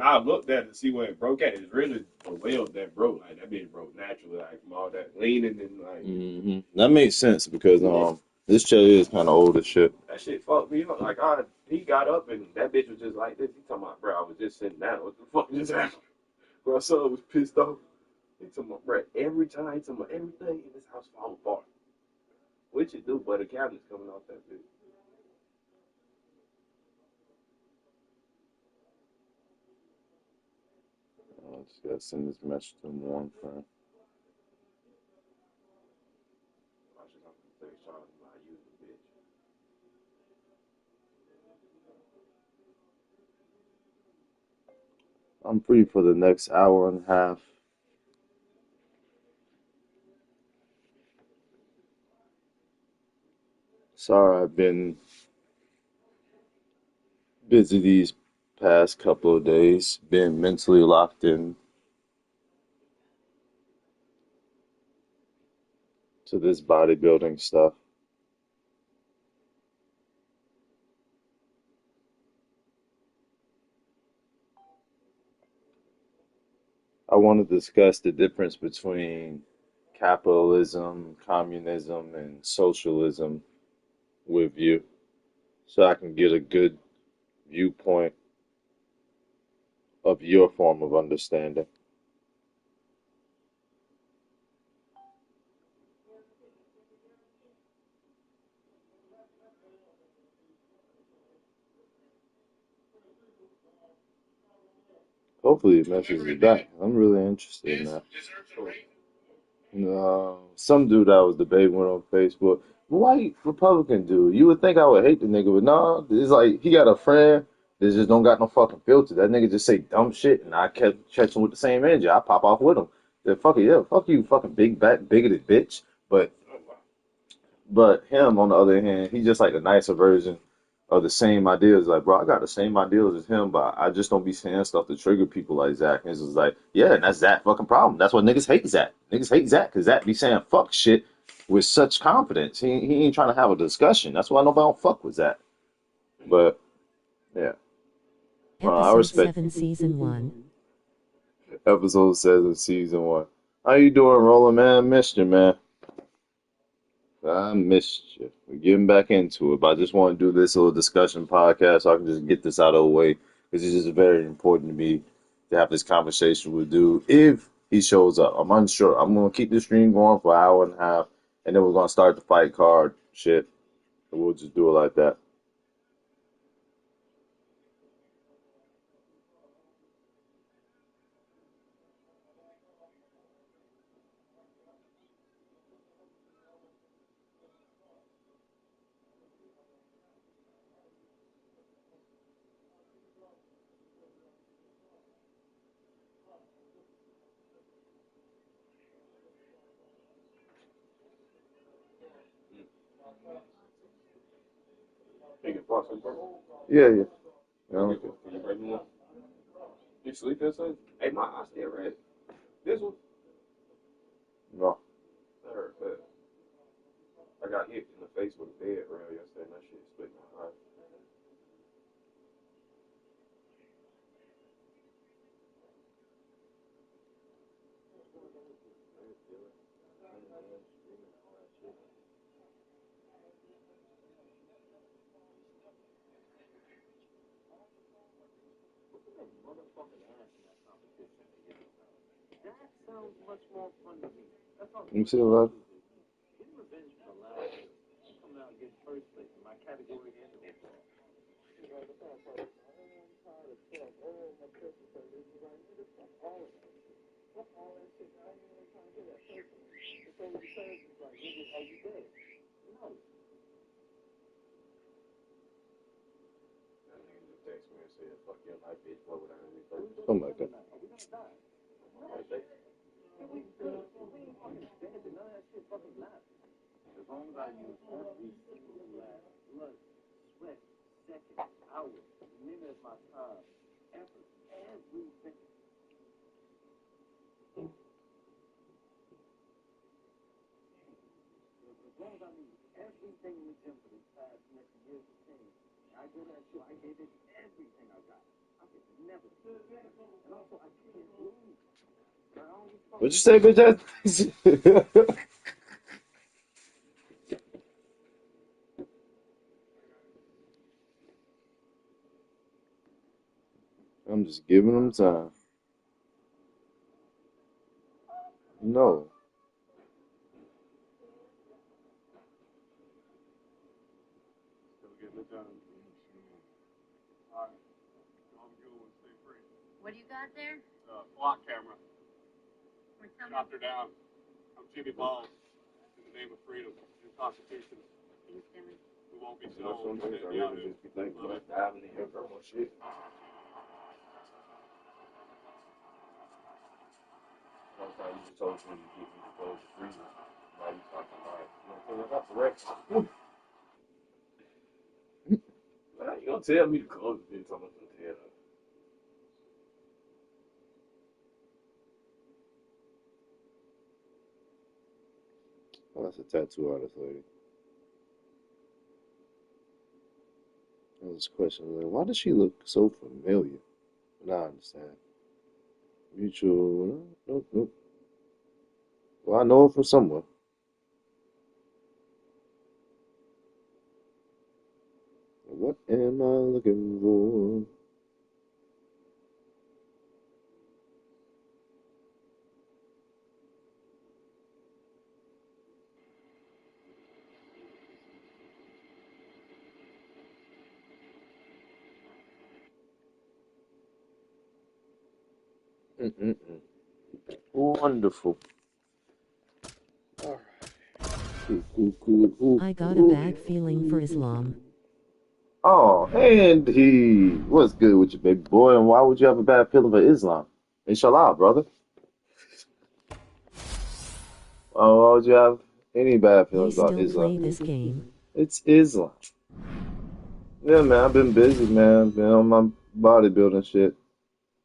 I looked at it to see where it broke at. It's really the weld that broke. Like that bitch broke naturally, like from all that leaning and like That makes sense because this chair is kind of old as shit. that shit fucked me up. Like he got up and that bitch was just like this. He talking about, bro, I was just sitting down. What the fuck just happened? Bro, son was pissed off. He talking about, bro, every time he talking about everything in this house falling apart. What you do, but the cabinets coming off that bitch. I just gotta send this message to one friend. I should have to take charge of my using bitch. I'm free for the next hour and a half. Sorry, I've been busy these past couple of days, been mentally locked in to this bodybuilding stuff. I want to discuss the difference between capitalism, communism, and socialism with you so I can get a good viewpoint of your form of understanding. Hopefully, it messes me back. I'm really interested in that. Some dude I was debating with on Facebook, white Republican dude. You would think I would hate the nigga, but no, it's like he got a friend that just don't got no fucking filter. That nigga just say dumb shit, and I kept catching with the same energy. I pop off with him. Then fuck it, yeah, fuck you, fucking big back, bigoted bitch. But him on the other hand, he's just like a nicer version of the same ideas. Like, bro, I got the same ideas as him, but I just don't be saying stuff to trigger people like Zach. And it's just like, yeah, and that's Zach fucking problem. That's what niggas hate Zach. Niggas hate Zach because Zach be saying fuck shit with such confidence. He ain't trying to have a discussion. That's why nobody don't fuck with Zach. But yeah, I Episode respect 7, Season 1. episode 7, season 1. How you doing, Roland, man? Missed you, man. I missed you. We're getting back into it, but I just want to do this little discussion podcast so I can just get this out of the way because it's just very important to me to have this conversation with dude if he shows up. I'm unsure. I'm gonna keep the stream going for an hour and a half, and then we're gonna start the fight card shit. And we'll just do it like that. Take it far, bro. Yeah, yeah. Yeah, Okay, okay. can you break me one? You sleep or something? Hey, my eye still red. This one? No. That hurt bad. I got hit in the face with a bed rail yesterday, and that shit split my eye. Let me see the left. That nigga just text me and said, fuck your life, bitch. What would I really do? Something like that. Right there. What'd you say, bitch? I'm just giving them time. No. What do you got there? SWAT camera. Chopped her down. I'm Jimmy Balls. In the name of freedom and Constitution. We won't be You know, sold. some days I really just be thinking about diving in here for more shit. One time you just told me to get me to close the freezer. Now you talking about, you know, clean up the wreck. Well, you gonna tell me to close the bitch, I'm gonna tell her. Oh, that's a tattoo artist lady. This question, like, why does she look so familiar? Now I understand. Mutual. Nope, nope. Well, I know her from somewhere. What am I looking for? Mm-mm-mm. Wonderful. All right. Cool, cool, cool, cool, I got a cool. bad feeling for Islam. Oh, and what's good with you, baby boy? And why would you have a bad feeling for Islam? Inshallah, brother. Why would you have any bad You feelings about still play Islam? this game? It's Islam. Yeah, man, I've been busy, man. Been on my bodybuilding shit.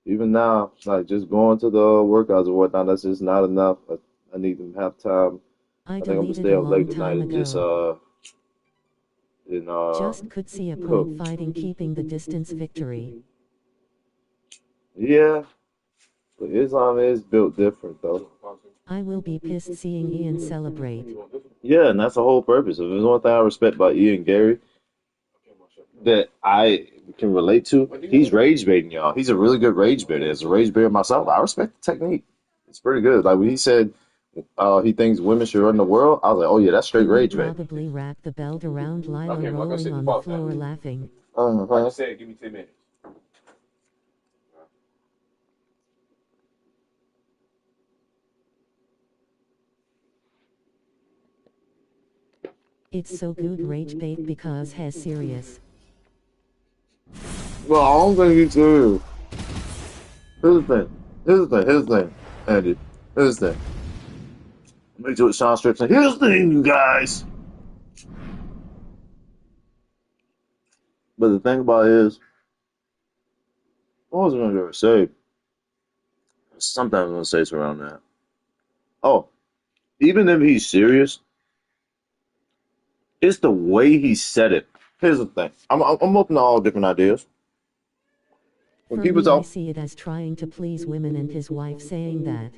Even now, like just going to the workouts and whatnot, that's just not enough. I need to have time. I I think I'm gonna deleted stay a up late long tonight time and just ago. and Just could see a cook. point fighting keeping the distance victory. Yeah, but Islam is built different though. I will be pissed seeing Ian celebrate. Yeah, and that's the whole purpose. If there's one thing I respect about Ian Gary that I can relate to, he's rage baiting y'all. He's a really good rage baiter. As a rage baiter myself, I respect the technique. It's pretty good. Like when he said he thinks women should run the world, I was like, oh yeah, that's He straight will rage bait. probably rack the belt around Lila Okay, like I rolling said, you on the bought floor that. laughing. Like I Uh-huh. said, give me 10 minutes. It's so good rage bait because has serious. Well, I don't think he's serious. Here's the thing. Here's the thing, Andy. Here's the thing. Let me do what Sean Strips said. Here's the thing, you guys. But the thing about it is, what was I going to say? Something I was going to say around that. Oh, even if he's serious, it's the way he said it. Here's the thing. I'm open to all different ideas. When For people me, I talk, see it as trying to please women and his wife saying that.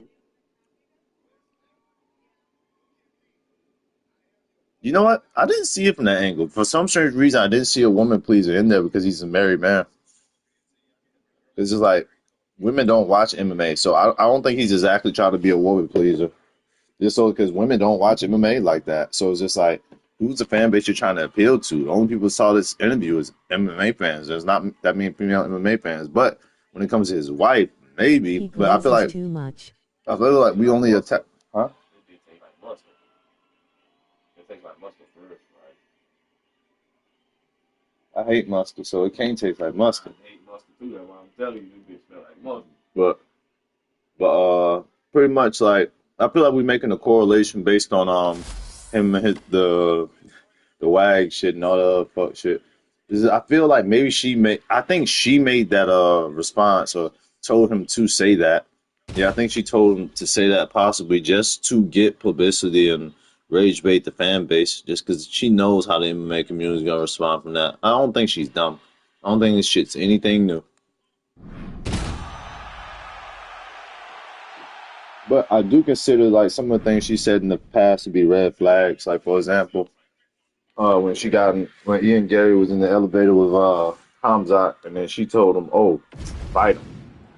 you know what? I didn't see it from that angle. For some strange reason, I didn't see a woman pleaser in there because he's a married man. It's just like women don't watch MMA, so I don't think he's exactly trying to be a woman pleaser. Just so because women don't watch MMA like that, so it's just like who's the fan base you're trying to appeal to? The only people who saw this interview is MMA fans. There's not that many female MMA fans, but when it comes to his wife, maybe. He But glazes too much. I feel like we only attack. Huh? It did taste like mustard. It tastes like mustard for real, right? I hate mustard, so it can't taste like mustard. I hate mustard too. That's why I'm telling you, this bitch smell like mustard. But pretty much like I feel like we're making a correlation based on him and the wag shit and all the other fuck shit. I feel like maybe I think she made that response or told him to say that. Yeah, I think she told him to say that possibly just to get publicity and rage bait the fan base, just because she knows how the MMA community is gonna respond from that. I don't think she's dumb. I don't think this shit's anything new. But I do consider like some of the things she said in the past to be red flags. Like for example, when when Ian Gary was in the elevator with Hamzat, and then she told him, "Oh, fight him."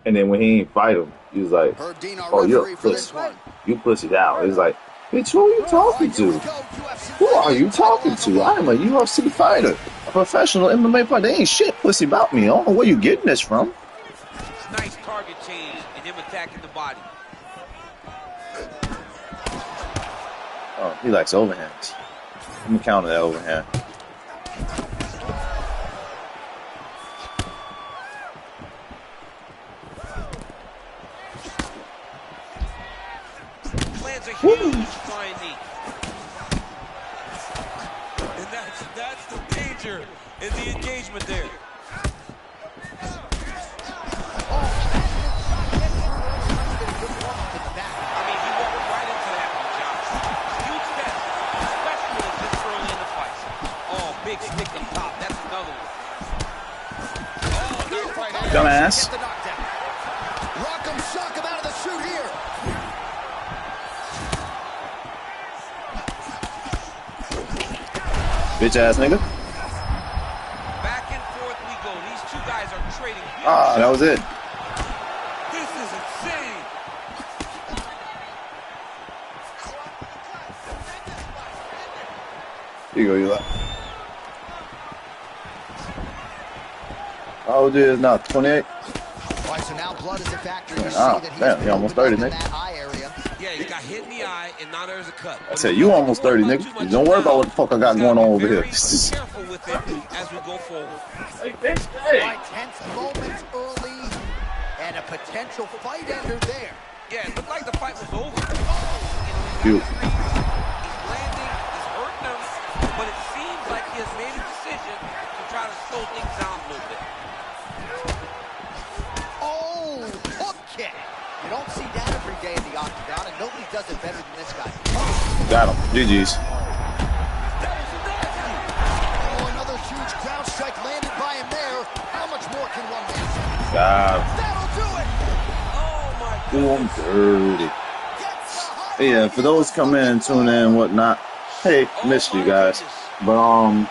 And then when he ain't fight him, he was like, Herb Dean, our "Oh, you're a referee for this pussy. one. You pussied out." It's like, bitch, who are you talking Here we to? go. UFC Who are you lightweight title talking on the to? I am line. a UFC fighter, a professional MMA fighter. They ain't shit pussy about me. I don't know where you getting this from. Nice target change and him attacking the body. Oh, he likes overhands. I'm gonna counter that overhand. Lands a huge flying knee. And that's the danger in the engagement there. I mean, he walked right into that one, Josh. Huge step, especially this early in the fight. Oh, big stick up top. That's another one. Oh, nice right hand. Dumbass. Get the knockdown. Rock him, shock him out of the chute here. Bitch ass nigga. Back and forth we go. These two guys are trading. Ah, that was it. This is insane. Here you go, Eli. How old is now? 28? All right, so now blood is a factor. You see Ah, that he's damn, you almost 30, in nigga. that eye area. Yeah, he got hit in the eye, and now there's a cut. I said, you almost 30, nigga. Don't worry about what the fuck I got going on over here. Careful with it as we go forward. Hey, bitch, hey. Right, tense moments early, and a potential fight ender there. Yeah, it looked like the fight was over. Cute. He's landing, he's hurting him, but it seems like he has made a decision to try to slow things down a little bit. Oh, hook kick. You don't see that every day in the octagon, and nobody does it better than this guy. Got him. GG's. Oh, another huge ground strike landed by him there. How much more can one man say? God. That'll do it. Oh, my I'm dirty. Yeah, for those coming in and tuning in and whatnot, hey, missed you guys. But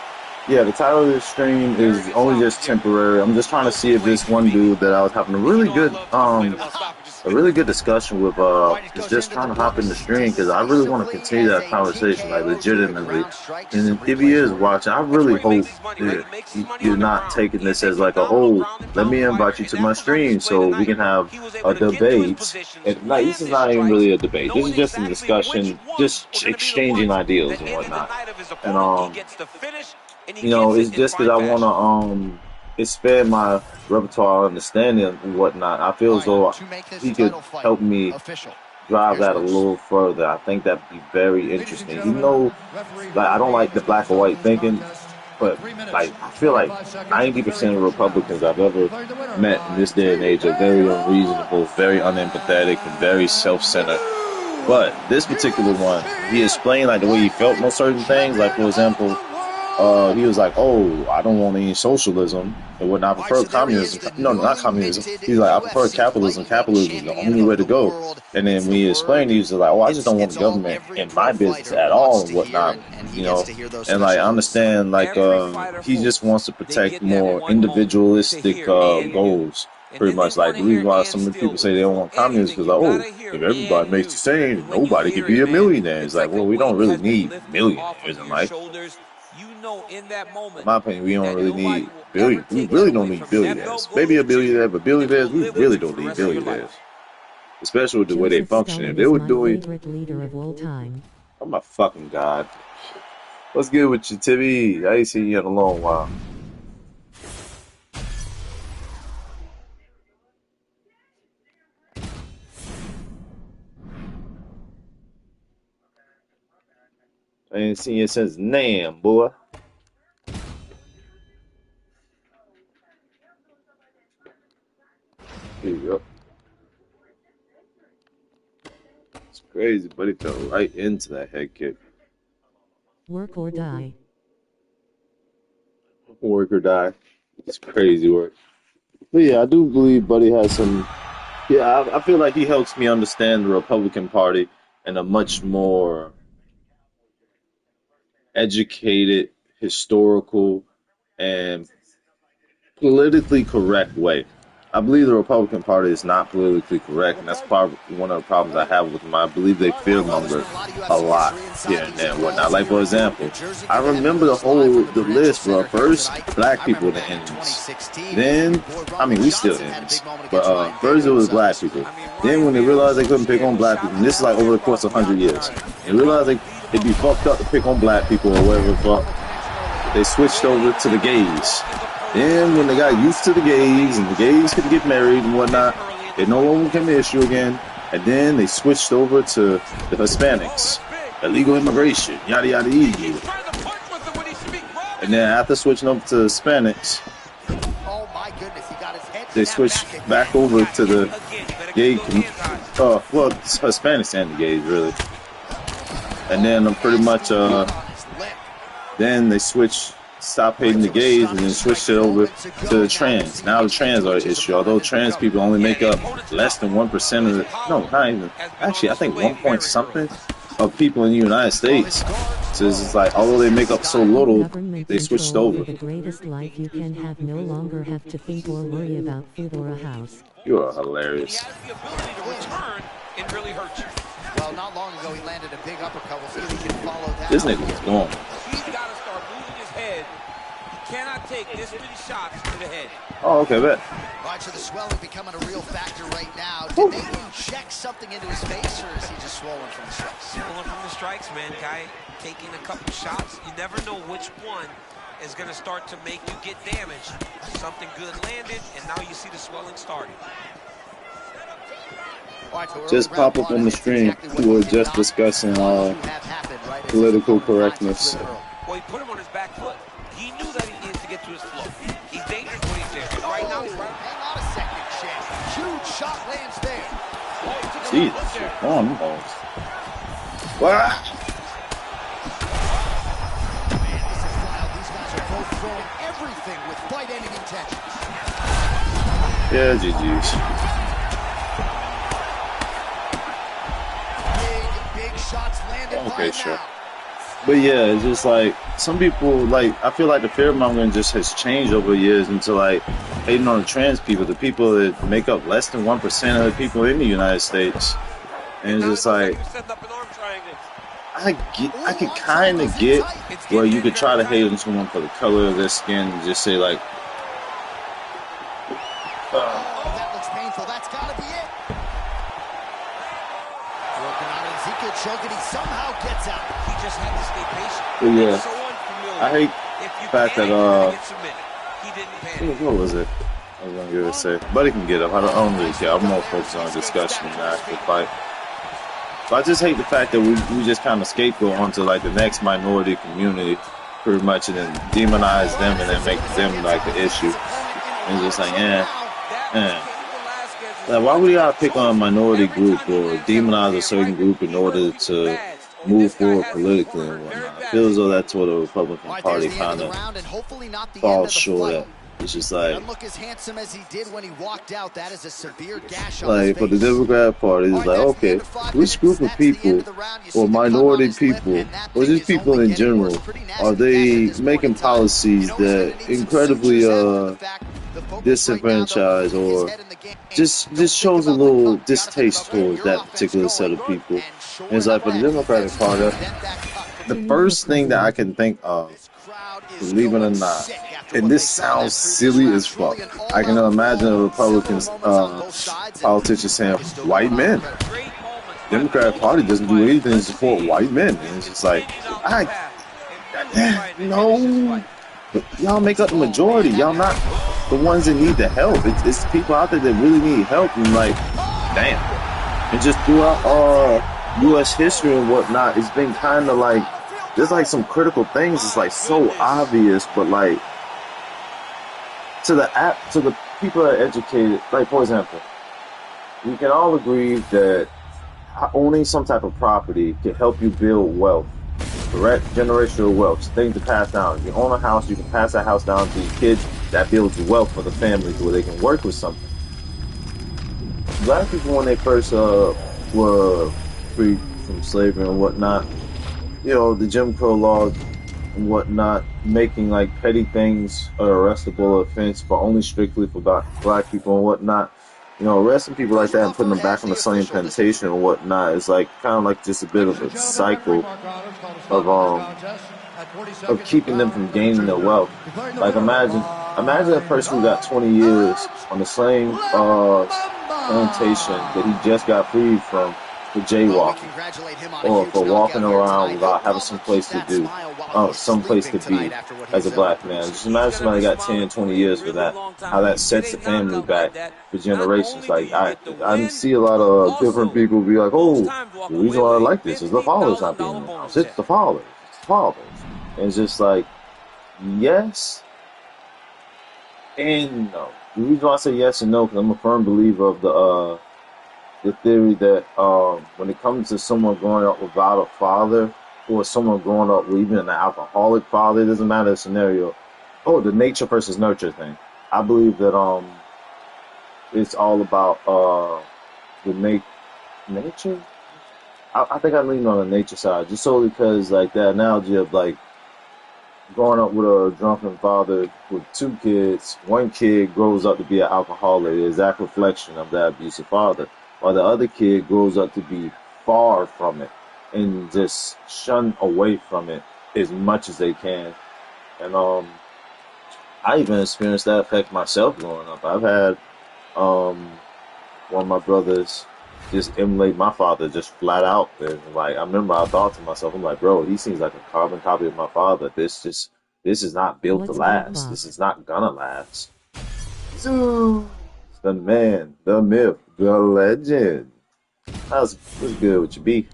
yeah, the title of this stream is only just temporary. I'm just trying to see if this one dude that I was having a really good discussion with is just trying to hop in the stream, because I really want to continue that conversation, like, legitimately. And if he is watching, I really hope that you're not taking this as like let me invite you to my stream so we can have a debate. And like, this is not even really a debate. This is just a discussion, just exchanging ideas and whatnot. And it's just because I want to expand my repertoire understanding and whatnot. I feel as though he could help me drive that a little further. I think that'd be very interesting. Even though, like, I don't like the black or white thinking, but like, I feel like 90% of Republicans I've ever met in this day and age are very unreasonable, very unempathetic, and very self-centered. But this particular one, he explained like the way he felt on certain things. Like, for example, he was like, "Oh, I don't want any socialism and whatnot. I prefer communism." No, not communism. He's like, "I prefer capitalism. Capitalism is the only way to go." And then when he explained, he was like, "Oh, I just don't want the government in my business at all and whatnot." And like, I understand, like, he just wants to protect more individualistic goals. Pretty much, like, the reason why some people say they don't want communism is like, if everybody makes the same, nobody could be a millionaire. It's like, well, we don't really need millionaires in life. In my opinion, we don't really need billion. We really don't need billionaires. Maybe a billionaire, but billionaires, we really don't need billionaires. Especially with the way they function. If they were doing, leader of all time. oh my fucking god. What's good with you, Tibby? I ain't seen you in a long while. I ain't seen you since Nam, boy. Here you go. It's crazy, but he fell right into that head kick. Work or die. Work or die. It's crazy work. But yeah, I do believe Buddy has some Yeah, I feel like he helps me understand the Republican Party in a much more educated, historical, and politically correct way. I believe the Republican Party is not politically correct, and that's probably one of the problems I have with them. I believe they Well, there's fearmonger been a lot of a UFC lot history here inside and these there and walls whatnot. Like, here for in example, New Jersey. I Good to have remember the members live whole from the Prudential list, bro. Center here First, tonight. black I people remember were the back in enemies. 2016. Then, Your boy I mean, Rumble we still Johnson had a enemies. big moment But against Ryan first it was Bader black people. Then when they realized they couldn't pick on black people, and this is like over the course of 100 years, they realized it'd be fucked up to pick on black people or whatever the fuck. They switched over to the gays. Then when they got used to the gays and the gays could get married and whatnot, it no longer became an issue again. And then they switched over to the Hispanics, illegal immigration, yada yada yada. And then after switching over to Hispanics, Oh my goodness, he got his head they snapped switched back over to the gay, well, Hispanics and the gays really. And then pretty much, then they switched, stopped hating the gays, and then switched it over to the trans. Now the trans are the issue, although trans people only make up less than 1% of the, no, not even, actually, I think 1 point something of people in the United States. So it's just like, although they make up so little, Government they switched control over. the greatest life you can have, no longer have to think or worry about food or a house. You are hilarious. He has the ability to return and really hurt you. Well, not long ago he landed a big uppercut. We'll see if he can follow that. This nigga was gone. He's got to start moving his head. He cannot take this many shots to the head. Oh, okay, bet. Right, so the swelling becoming a real factor right now. Did they inject something into his face, or is he just swollen from the strikes? Pulling from the strikes, man. Guy taking a couple shots. You never know which one is going to start to make you get damaged. Something good landed, and now you see the swelling starting. Right, so Just early pop round up one, on the and it's stream. exactly We what were he just did. discussing Have happened, right, as political he correctness. driven early. Well, he put him on his back foot. He knew that he needs to get to his flow. He's dangerous when he's there. And right now, he's right. Hang on a second, champ. Huge shot lands there. Oh, he took a Jesus. look there. Oh, them balls. What? Man, this is wild. These guys are both throwing everything with fight-ending intentions. Yeah, GG's. Big shots landed by Okay, him sure. now. But yeah, it's just like some people, like, I feel like the fear mongering just has changed over the years into like hating on the trans people, the people that make up less than 1% of the people in the United States. And it's just like, I could kind of get where you could try to hate on someone for the color of their skin and just say like, Oh, that looks painful. That's got to be it. Working on Ezekiel choking. He somehow gets out. He just had to stay patient. but yeah, So unfamiliar. I hate If you the fact that, panic, you're gonna get submitted. He didn't panic. what was it? I was gonna give it a say. But he can get up. I don't really care. I'm more focused on the discussion than the actual fight. So I just hate the fact that we just kind of scapegoat onto like the next minority community, pretty much, and then demonize them and then make them like the issue. And it's just like, like, why would you gotta pick on a minority group or demonize a certain group in order to move forward politically and whatnot? I feel as though that's what the Republican All right, Party there's the end kind of of the round, and hopefully not the end falls of the short fight. at. It's just He like, doesn't look as handsome as he did when he walked out. That is a severe gash on his like for the face. Democrat Party, it's like, okay, which group of people or minority people or just people in general are they making policies that incredibly disenfranchise or just shows a little distaste towards that particular set of people? And it's like for the Democratic Party, the first thing that I can think of, believe it or not, and this sounds silly as fuck, I can imagine a Republican politician saying, white men. Democratic Party doesn't do anything to support white men. And it's just like, no, but y'all make up the majority. Y'all not the ones that need the help. It's people out there that really need help. And like, damn. And just throughout U.S. history and whatnot, it's been kind of like, there's like some critical things. It's like so obvious, but like to the people that are educated. Like for example, we can all agree that owning some type of property can help you build wealth, correct? Generational wealth, things to pass down. If you own a house, you can pass that house down to your kids. That builds wealth for the family where they can work with something. black people when they first were freed from slavery and whatnot, you know, the Jim Crow laws and whatnot, making like petty things an arrestable offense, but only strictly for black people and whatnot. You know, arresting people like that and putting them back on the same plantation and whatnot is like kind of like just a bit of a cycle of keeping them from gaining their wealth. Like imagine a person who got 20 years on the same plantation that he just got freed from for jaywalking or for walking around without having some place to do, some place to be as a black man. Just imagine somebody got 10, 20 years for that, how that sets the family back for generations. Like I see a lot of different people be like, oh, the reason why I like this is the father's not being in the house. It's the fathers. It's the fathers. And it's just like, yes and no. The reason why I say yes and no, because I'm a firm believer of the theory that when it comes to someone growing up without a father, or someone growing up with even an alcoholic father, it doesn't matter the scenario. Oh, the nature versus nurture thing. I believe that it's all about the nature. I think I lean on the nature side, just solely because like that analogy of like growing up with a drunken father with 2 kids, one kid grows up to be an alcoholic, the exact reflection of that abusive father, while the other kid grows up to be far from it and just shun away from it as much as they can. And I even experienced that effect myself growing up. I've had one of my brothers just emulate my father just flat out. And like I remember I thought to myself, I'm like, bro, he seems like a carbon copy of my father. This is not built to last. This is not gonna last. So, the man, the myth, the legend. What's good with you, B?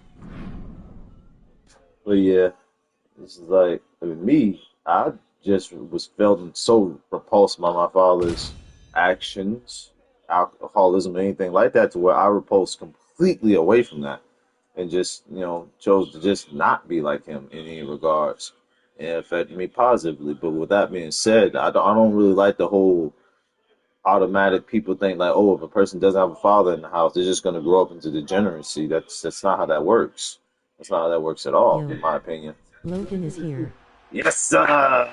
But yeah, this is like, I mean, me, I just was felt so repulsed by my father's actions, alcoholism, anything like that, to where I repulsed completely away from that and just, you know, chose to just not be like him in any regards. And it affected me positively. But with that being said, I don't really like the whole automatic people think like, oh, if a person doesn't have a father in the house, they're just going to grow up into degeneracy. That's not how that works. That's not how that works at all, in my opinion. Logan is here. Yes, sir.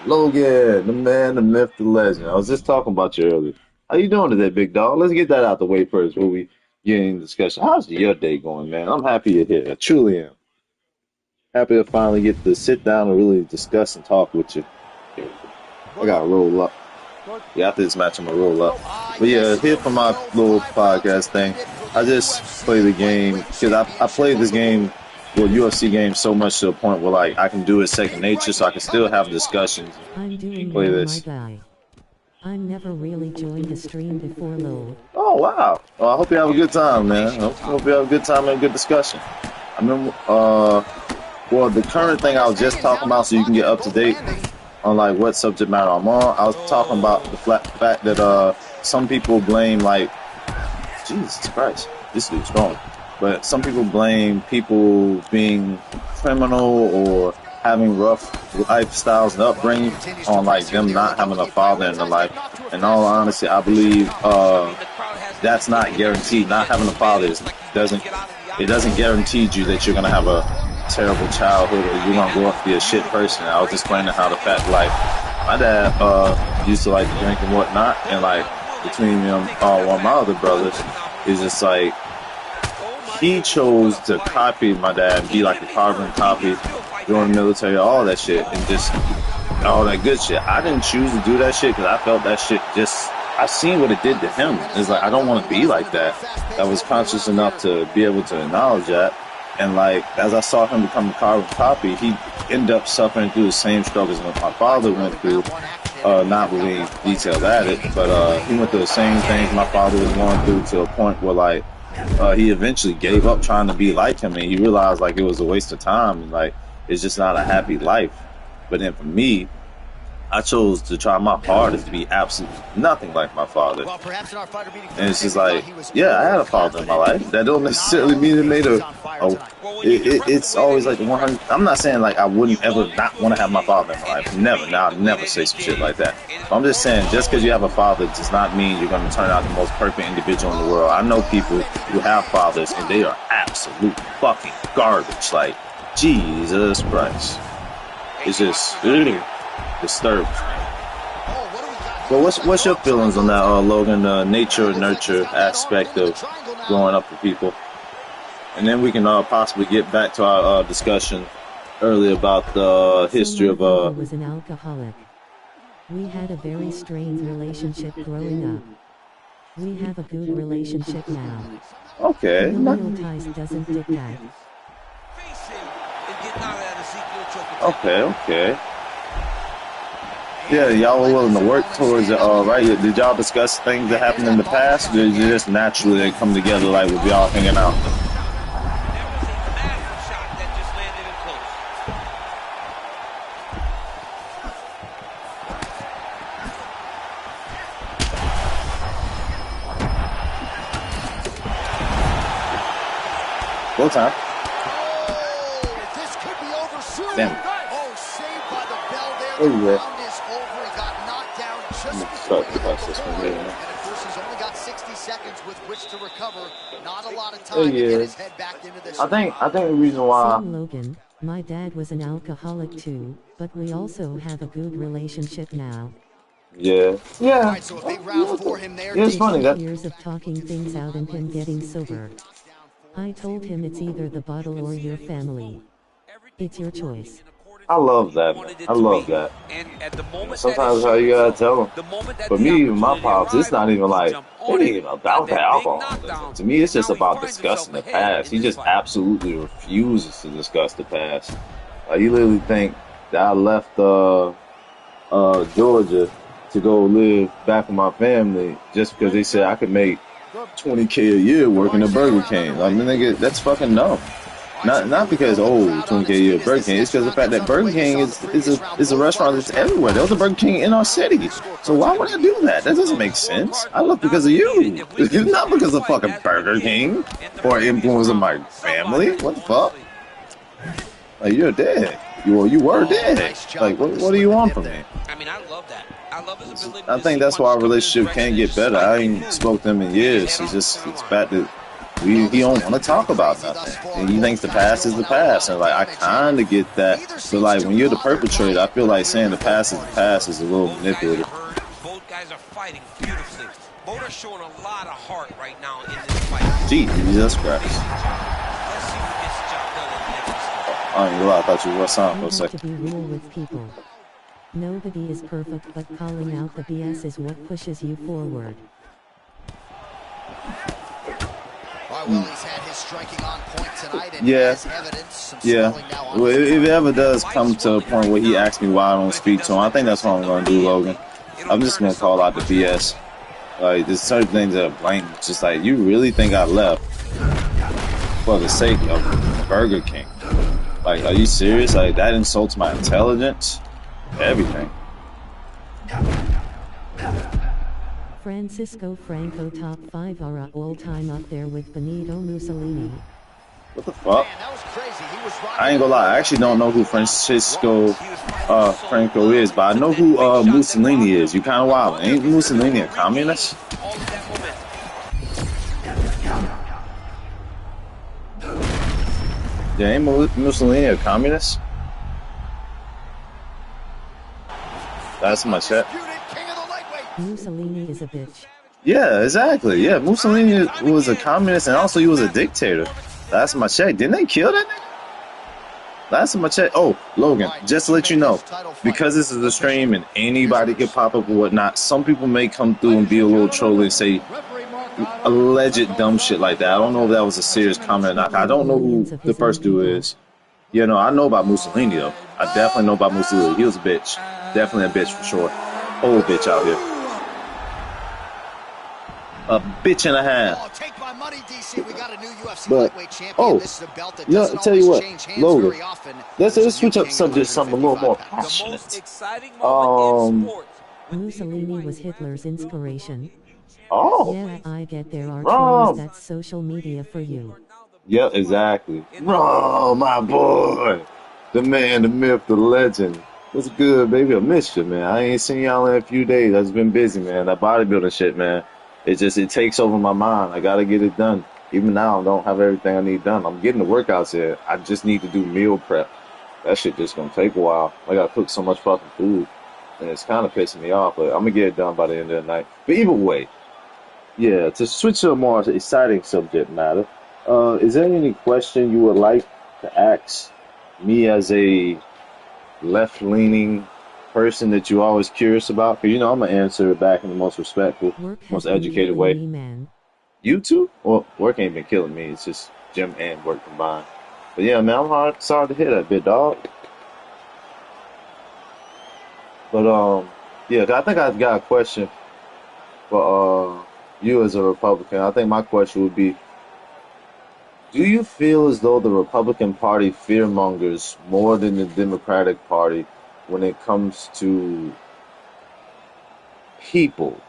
Logan, the man, the myth, the legend. I was just talking about you earlier. How you doing today, big dog? Let's get that out the way first before we get into discussion. How's your day going, man? I'm happy you're here. I truly am. Happy to finally get to sit down and really discuss and talk with you. I got to roll up. Yeah, after this match, I'm going to roll up. But yeah, here for my little podcast thing. I just play the game because I play this game, well, UFC games so much to the point where like I can do it second nature, so I can still have discussions. I'm doing play well, this. my guy. I never really joined a stream before load. Oh, wow. Well, I hope you have a good time, man. I hope you have a good time and a good discussion. I remember, well, the current thing I was just talking about, so you can get up to date on like what subject matter I'm on. I was talking about the fact that some people blame like, Jesus Christ, this dude's strong. But some people blame people being criminal or having rough lifestyles and upbringing on like them not having a father in their life. In all honesty, I believe that's not guaranteed. Not having a father doesn't guarantee you that you're gonna have a terrible childhood or you're gonna grow up to be a shit person. I was explaining how the fact like my dad used to like to drink and whatnot, and like between them, one of my other brothers is just like he chose to copy my dad and be like a carbon copy, join the military, all that shit, and just all that good shit. I didn't choose to do that shit because I felt that shit just, I seen what it did to him. It's like, I don't want to be like that. I was conscious enough to be able to acknowledge that. And like, as I saw him become a carbon copy, he ended up suffering through the same struggles that my father went through. Not really detailed at it, but he went through the same things my father was going through, to a point where like, he eventually gave up trying to be like him, and he realized like it was a waste of time, and like it's just not a happy life. But then for me, I chose to try my hardest to be absolutely nothing like my father. Well, perhaps in our fighter meeting And it's just Thursday, we like, thought he was yeah, I had a father in my life. That don't necessarily mean it made it's always like the 100. I'm not saying like I wouldn't ever not want to have my father in my life. Never. Now, I'll never say some shit like that. I'm just saying, just because you have a father does not mean you're going to turn out the most perfect individual in the world. I know people who have fathers and they are absolute fucking garbage. Like, Jesus Christ. It's just disturbing. Well, what's your feelings on that, Logan? Nature nurture aspect of growing up for people, and then we can possibly get back to our discussion earlier about the history of. My father was an alcoholic. We had a very strained relationship growing up. We have a good relationship now. Okay. Familial ties doesn't dictate. Okay. Yeah, y'all were willing to work towards it, right? Did y'all discuss things that happened in the past, or did you just naturally come together like with y'all hanging out? Full time. Oh, this could be over soon. Damn. Oh, saved by the bell there. Oh, The yeah. round is over. He got knocked down just Start before the he hit process the from floor. here. And of course, he's only got 60 seconds with which to recover. Not a lot of Oh, time to yeah. get his head back into this. I think the reason why. Same Logan, my dad was an alcoholic too, but we also have a good relationship now. Yeah. All right, so a big round for him there. Yeah, it's funny that. Years of talking things out and him getting sober. I told him it's either the bottle or your family. It's your choice. I love that, man. I love that. Sometimes how you gotta tell them. For me, even my pops, it's not even like, it ain't even about the alcohol. To me, it's just about discussing the past. He just absolutely refuses to discuss the past. Like, you literally think that I left Georgia to go live back with my family just because they said I could make $20K a year working at Burger King. I mean, nigga, that's fucking dumb. Not because $20K a year at Burger King. It's because the fact that Burger King is a restaurant that's everywhere. There was a Burger King in our city. So why would I do that? That doesn't make sense. I left because of you. Not because of fucking Burger King or influence of my family. What the fuck? Like, you're dead. You were dead. Like, what do you want from me? I mean, I love that. I love his ability. I think that's why our relationship can't get better. I ain't spoke to him in years. It's bad that he don't want to talk about nothing. And he thinks the past is the past. And like, I kind of get that. But like, when you're the perpetrator, I feel like saying the past is a little manipulative. Both guys are fighting beautifully. Both are showing a lot of heart right now in this fight. Jesus Christ. Let's see who gets the job done in the next. I ain't gonna lie, I thought you were something We for a have to second. be real with people. Nobody is perfect, but calling out the BS is what pushes you forward. All right, well, he's had his striking on point tonight, and Yeah. has evidence, some Yeah. swelling now on Well, his if it tongue. ever does come to a point where he asks me why I don't speak to him, I think that's what I'm gonna do, Logan. I'm just gonna call out the BS. Like, there's certain things that are blatant. It's just like, you really think I left for the sake of Burger King? Like, are you serious? Like, that insults my intelligence? Everything. Francisco Franco top 5 are all time up there with Benito Mussolini. What the fuck? Man, that was crazy. He was rocking I ain't gonna lie, I actually don't know who Francisco Franco is, but I know who Mussolini is. You kinda wild. Ain't Mussolini a communist? All of that momentum. Yeah, ain't Mussolini a communist? That's my chat. King of the lightweight. Mussolini is a bitch. Yeah, exactly. Yeah, Mussolini was a communist and also he was a dictator. That's my check. Didn't they kill that nigga? That's my check. Oh, Logan, just to let you know, because this is a stream and anybody can pop up or whatnot, some people may come through and be a little troll and say alleged dumb shit like that. I don't know if that was a serious comment or not. I don't know who the first dude is. You know, I know about Mussolini though. I definitely know about Mussolini. He was a bitch. Definitely a bitch for sure. Old bitch out here. A bitch and a half. Oh, take by funny, DC. We got a new UFC But lightweight champion. oh, This is a belt that you know, doesn't tell you always what, change hands Logan, very often. let's There's a switch new up king at subject, something a little more 155 The pounds. most passionate. exciting moment in sports. Mussolini was Hitler's inspiration. Oh, Yeah, I get there are trolls. Rom. That's social media for you. Yep, exactly. Rom, my boy, the man, the myth, the legend. What's good, baby? I missed you, man. I ain't seen y'all in a few days. I've just been busy, man. That bodybuilding shit, man. It takes over my mind. I gotta get it done. Even now, I don't have everything I need done. I'm getting the workouts in. I just need to do meal prep. That shit just gonna take a while. I gotta cook so much fucking food, and it's kind of pissing me off. But I'm gonna get it done by the end of the night. But either way, yeah. To switch to a more exciting subject matter, is there any question you would like to ask me as a left-leaning person that you're always curious about? Because, I'm going to answer it back in the most respectful, Work has most been educated killing way. me, man. You too? Well, work ain't been killing me. It's just gym and work combined. But yeah, man, sorry to hear that, big dog. But, yeah, I think I've got a question for you as a Republican. I think my question would be, do you feel as though the Republican Party fearmongers more than the Democratic Party when it comes to people,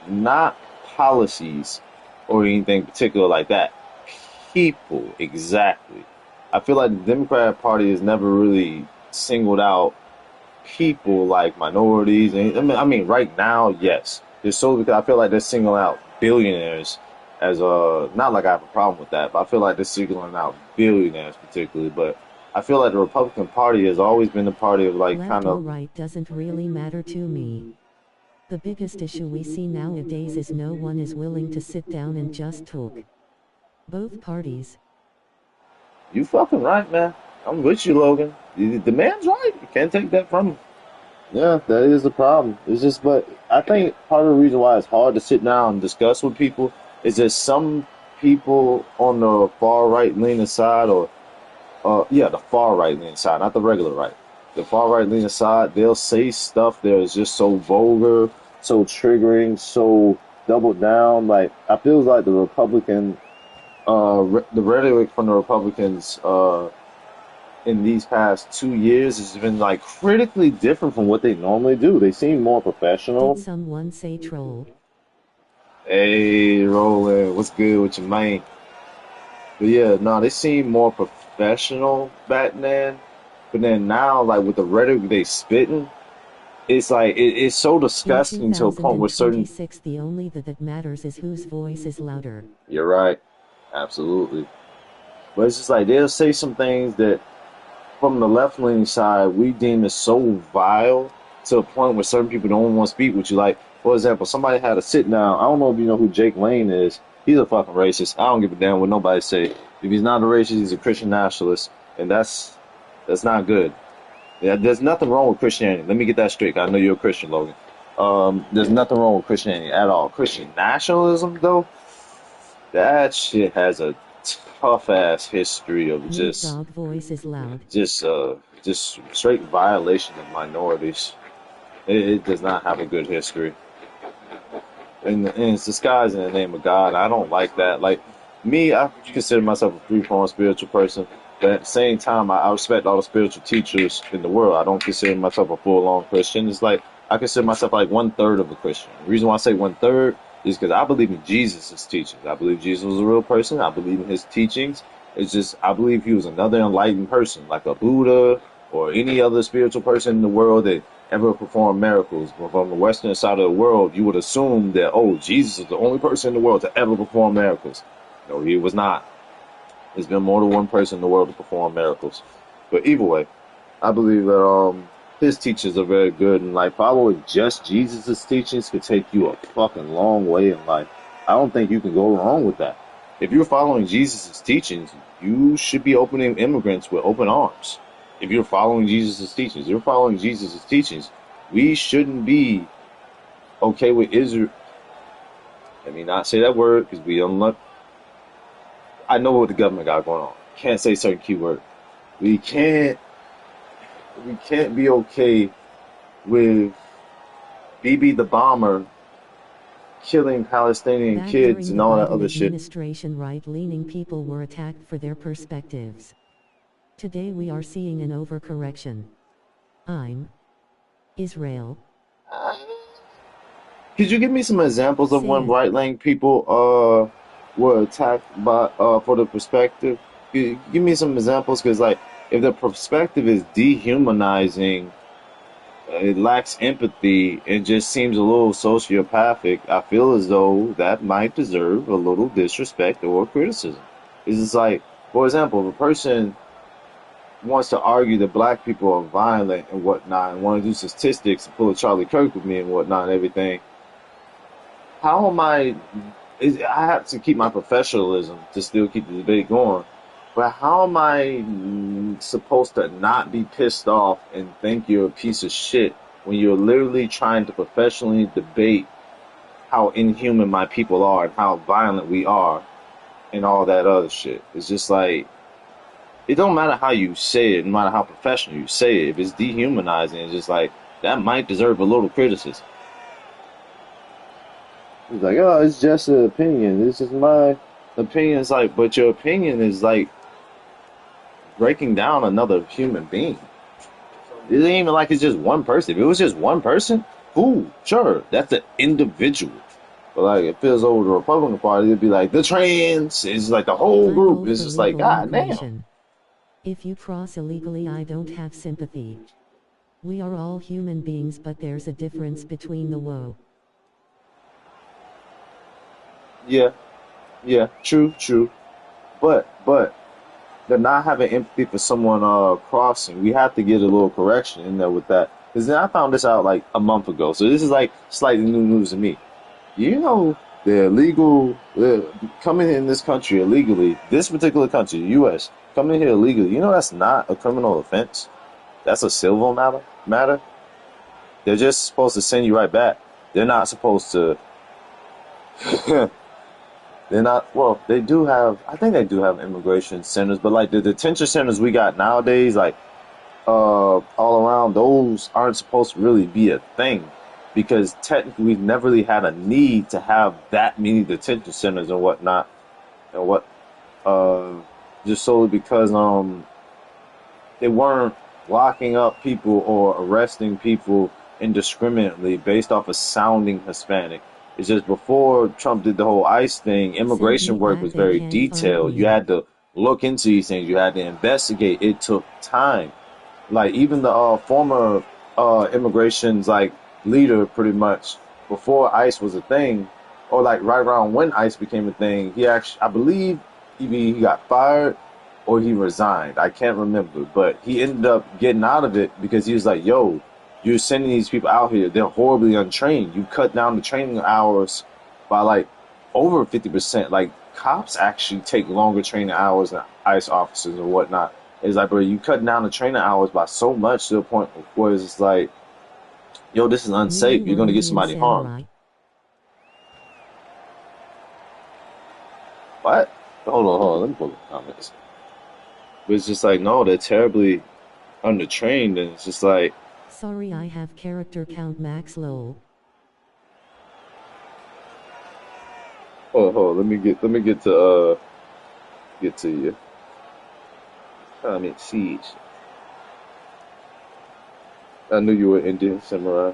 not policies or anything particular like that? People, exactly. I feel like the Democratic Party has never really singled out people like minorities. And I mean, right now, yes. It's so because I feel like they're singling out billionaires as not like I have a problem with that, but I feel like they're singling out billionaires particularly. But I feel like the Republican Party has always been the party of like Left kind or of right doesn't really matter to me. The biggest issue we see nowadays is no one is willing to sit down and just talk. Both parties. you fucking right, man. I'm with you, Logan. The man's right. You can't take that from him. Yeah, that is the problem. It's just, but I think part of the reason why it's hard to sit down and discuss with people is that some people on the far right leaning side, or yeah, the far right leaning side, not the regular right. The far right leaning side, they'll say stuff that is just so vulgar, so triggering, so doubled down. Like I feel like the Republican, the rhetoric from the Republicans, in these past 2 years has been like critically different from what they normally do. They seem more Did professional. someone say troll? Hey, Roland, what's good with your man? But yeah, no, they seem more professional back then. But then now, like with the rhetoric they spitting, it's like it's so In disgusting to a point where certain. 2026, the only that matters is whose voice is louder. You're right, absolutely. But it's just like they'll say some things that from the left leaning side, we deem it so vile to a point where certain people don't want to speak with you. Like, for example, somebody had a sit down. I don't know if you know who Jake Lane is. He's a fucking racist. I don't give a damn what nobody say. If he's not a racist, he's a Christian nationalist, and that's not good. Yeah, there's nothing wrong with Christianity. Let me get that straight. I know you're a Christian, Logan. There's nothing wrong with Christianity at all. Christian nationalism, though, that shit has a tough ass history of Nate Dogg voice is loud. just straight violation of minorities. It does not have a good history, and it's disguised in the name of God. I don't like that. Like me, I consider myself a free-form spiritual person, but at the same time, I respect all the spiritual teachers in the world. I don't consider myself a full-on Christian. It's like I consider myself like 1/3 of a Christian. The reason why I say 1/3 is because I believe in Jesus' teachings. I believe Jesus was a real person. I believe in his teachings. It's just I believe he was another enlightened person, like a Buddha or any other spiritual person in the world that ever performed miracles. But from the western side of the world, you would assume that, oh, Jesus is the only person in the world to ever perform miracles. No, he was not. There's been more than one person in the world to perform miracles. But either way, I believe that his teachings are very good, and like following just Jesus' teachings could take you a fucking long way in life. I don't think you can go wrong with that. If you're following Jesus' teachings, you should be opening immigrants with open arms. If you're following Jesus' teachings, we shouldn't be okay with Israel. Let me not say that word because we don't look. I know what the government got going on. Can't say certain keyword. We can't be okay with BB the bomber killing Palestinian Back kids during and the all that Biden other shit. administration, right-leaning people were attacked for their perspectives. Today we are seeing an overcorrection. I'm Israel. Could you give me some examples of when Sad. right-wing people were attacked by for the perspective? Give me some examples, because like if the perspective is dehumanizing, it lacks empathy and just seems a little sociopathic, I feel as though that might deserve a little disrespect or criticism. It's just like, for example, if a person wants to argue that black people are violent and whatnot and want to do statistics and pull a Charlie Kirk with me and whatnot and everything, how am I have to keep my professionalism to still keep the debate going, but how am I supposed to not be pissed off and think you're a piece of shit when you're literally trying to professionally debate how inhuman my people are and how violent we are and all that other shit? It's just like, it don't matter how you say it, no matter how professional you say it, if it's dehumanizing, it's just like, that might deserve a little criticism. He's like, oh, it's just an opinion. This is my opinion. It's like, but your opinion is like breaking down another human being. It ain't even like it's just one person. If it was just one person, cool, sure, that's an individual. But like, it feels over the Republican Party, it'd be like the trans. It's like the whole I group. vote It's for just like, legal god damn. immigration. If you cross illegally, I don't have sympathy. We are all human beings, but there's a difference between the woe. Yeah, true. But they're not having empathy for someone crossing. We have to get a little correction in there with that. Because I found this out like a month ago, so this is like slightly new news to me. You know, they're coming in this country illegally. This particular country, the U.S., coming in here illegally. You know that's not a criminal offense. That's a civil matter. They're just supposed to send you right back. They're not supposed to. They're not, well, they do have, I think they do have immigration centers, but like the detention centers we got nowadays, like all around, those aren't supposed to really be a thing, because technically we've never really had a need to have that many detention centers and whatnot, and just solely because they weren't locking up people or arresting people indiscriminately based off of sounding Hispanic. It's just before Trump did the whole ICE thing, immigration work was very detailed. You had to look into these things. You had to investigate. It took time. Like even the former immigration's like leader, pretty much before ICE was a thing, or like right around when ICE became a thing, he actually, I believe, either he got fired or he resigned. I can't remember, but he ended up getting out of it because he was like, "Yo, you're sending these people out here. They're horribly untrained. You cut down the training hours by like over 50%. Like cops actually take longer training hours than ICE officers and whatnot. It's like, bro, you cut down the training hours by so much to the point where it's just like, yo, this is unsafe. You're gonna get somebody harmed." What? Hold on. Let me pull the comments. But it's just like, no, they're terribly undertrained, and it's just like, Sorry, I have character count max low. hold on, let me get to you. Comment siege. I knew you were Indian samurai.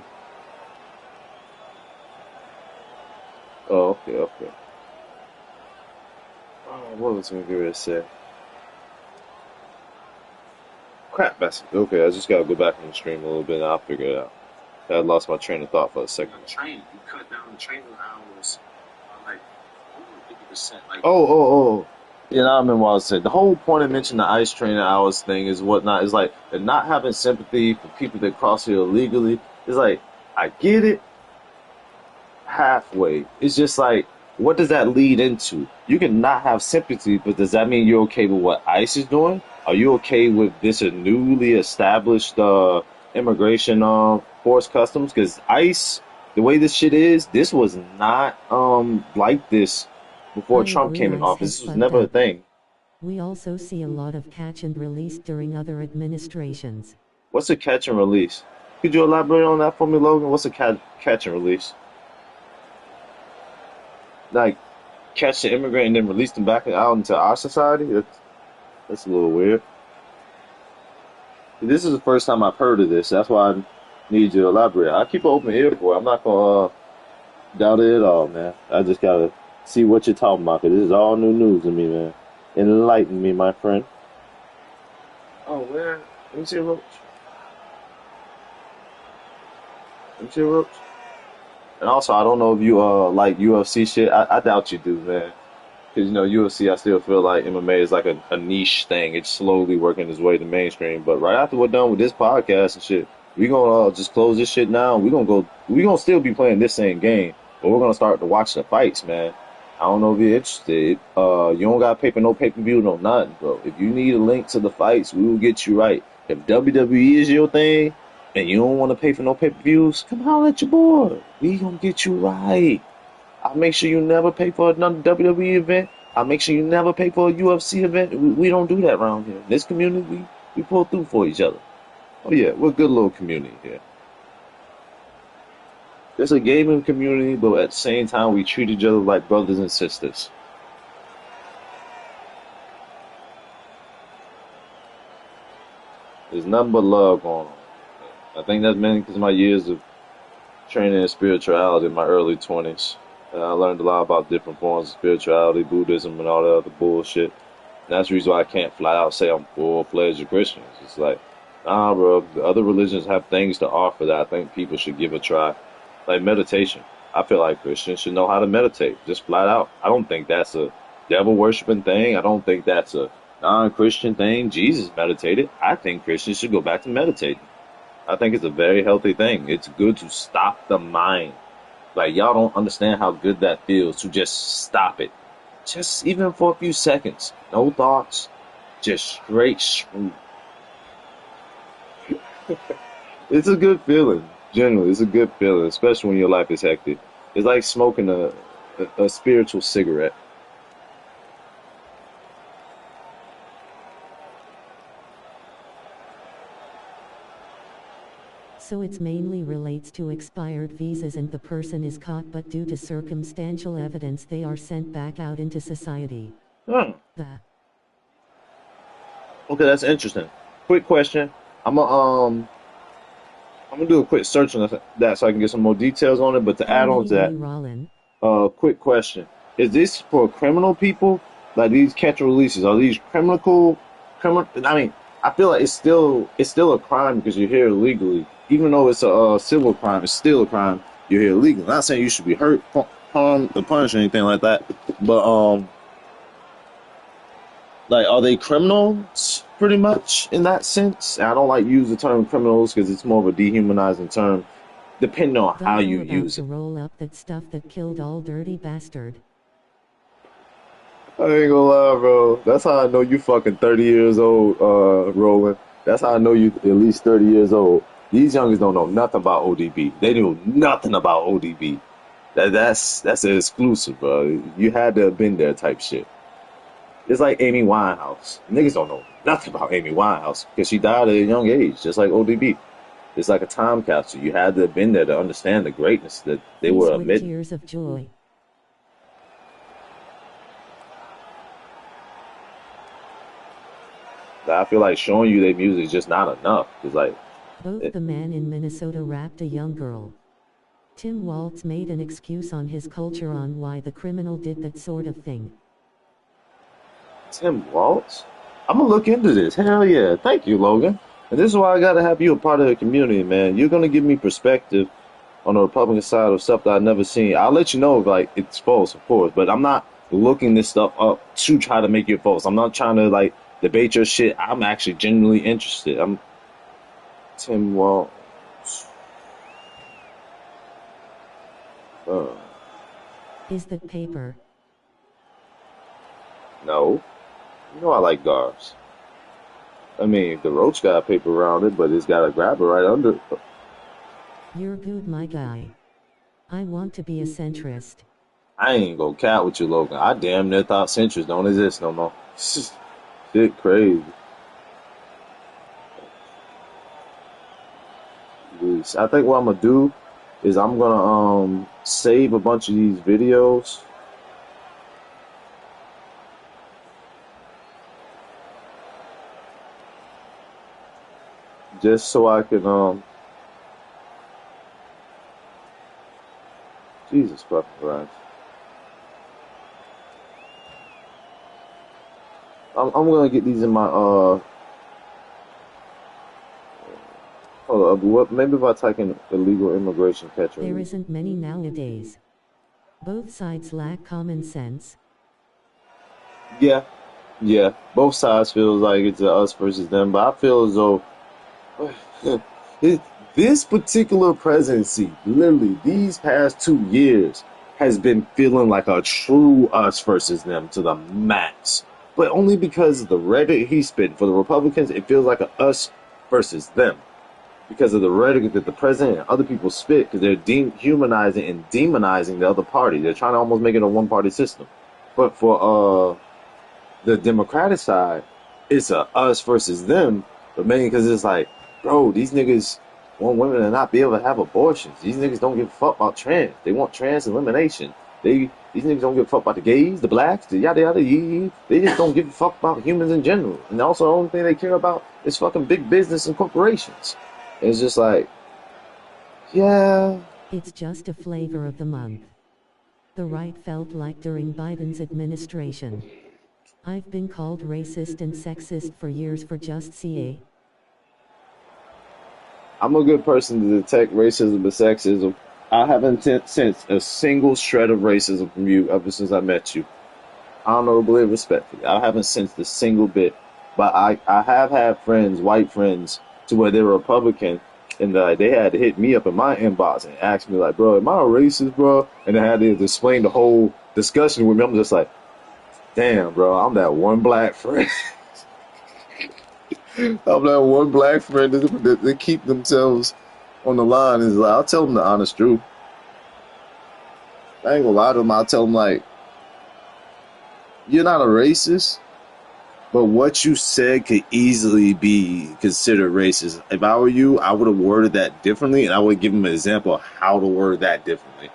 Oh, okay. Oh, what was I gonna get ready to say? Crap, that's okay. I just gotta go back on the stream a little bit and I'll figure it out. I lost my train of thought for a second. You cut down the training hours by like over 50%. Like, oh. Yeah, now I remember what I was saying. The whole point of mentioning the ICE training hours thing is whatnot. Is like they're not having sympathy for people that cross here illegally. It's like, I get it halfway. It's just like, what does that lead into? You can not have sympathy, but does that mean you're okay with what ICE is doing? Are you okay with this newly established immigration force customs? Because ICE, the way this shit is, this was not like this before Trump came in office. This was never a thing. We also see a lot of catch and release during other administrations. What's a catch and release? Could you elaborate on that for me, Logan? What's a catch and release? like catch the immigrant and then release them back out into our society. That's a little weird. This is the first time I've heard of this. That's why I need you to elaborate. I keep an open ear for it. I'm not gonna doubt it at all, man. I just gotta see what you're talking about, 'cause this is all new news to me, man. Enlighten me, my friend. Oh man, let me see a roach. Let me see a roach. And also, I don't know if you like UFC shit. I doubt you do, man. Because you know UFC, I still feel like MMA is like a niche thing. It's slowly working its way to mainstream. But right after we're done with this podcast and shit, we gonna just close this shit down. We gonna go. We gonna still be playing this same game, but we're gonna start to watch the fights, man. I don't know if you're interested. You don't got no pay per view, no nothing, bro. If you need a link to the fights, we will get you right. If WWE is your thing and you don't want to pay for no pay per views, come holler at your boy. We gonna get you right. I'll make sure you never pay for another WWE event. I'll make sure you never pay for a UFC event. We don't do that around here. In this community, we pull through for each other. Oh yeah, we're a good little community here. There's a gaming community, but at the same time, we treat each other like brothers and sisters. There's nothing but love going on. I think that's mainly because of my years of training in spirituality in my early 20s. I learned a lot about different forms of spirituality, Buddhism, and all that other bullshit. And that's the reason why I can't flat out say I'm full-fledged Christian. It's like, nah, bro, the other religions have things to offer that I think people should give a try. Like meditation. I feel like Christians should know how to meditate, just flat out. I don't think that's a devil-worshipping thing. I don't think that's a non-Christian thing. Jesus meditated. I think Christians should go back to meditating. I think it's a very healthy thing. It's good to stop the mind. Like, y'all don't understand how good that feels to just stop it. Just even for a few seconds. No thoughts. Just straight smooth. It's a good feeling. Generally, it's a good feeling, especially when your life is hectic. It's like smoking a spiritual cigarette. So it mainly relates to expired visas and the person is caught, but due to circumstantial evidence they are sent back out into society. Hmm. That. Okay, that's interesting. Quick question. I'm gonna do a quick search on that so I can get some more details on it. But to add on to that, Rollin. quick question: is this for criminal people? Like these catch and releases, are these criminal? I mean, I feel like it's still a crime because you're here illegally. Even though it's a civil crime, it's still a crime. You're here illegally. I'm not saying you should be hurt, harmed, or punished or anything like that. But like, are they criminals pretty much in that sense? And I don't like use the term criminals because it's more of a dehumanizing term, depending on how you use it. Roll up that stuff that killed all dirty bastard. I ain't gonna lie, bro. That's how I know you fucking 30 years old, Roland. That's how I know you at least 30 years old. These youngins don't know nothing about ODB. They knew nothing about ODB. That's an exclusive, bro. You had to have been there type shit. It's like Amy Winehouse. Niggas don't know nothing about Amy Winehouse because she died at a young age, just like ODB. It's like a time capsule. You had to have been there to understand the greatness that they were amidst. Tears of joy. I feel like showing you their music is just not enough. It's like Both the man in Minnesota rapped a young girl. Tim Waltz made an excuse on his culture on why the criminal did that sort of thing. Tim Waltz? I'm gonna look into this. Hell yeah. Thank you, Logan. And this is why I gotta have you a part of the community, man. You're gonna give me perspective on the Republican side of stuff that I've never seen. I'll let you know if like it's false, of course, but I'm not looking this stuff up to try to make it false. I'm not trying to like debate your shit. I'm actually genuinely interested. I'm Tim Waltz. Is that paper? No. You know I like garbs. I mean, the roach got a paper around it, but it's got a grabber right under it. You're good, my guy. I want to be a centrist. I ain't gonna cat with you, Logan. I damn near thought centrists don't exist no more. Shit crazy. I think what I'm gonna do is I'm gonna save a bunch of these videos just so I can Jesus fucking Christ. I'm gonna get these in my hold up, what maybe if I type in illegal immigration catch There isn't many nowadays. Both sides lack common sense. Yeah. Yeah. Both sides feels like it's a us versus them, but I feel as though this particular presidency, literally these past 2 years, has been feeling like a true us versus them to the max. But only because of the rhetoric he spit. For the Republicans, it feels like a us versus them. Because of the rhetoric that the president and other people spit, because they're dehumanizing and demonizing the other party. They're trying to almost make it a one-party system. But for the Democratic side, it's a us versus them, but mainly because it's like, bro, these niggas want women to not be able to have abortions. These niggas don't give a fuck about trans. They want trans elimination. These niggas don't give a fuck about the gays, the blacks, the yada yada yee. They just don't give a fuck about humans in general. And also the only thing they care about is fucking big business and corporations. And it's just like, yeah. It's just a flavor of the month. The right felt like during Biden's administration. I've been called racist and sexist for years for just CA. I'm a good person to detect racism and sexism. I haven't sensed a single shred of racism from you ever since I met you. Honorably and respectfully. I haven't sensed a single bit. But I have had friends, white friends, to where they were Republican, and they had to hit me up in my inbox and ask me, like, bro, am I a racist, bro? And they had to explain the whole discussion with me. I'm just like, damn, bro, I'm that one black friend. I'm that one black friend that keep themselves on the line. Is like, I'll tell them the honest truth. I ain't gonna lie to them. I'll tell them, like, you're not a racist, but what you said could easily be considered racist. If I were you, I would have worded that differently, and I would give them an example of how to word that differently.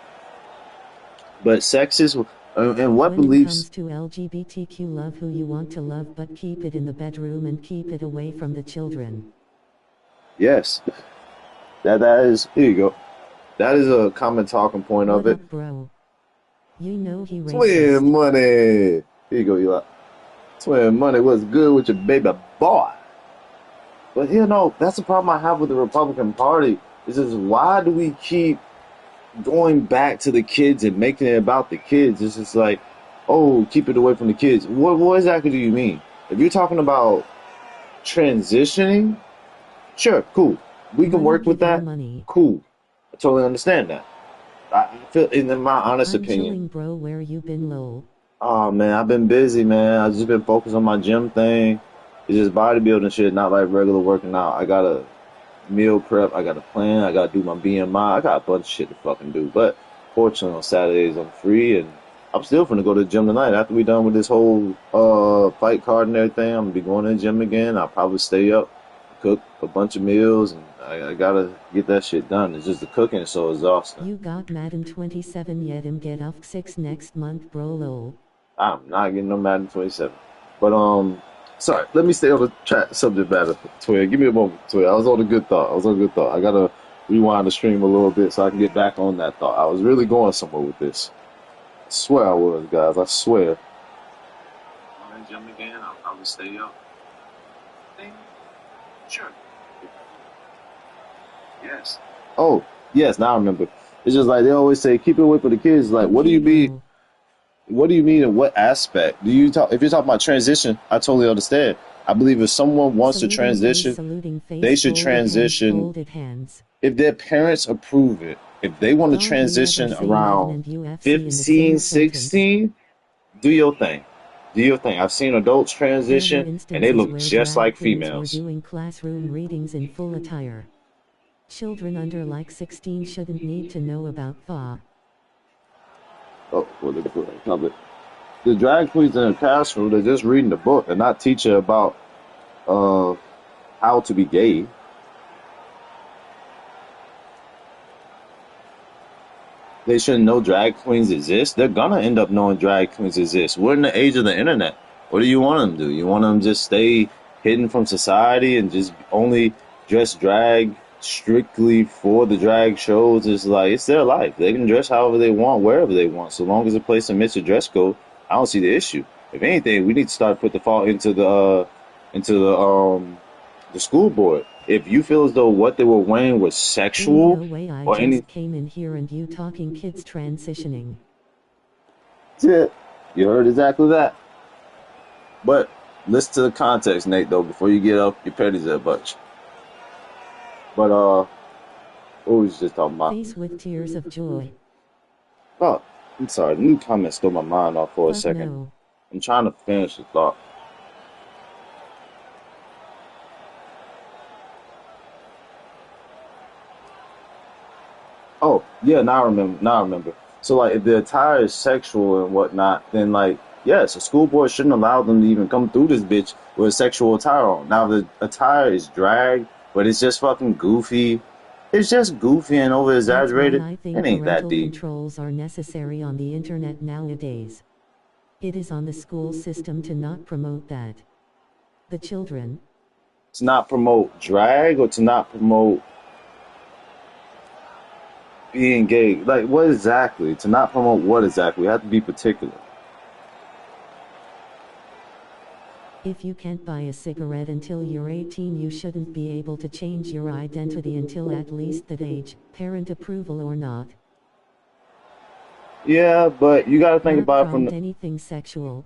But sexist, and what beliefs? When it comes to LGBTQ, love who you want to love, but keep it in the bedroom and keep it away from the children. Yes, that is. Here you go. That is a common talking point of What it. up, bro? You know he racist. Twin money. Here you go, Eli. Twin money, what's good with your baby boy? But you know, that's the problem I have with the Republican Party. Is just why do we keep going back to the kids and making it about the kids? It's just like, oh, keep it away from the kids. What exactly do you mean? If you're talking about transitioning, sure, cool. We can work with that. Money. Cool. I totally understand that. I feel, in my honest I'm opinion. chilling, bro. Where you been, lol? Oh man, I've been busy, man. I've just been focused on my gym thing. It's just bodybuilding shit, not like regular working out. I gotta meal prep, I gotta plan, I gotta do my BMI, I got a bunch of shit to fucking do. But fortunately on Saturdays I'm free, and I'm still finna go to the gym tonight. After we done with this whole fight card and everything, I'm gonna be going to the gym again. I'll probably stay up, cook a bunch of meals, and I gotta get that shit done. It's just the cooking is so exhausting. You got Madden 27 yet? Him get off 6 next month, bro, lol. I'm not getting no Madden 27. But sorry, let me stay on the subject matter, Twig. Give me a moment, Twig. I was on a good thought. I gotta rewind the stream a little bit so I can get back on that thought. I was really going somewhere with this. I swear I was, guys. I swear. I'm in the gym again. I'll probably stay up. Sure. Yes. Oh, yes. Now I remember. It's just like they always say, keep it away from the kids. Like, what do you mean? What do you mean in what aspect? Do you talk? If you're talking about transition, I totally understand. I believe if someone wants to transition, they should transition. If their parents approve it, if they want to transition around 15, 16, do your thing. Do your thing. I've seen adults transition, and they look just like females. Doing classroom readings in full attire. Children under like 16 shouldn't need to know about thaw. Oh, well, the drag queens in the classroom, they're just reading the book and not teaching about how to be gay. They shouldn't know drag queens exist. They're gonna end up knowing drag queens exist. We're in the age of the internet. What do you want them to do? You want them to just stay hidden from society and just only dress drag strictly for the drag shows, is like, it's their life. They can dress however they want, wherever they want, so long as the place admits a dress code. I don't see the issue. If anything, we need to start put the fault into the school board. If you feel as though what they were wearing was sexual No way, I or just any, came in here and you talking kids transitioning. yeah, you heard exactly that. But listen to the context, Nate, though, before you get up your petties that bunch. But what was just talking about? Face with tears of joy. Oh, I'm sorry. The new comment stole my mind off for a Fuck second. no. I'm trying to finish the thought. Oh, yeah, now I remember. Now I remember. So, like, if the attire is sexual and whatnot, then, like, yes, a school board shouldn't allow them to even come through this bitch with a sexual attire on. Now, the attire is drag, but it's just fucking goofy. It's just goofy and over That's why exaggerated. I think It ain't that parental deep. controls are necessary on the internet nowadays. It is on the school system to not promote that. The children, To not promote drag or to not promote being gay. Like, what exactly? To not promote what exactly? We have to be particular. if you can't buy a cigarette until you're 18, you shouldn't be able to change your identity until at least that age, parent approval or not. Yeah, but you got to think Not about it from prompt anything sexual.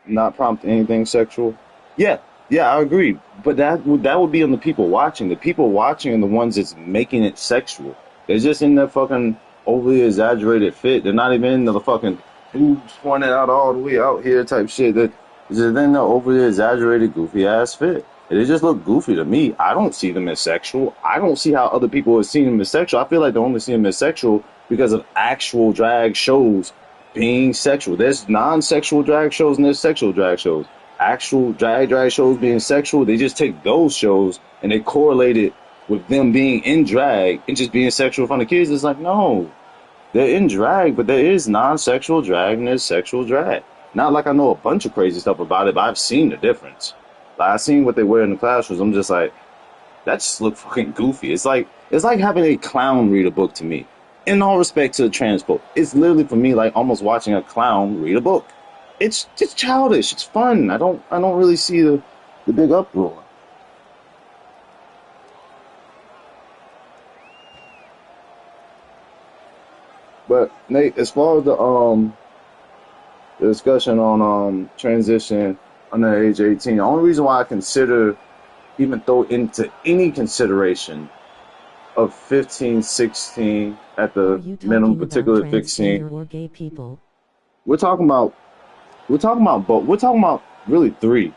not prompt anything sexual. Yeah, yeah, I agree. But that would be on the people watching. The people watching are the ones that's making it sexual. They're just in that fucking overly exaggerated fit. They're not even in the fucking boobs pointed out all the way out here type shit. That is just in the overly exaggerated, goofy ass fit. And they just look goofy to me. I don't see them as sexual. I don't see how other people have seen them as sexual. I feel like they only see them as sexual because of actual drag shows being sexual. There's non-sexual drag shows and there's sexual drag shows. Actual drag shows being sexual, they just take those shows and they correlate it with them being in drag and just being sexual in front of kids. It's like, no, they're in drag, but there is non-sexual drag and there's sexual drag. Not like I know a bunch of crazy stuff about it, but I've seen the difference. Like, I've seen what they wear in the classrooms. I'm just like, that just look fucking goofy. It's like having a clown read a book to me. In all respect to the trans folk, it's literally for me like almost watching a clown read a book. It's just childish. It's fun. I don't really see the big uproar. But Nate, as far as the discussion on transition under age 18, the only reason why I consider even throw into any consideration of 15, 16 at Are the you minimum talking about particular 15. transgender or gay people? We're talking about both. We're talking about really three.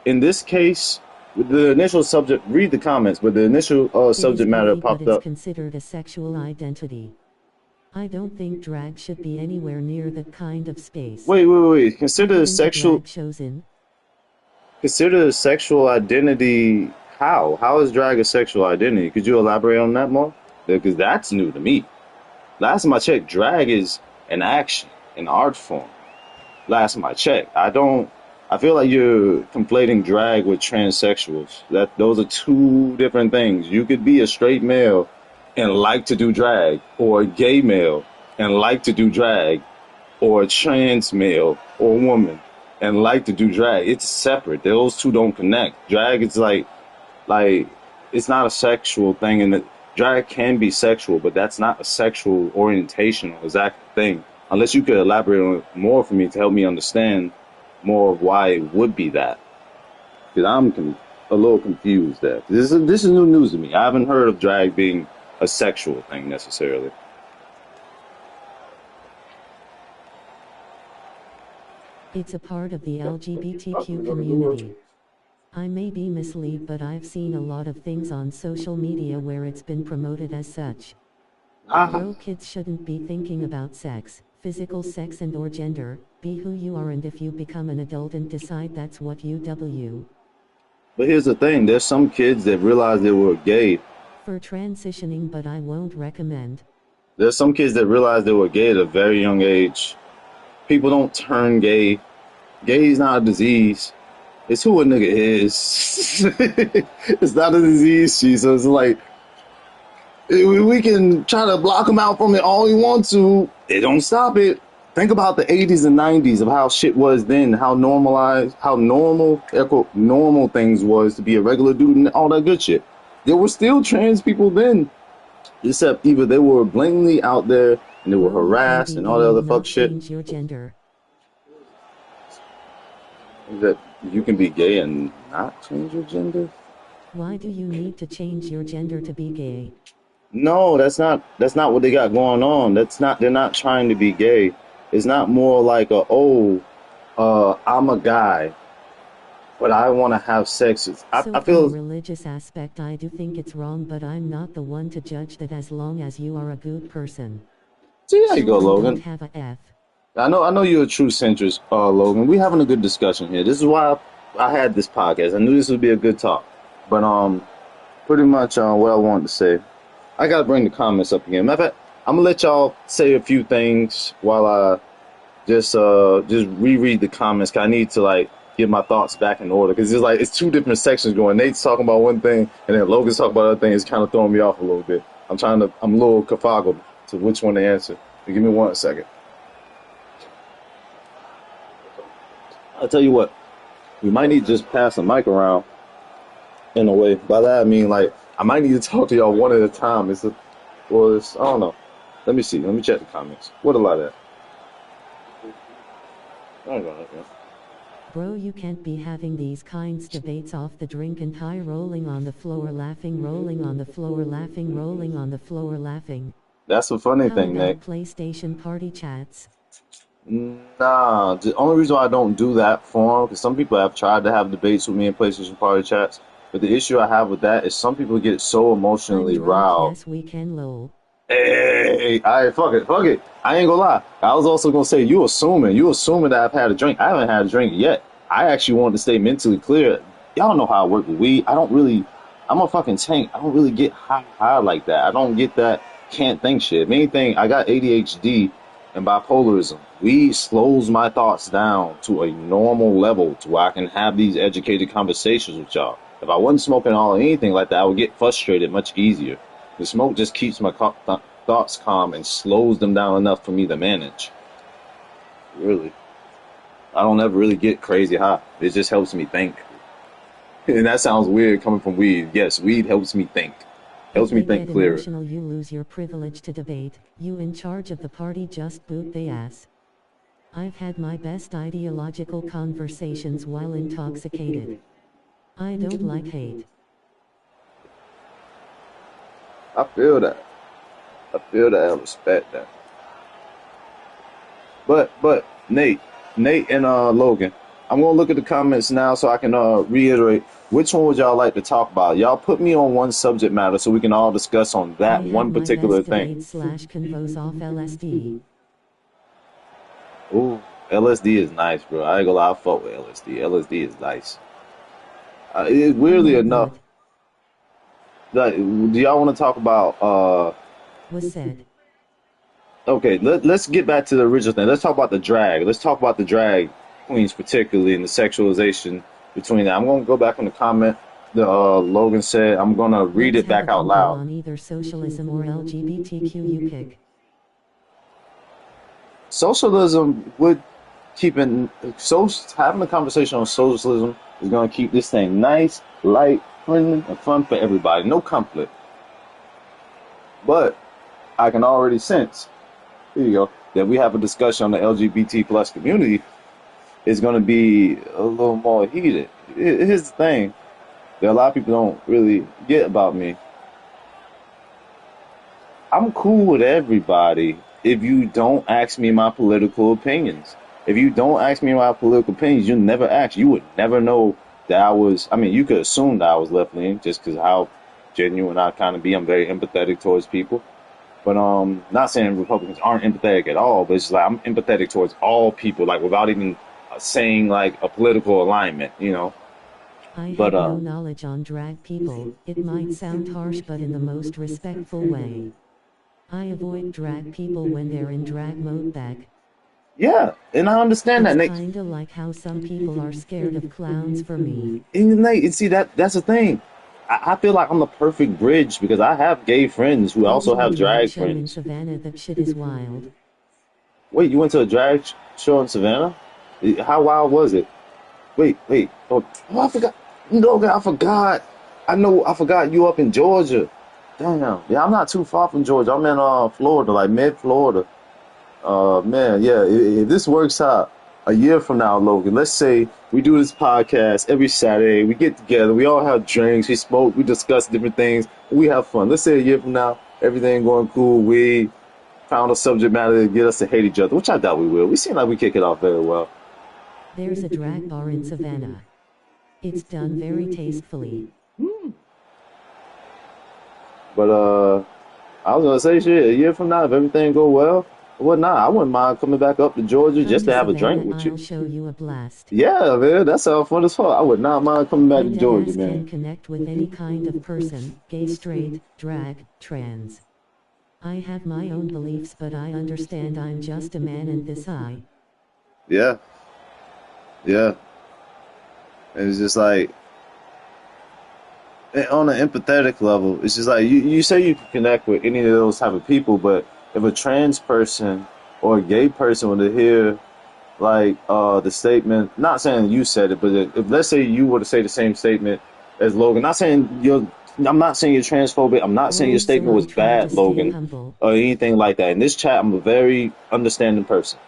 In this case, with the initial subject, read the comments, but the initial It is subject matter gay, popped but it's up. considered a sexual identity. I don't think drag should be anywhere near that kind of space. Wait. Consider Other the than the sexual drag shows in. consider the sexual identity. How is drag a sexual identity? Could you elaborate on that more? Because that's new to me. Last time I checked, drag is an action, an art form. Last time I checked, I feel like you're conflating drag with transsexuals. Those are two different things. You could be a straight male and like to do drag, or a gay male and like to do drag, or a trans male or woman and like to do drag. It's separate. Those two don't connect. Drag is like it's not a sexual thing, and drag can be sexual, but that's not a sexual orientation or exact thing. Unless you could elaborate on it more for me to help me understand more of why it would be that. Because I'm a little confused there. This is new news to me. I haven't heard of drag being a sexual thing necessarily. It's a part of the LGBTQ community. I may be misled, but I've seen a lot of things on social media where it's been promoted as such. Bro, kids shouldn't be thinking about sex, physical sex and or gender. Be who you are, and if you become an adult and decide that's what you w. But here's the thing, there's some kids that realize they were gay. For transitioning, but I won't recommend. There's some kids that realize they were gay at a very young age. People don't turn gay. Gay is not a disease. It's who a nigga is. It's not a disease, Jesus. Like, we can try to block him out from it all we want to. It don't stop it. Think about the 80s and 90s of how shit was then, how normalized, how normal, normal things was to be a regular dude and all that good shit. There were still trans people then, except either they were blatantly out there and they were Bro, you can harassed be and all gay that other and fuck not shit. change your gender. That you can be gay and not change your gender? Why do you need to change your gender to be gay? No, that's not what they got going on. They're not trying to be gay. It's not more like I'm a guy, but I want to have sex. So I from a feel, religious aspect I do think it's wrong, but I'm not the one to judge that as long as you are a good person. see, there you go, Children don't Logan. have a F. I know you're a true centrist, Logan. We're having a good discussion here. This is why I had this podcast. I knew this would be a good talk. But pretty much what I wanted to say. I gotta bring the comments up again. Matter of fact, I'm gonna let y'all say a few things while I just reread the comments. 'Cause I need to like get my thoughts back in order. Cause it's two different sections going. Nate's talking about one thing, and then Logan's talking about other thing. It's kind of throwing me off a little bit. I'm a little confoggled to which one to answer. So give me 1 second. I'll tell you what, we might need to just pass the mic around in a way. By that I mean like I might need to talk to y'all one at a time. I don't know. Let me see. Let me check the comments. What a lot of that. I don't know. Yeah. Bro, you can't be having these kinds debates off the drink and high, rolling on the floor laughing, rolling on the floor laughing, rolling on the floor laughing. That's the funny How thing, about Nate. PlayStation party chats? Nah, the only reason why I don't do that for them, because some people have tried to have debates with me in PlayStation Party chats, but the issue I have with that is some people get so I'm emotionally drunk, riled. yes we can lol. Hey, alright, fuck it. I ain't gonna lie. I was also gonna say you assuming that I've had a drink. I haven't had a drink yet. I actually wanted to stay mentally clear. Y'all know how I work with weed. I'm a fucking tank. I don't really get high like that. I don't get that can't think shit. Main thing, I got ADHD and bipolarism. Weed slows my thoughts down to a normal level to where I can have these educated conversations with y'all. If I wasn't smoking all or anything like that, I would get frustrated much easier. The smoke just keeps my thoughts calm and slows them down enough for me to manage. Really. I don't ever really get crazy high. It just helps me think. And that sounds weird coming from weed. Yes, weed helps me think. Helps If me they think get clearer. emotional, you lose your privilege to debate. You in charge of the party, just boot they ass. I've had my best ideological conversations while intoxicated. I don't like hate. I feel that. I respect that. But Nate and Logan, I'm gonna look at the comments now so I can reiterate which one would y'all like to talk about. Y'all put me on one subject matter so we can all discuss on that I had one my particular best thing. debate / convos off LSD. Ooh, LSD is nice, bro. I ain't gonna lie, I fuck with LSD. LSD is nice. Weirdly Oh, enough, what do y'all want to talk about was said? Okay, let's get back to the original thing. Let's talk about the drag. Let's talk about the drag queens, particularly, and the sexualization between that. I'm going to go back on the comment that Logan said. I'm going to read Let's it back have a out bingo loud. on either socialism or LGBTQ you pick. Socialism would having a conversation on socialism is going to keep this thing nice, light, friendly, and fun for everybody. No conflict. But I can already sense, here you go, that we have a discussion on the LGBT plus community is going to be a little more heated. Here's the thing that a lot of people don't really get about me. I'm cool with everybody if you don't ask me my political opinions. If you don't ask me my political opinions, you never ask. You would never know that you could assume that I was left-leaning just because how genuine I kind of be. I'm very empathetic towards people. But not saying Republicans aren't empathetic at all, but it's just like I'm empathetic towards all people, like without even saying like a political alignment, you know. I But have no knowledge on drag people. It might sound harsh, but in the most respectful way. I avoid drag people when they're in drag mode back. Yeah, and I understand that. It's And, kinda like how some people are scared of clowns for me. and see that's the thing. I feel like I'm the perfect bridge because I have gay friends who Been also to a have drag drag show in friends. Savannah, that shit is wild. Wait, you went to a drag show in Savannah? How wild was it? Wait. Oh, I forgot. No, I forgot. I forgot you up in Georgia. Damn. Yeah, I'm not too far from Georgia. I'm in Florida, like mid Florida. Man, yeah. If this works out a year from now, Logan, let's say we do this podcast every Saturday. We get together. We all have drinks. We smoke. We discuss different things. We have fun. Let's say a year from now, everything going cool. We found a subject matter to get us to hate each other, which I doubt we will. We seem like we kick it off very well. There's a drag bar in Savannah. It's done very tastefully. But I was gonna say shit. A year from now, if everything go well, whatnot, I wouldn't mind coming back up to Georgia Come just to to have a drink Savannah, with you. I'll show you a blast. Yeah, man, that sounds fun as fuck. I would not mind coming back to My Georgia, ass can man. connect with any kind of person, gay, straight, drag, trans. I have my own beliefs, but I understand I'm just a man and this Yeah, yeah. It's just like on an empathetic level, it's just like you say you can connect with any of those type of people, but if a trans person or a gay person were to hear like the statement, not saying you said it, but if let's say you were to say the same statement as Logan, I'm not saying you're transphobic, I'm not saying your World, so statement I was try to bad, stay Logan, humble. or anything like that. In this chat, I'm a very understanding person.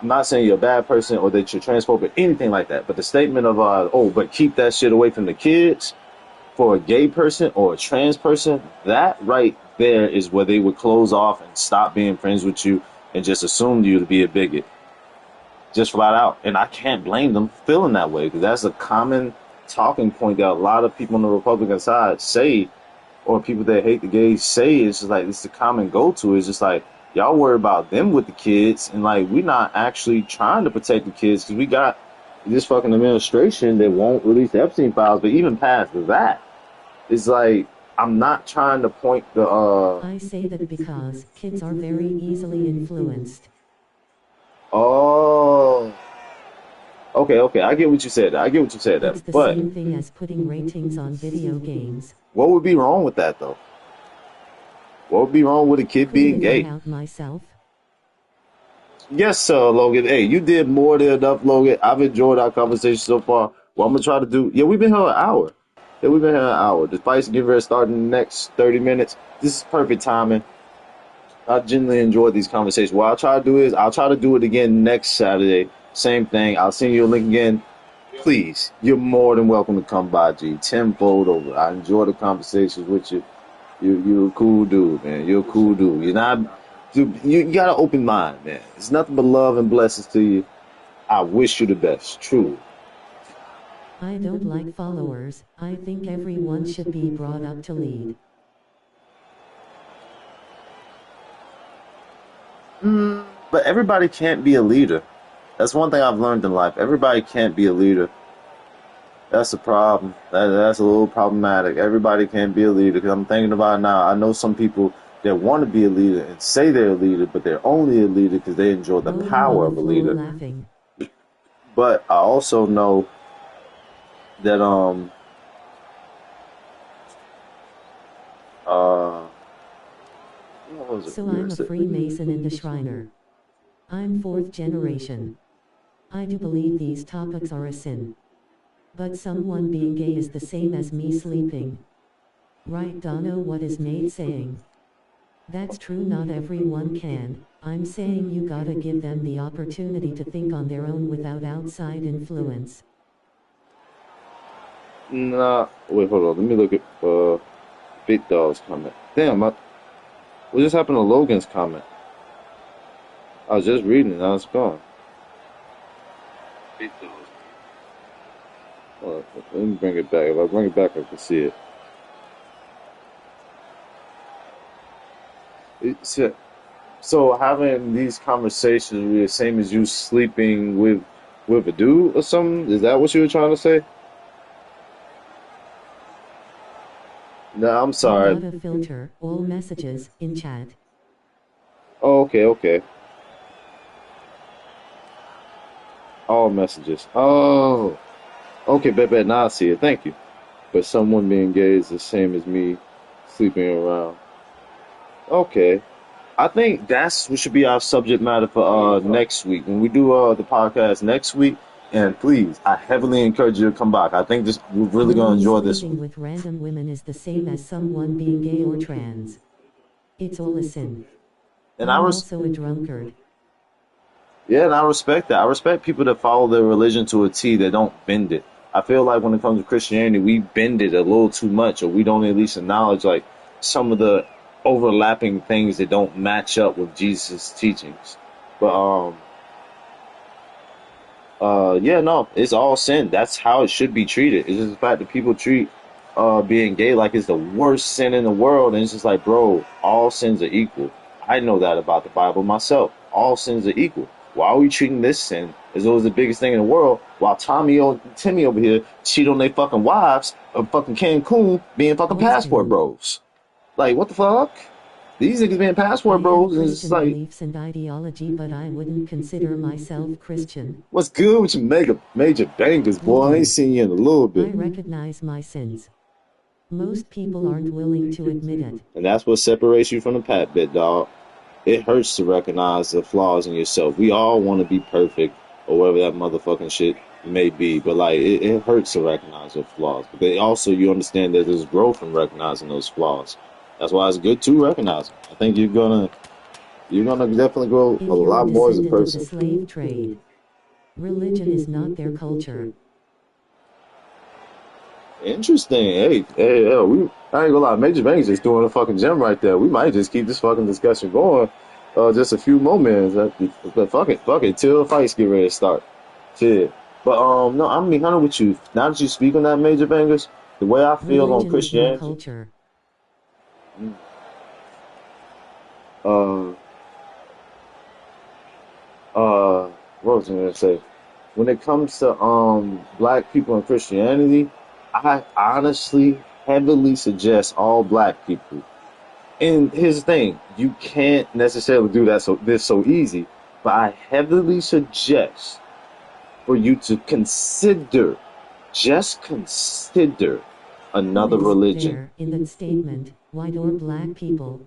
I'm not saying you're a bad person or that you're transphobic, anything like that. But the statement of oh, but keep that shit away from the kids for a gay person or a trans person, that right there is where they would close off and stop being friends with you and just assume you to be a bigot. Just flat out. And I can't blame them for feeling that way because that's a common talking point that a lot of people on the Republican side say, or people that hate the gays say. It's just like it's the common go-to. It's just like y'all worry about them with the kids, and like we're not actually trying to protect the kids because we got this fucking administration that won't release the Epstein files. But even past that, it's like I'm not trying to point the I say that because kids are very easily influenced. oh, okay, I get what you said. It's the But same thing as putting ratings on video games. what would be wrong with that though? What would be wrong with a kid being Cleaning that gay? out myself. Yes, sir, Logan. Hey, you did more than enough, Logan. I've enjoyed our conversation so far. What I'm gonna try to do. Yeah, we've been here an hour. The fight's getting ready to start in the next 30 minutes. This is perfect timing. I genuinely enjoyed these conversations. What I'll try to do is I'll try to do it again next Saturday. Same thing. I'll send you a link again. Please, you're more than welcome to come by, G. Tenfold over. I enjoy the conversations with you. You're a cool dude, man. You're a cool dude. You're not. Dude, you got an open mind, man. It's nothing but love and blessings to you. I wish you the best, truly. I don't like followers. I think everyone should be brought up to lead. But everybody can't be a leader. That's one thing I've learned in life. Everybody can't be a leader. That's the problem. That's a little problematic. Everybody can't be a leader. Because I'm thinking about it now. I know some people that want to be a leader and say they're a leader, but they're only a leader because they enjoy the Loading power on of the a floor leader. laughing. But I also know that what was it? So I'm a Freemason and a Shriner. I'm 4th generation. I do believe these topics are a sin. But someone being gay is the same as me sleeping. Right, Donno? What is Nate saying? That's true, not everyone can. I'm saying you gotta give them the opportunity to think on their own without outside influence. Nah, wait, hold on. Let me look at Big Dog's comment. Damn, what just happened to Logan's comment? I was just reading it, now it's gone. Big Dog's. Let me bring it back. If I bring it back, I can see it. So having these conversations would be the same as you sleeping with a dude or something? Is that what you were trying to say? No, I'm I sorry. gotta filter all messages in chat. Oh, okay. All messages. Oh, okay, bet. Now I see it. Thank you. But someone being gay is the same as me sleeping around. Okay. I think that's what should be our subject matter for next week. When we do the podcast next week, and please, I heavily encourage you to come back. I think we're really gonna enjoy this Sleeping one. with random women is the same as someone being gay or trans. It's all a sin. And I'm also a drunkard. Yeah, and I respect that. I respect people that follow their religion to a T that don't bend it. I feel like when it comes to Christianity, we bend it a little too much, or we don't at least acknowledge like some of the overlapping things that don't match up with Jesus' teachings. But yeah, no, it's all sin. That's how it should be treated. It's just the fact that people treat being gay like it's the worst sin in the world, and it's just like, bro, all sins are equal. I know that about the Bible myself. All sins are equal. Why are we treating this sin as though it's the biggest thing in the world, while Timmy over here cheat on their fucking wives of fucking Cancun being fucking passport bros? Like, what the fuck? These niggas being passport bros is Christian like, beliefs and ideology, but I wouldn't consider myself Christian. what's good with your major bangers, boy? I ain't seen you in a little I bit. recognize my sins. Most people aren't willing to admit it. And that's what separates you from the pat bit, dog. It hurts to recognize the flaws in yourself. We all want to be perfect, or whatever that motherfucking shit may be, but like it hurts to recognize your flaws. But they also, you understand that there's growth in recognizing those flaws. That's why it's good to recognize them. I think you're gonna definitely grow a lot more as a person. Of the slave trade. Religion is not their culture. Interesting. Hey, I ain't gonna lie, Major Banks just doing a fucking gem right there. We might just keep this fucking discussion going just a few more minutes. But fuck it, till the fights get ready to start. Shit. But no, I'm gonna be honest with you. Now that you speak on that, Major Bangers, the way I feel Religion on Christianity. is no culture. What was I gonna say? When it comes to black people and Christianity, I honestly heavily suggest all black people. And here's the thing, you can't necessarily do that so easy, but I heavily suggest for you to just consider another religion. There, in that statement, white or black people.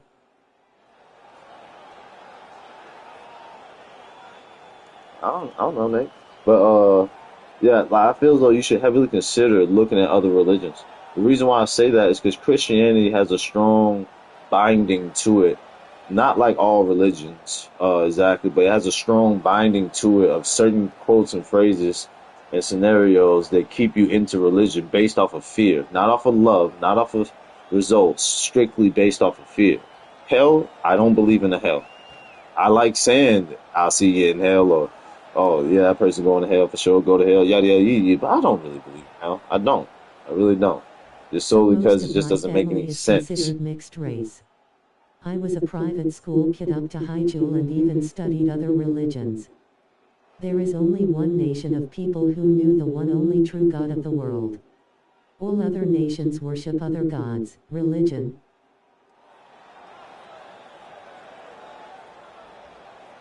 I don't know, Nate. But yeah, like, I feel as though you should heavily consider looking at other religions. The reason why I say that is because Christianity has a strong binding to it. Not like all religions, exactly, but it has a strong binding to it of certain quotes and phrases and scenarios that keep you into religion based off of fear, not off of love, not off of results, strictly based off of fear. Hell, I don't believe in the hell. I like saying I'll see you in hell, or oh yeah, that person going to hell for sure, go to hell, yada yada yada. But I don't really believe in hell. I don't. I really don't. Just solely because it just doesn't make any sense. Considered mixed race. I was a private school kid up to high school and even studied other religions. There is only one nation of people who knew the one only true God of the world. All other nations worship other gods, religion.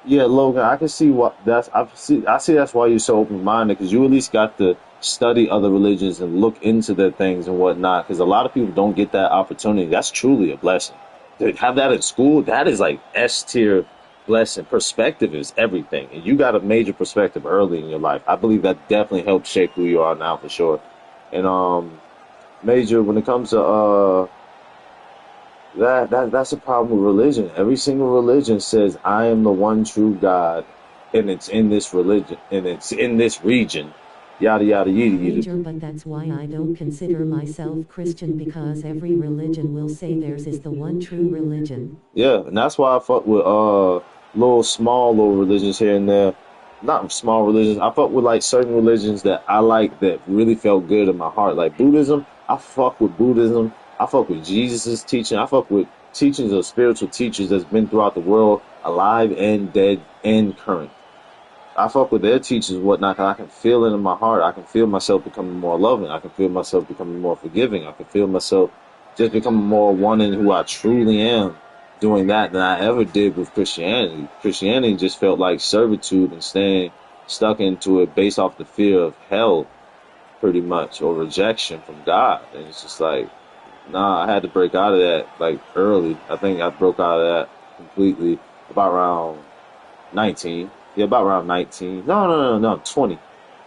Yeah, Logan, I can see I see that's why you're so open-minded, because you at least got to study other religions and look into their things and whatnot, because a lot of people don't get that opportunity. That's truly a blessing. To have that in school, that is like S-tier blessing. Perspective is everything, and you got a major perspective early in your life. I believe that definitely helped shape who you are now for sure. And Major, when it comes to that's a problem with religion. Every single religion says I am the one true God, and it's in this religion, and it's in this region, yada yada yada Major, yada. but that's why I don't consider myself Christian, because every religion will say theirs is the one true religion. Yeah, and that's why I fuck with small little religions here and there. Not small religions. I fuck with like certain religions that I like that really felt good in my heart. Like Buddhism, I fuck with Buddhism. I fuck with Jesus' teaching. I fuck with teachings of spiritual teachers that's been throughout the world, alive and dead and current. I fuck with their teachers and whatnot, 'cause I can feel it in my heart. I can feel myself becoming more loving. I can feel myself becoming more forgiving. I can feel myself just becoming more one in who I truly am, doing that than I ever did with Christianity. Christianity just felt like servitude and stuck into it based off the fear of hell, pretty much, or rejection from God. And it's just like, nah, I had to break out of that like early. I think I broke out of that completely about around 19. Yeah, about around 19. No, 20.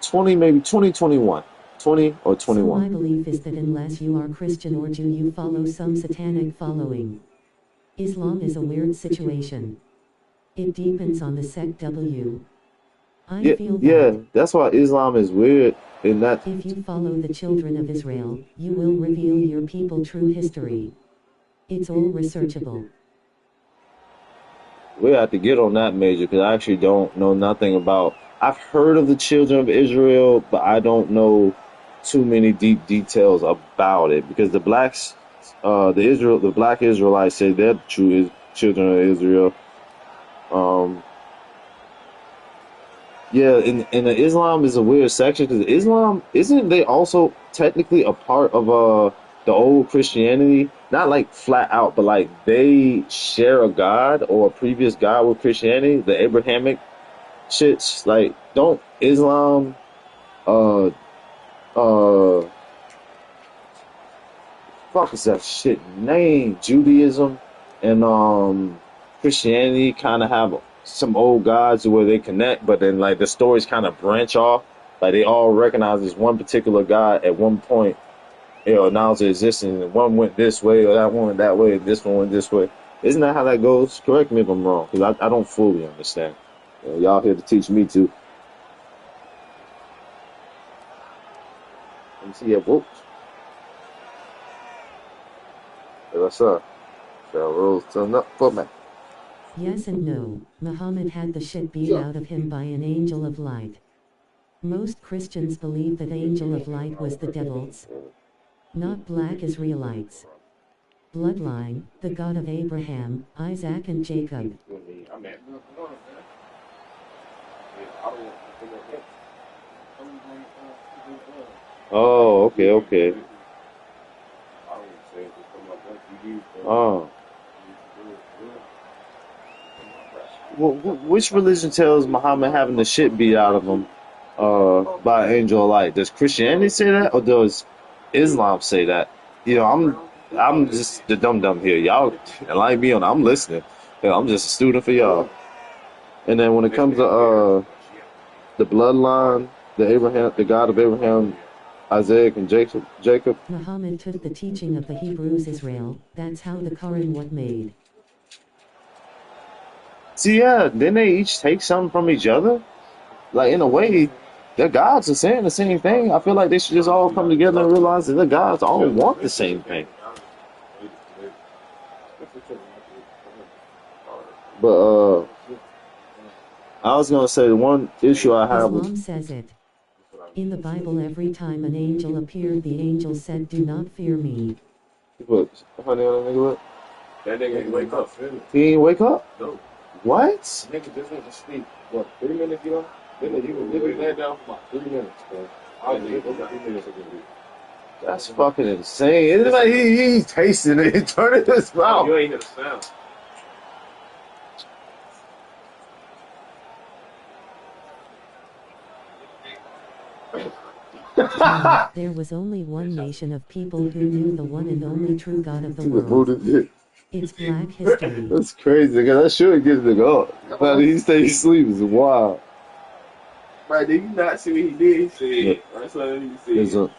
20, maybe 2021. 20 or So 21. my belief is that unless you are Christian or Jew, you follow some satanic following. Islam is a weird situation. It depends on the sect W. I feel that That's why Islam is weird in that if you follow the children of Israel, you will reveal your people true history. It's all researchable. we have to get on that major because I actually don't know nothing about. I've heard of the children of Israel, but I don't know too many deep details about it because the blacks, the black Israelites say they're true children of Israel. Um, Yeah, and the Islam is a weird section because Islam isn't they also technically a part of the old Christianity? Not like flat out, but like they share a god or a previous god with Christianity, the Abrahamic shits. Like, don't Islam uh uh fuck is that shit name? Judaism and Christianity kind of have some old gods where they connect, but then like the stories kind of branch off. Like they all recognize this one particular god at one point, announced its existence, and one went this way or that one went that way, and this one went this way. Isn't that how that goes? Correct me if I'm wrong, because I don't fully understand. Y'all here to teach me too. Let me see your votes. What's up? Shall rules turn up for me. Yes and no. Muhammad had the shit beat out of him by an angel of light. Most Christians believe that angel of light was the devil's, not black Israelites. Bloodline, the God of Abraham, Isaac and Jacob. Oh, okay. Oh. Well, which religion tells Muhammad having the shit beat out of him by an angel of light? Does Christianity say that, or does Islam say that? I'm just the dumb here. Y'all like me on. I'm listening. I'm just a student for y'all. And then when it comes to the bloodline, the God of Abraham, Isaac and Jacob. Muhammad took the teaching of the Hebrews Israel. That's how the Quran was made. See, yeah, then they each take something from each other. Like, in a way, their gods are saying the same thing. I feel like they should just all come together and realize that the gods all want the same thing. But, I was going to say the one issue I have with... Islam says it. In the Bible, every time an angel appeared, the angel said, "Do not fear me." You put honey on that nigga, what? That nigga ain't wake up. He ain't wake up? No. What? Nigga just went to sleep. What, 3 minutes ago? Then you can literally lay down for about 3 minutes, bro. I think those 3 minutes are gonna be. That's fucking insane. It's like he's tasting it, turning his mouth. You ain't hear the sound. There was only one nation of people who knew the one and only true God of the world. It's Black history. That's crazy, because that should get the go. But he stayed asleep is wild. Right, did you not see what he did? He said, Yeah. that's what he said.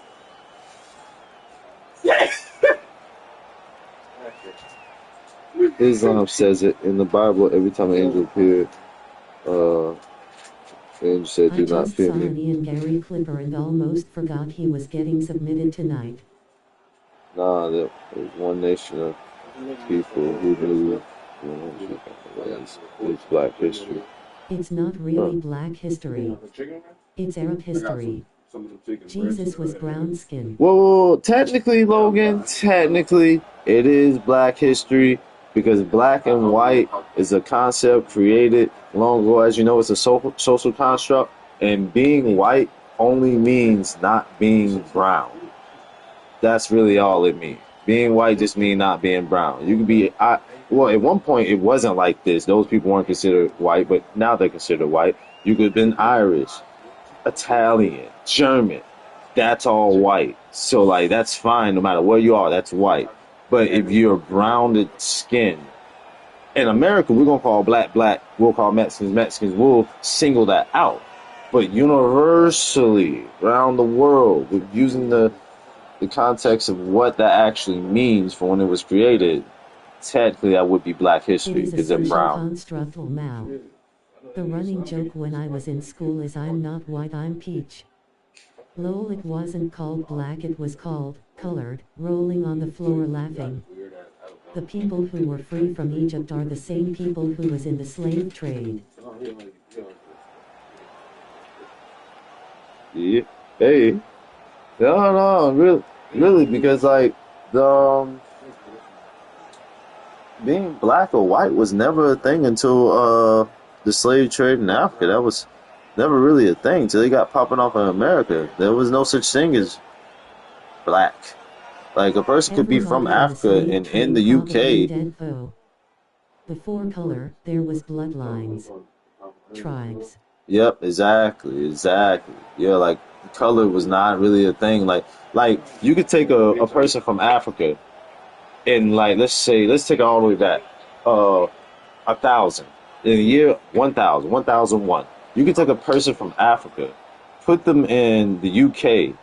Yes! Islam says it in the Bible every time an angel appeared. The angel said, I "Do not just fear saw me." an Ian Gary Clipper and almost forgot he was getting submitted tonight. Nah, there was one nation of people who knew it's Black history. It's not really Black history. It's Arab history. Jesus was brown-skinned. Well, technically, Logan, it is Black history because black and white is a concept created long ago. As you know, it's a social construct, and being white only means not being brown. That's really all it means. Being white just means not being brown. You can be, well, at one point it wasn't like this. Those people weren't considered white, but now they're considered white. You could have been Irish, Italian, German. That's all white. So like that's fine no matter where you are, that's white. But if you're browned skin, in America we're gonna call black black, we'll call Mexicans Mexicans, we'll single that out. But universally around the world, with using the context of what that actually means for when it was created, technically that would be black It history is a because they're social brown. construct, Mao. The running joke when I was in school is I'm not white, I'm peach. Lol, it wasn't called black, it was called colored, rolling on the floor laughing. The people who were free from Egypt are the same people who was in the slave trade. Yeah. Hey. No, really, because like the being black or white was never a thing until the slave trade in Africa. That was never really a thing till they got popping off in America. There was no such thing as black. Like a person could be from Everybody in the Africa slave and in trade the probably UK. dead though. Before color, there was bloodlines, tribes. Yep, exactly. Yeah, like color was not really a thing. Like you could take a person from Africa and like let's take it all the way back. 1,000. In the year 1001. You could take a person from Africa, put them in the UK,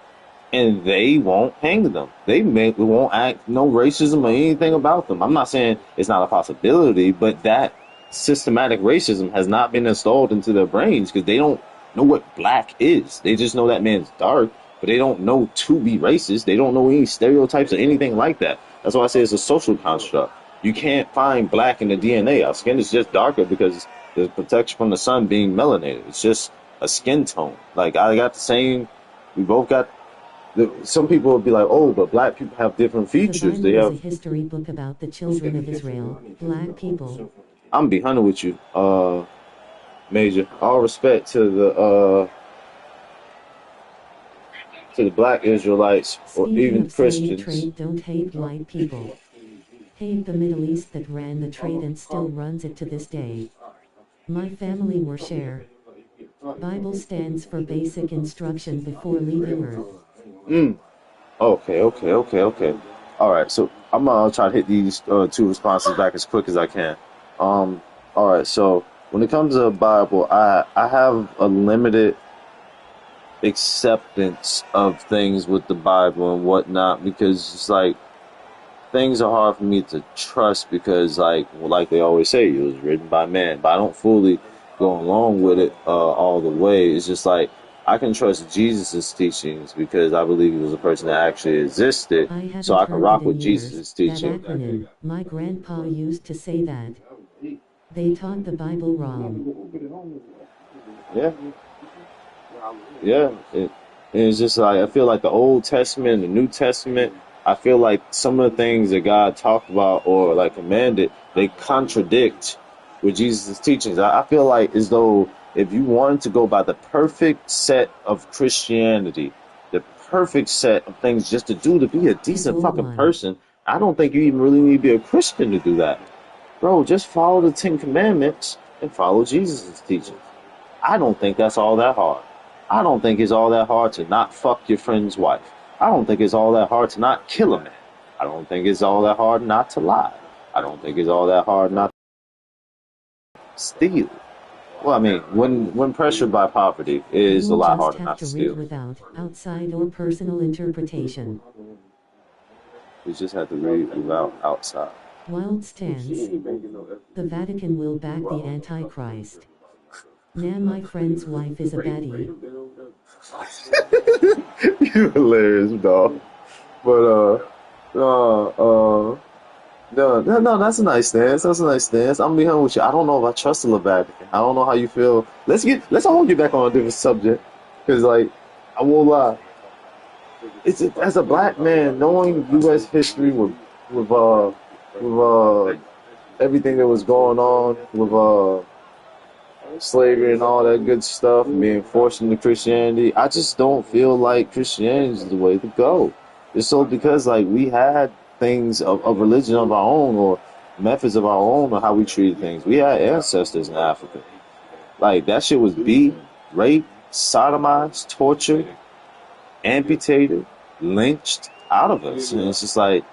and they won't hang them. They won't act no racism or anything about them. I'm not saying it's not a possibility, but that systematic racism has not been installed into their brains because they don't know what black is. They just know that man's dark, but they don't know to be racist. They don't know any stereotypes or anything like that. That's why I say it's a social construct. You can't find black in the DNA. Our skin is just darker because there's protection from the sun being melanated. It's just a skin tone. Like I got the same. We both got. Some people would be like, "Oh, but black people have different The features. Bible They is have." a history book about the children of Israel, black people. I'm be hunting with you, Major. All respect to the black Israelites or Speaking even of slave Christians. trade, don't hate white people. Hate the Middle East that ran the trade and still runs it to this day. My family were share. Bible stands for basic instruction before leaving Earth. Okay. All right, so I'm gonna try to hit these two responses back as quick as I can. All right, so when it comes to the Bible, I have a limited acceptance of things with the Bible and whatnot because it's like things are hard for me to trust because like they always say, it was written by man, but I don't fully go along with it all the way. It's just like I can trust Jesus' teachings because I believe he was a person that actually existed, I haven't so I can heard rock it with in years. Jesus' That teaching. acronym, my grandpa used to say that. They taught the Bible wrong. Yeah, it's just like I feel like the Old Testament, the New Testament. I feel like some of the things that God talked about or like commanded, they contradict with Jesus' teachings. I feel like as though if you wanted to go by the perfect set of Christianity, the perfect set of things just to do to be a decent People fucking won. person, I don't think you even really need to be a Christian to do that. Bro, just follow the 10 Commandments and follow Jesus' teachings. I don't think that's all that hard. I don't think it's all that hard to not fuck your friend's wife. I don't think it's all that hard to not kill a man. I don't think it's all that hard not to lie. I don't think it's all that hard not to steal. Well, I mean, when pressured by poverty, it is a You'll lot just harder have not to to read steal. without outside or personal interpretation. We just have to read without outside. Wild stance. The Vatican will back the Antichrist. Nah, my friend's wife is a baddie. You hilarious, dog. But no, that's a nice stance. That's a nice stance. I'm gonna be honest with you. I don't know if I trust the Vatican. I don't know how you feel. Let's all get back on a different subject, because like I won't lie. As a black man, knowing U.S. history with everything that was going on with slavery and all that good stuff, and being forced into Christianity, I just don't feel like Christianity is the way to go. It's so because like we had things of religion of our own or methods of our own or how we treated things. We had ancestors in Africa. Like that shit was beat, raped, sodomized, tortured, amputated, lynched out of us. And it's just like,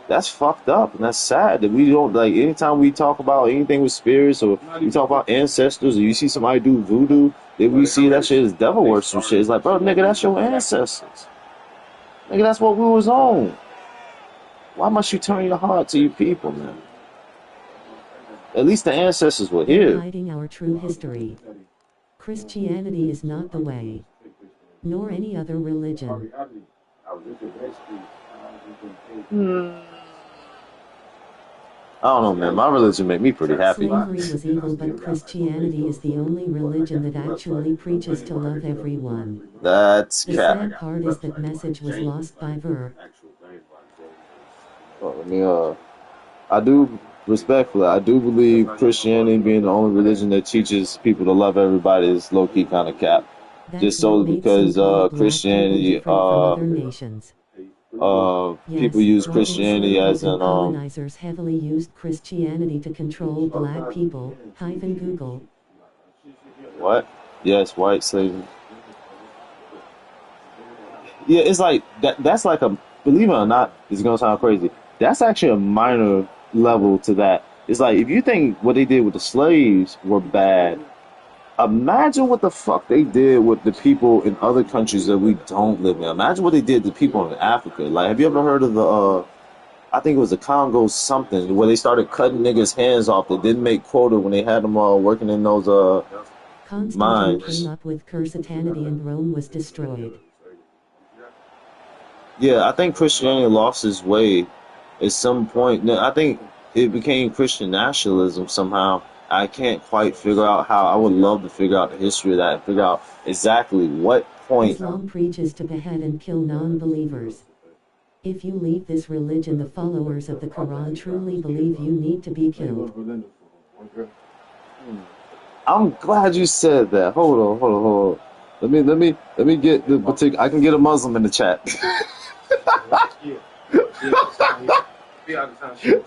that's fucked up and that's sad that we don't, like, anytime we talk about anything with spirits or we talk about ancestors or you see somebody do voodoo, that we see that shit as devil worship shit. It's like, bro, nigga, that's your ancestors. Nigga, that's what we was on. Why must you turn your heart to your people, man? At least the ancestors were They're here. hiding our true history. Christianity is not the way, nor any other religion. I don't know, man. My religion made me pretty happy. Slavery was evil, but Christianity is the only religion that actually preaches to love everyone. That's The cap. sad part is that message was lost by Ver. I do, respectfully, I do believe Christianity being the only religion that teaches people to love everybody is low-key kind of cap. That's Just so what made because so-called black Christianity, people different from other nations. people use While Christianity enslavers as and an colonizers heavily used Christianity to control black people. Google. what? Yes, white slavery. Yeah, it's like that's like a, believe it or not, it's gonna sound crazy. That's actually a minor level to that. It's like if you think what they did with the slaves were bad, imagine what the fuck they did with the people in other countries that we don't live in. Imagine what they did to people in Africa. Like, have you ever heard of the I think it was the Congo something, where they started cutting niggas' hands off that didn't make quota when they had them working in those Constantine mines. came up with Christianity and Rome was destroyed. Yeah, I think Christianity lost its way at some point. No, I think it became Christian nationalism somehow. I can't quite figure out how. I would love to figure out the history of that and figure out exactly what point. Islam preaches to behead and kill non-believers. If you leave this religion, the followers of the Quran truly believe you need to be killed. I'm glad you said that. Hold on. Let me get the particular. I can get a Muslim in the chat.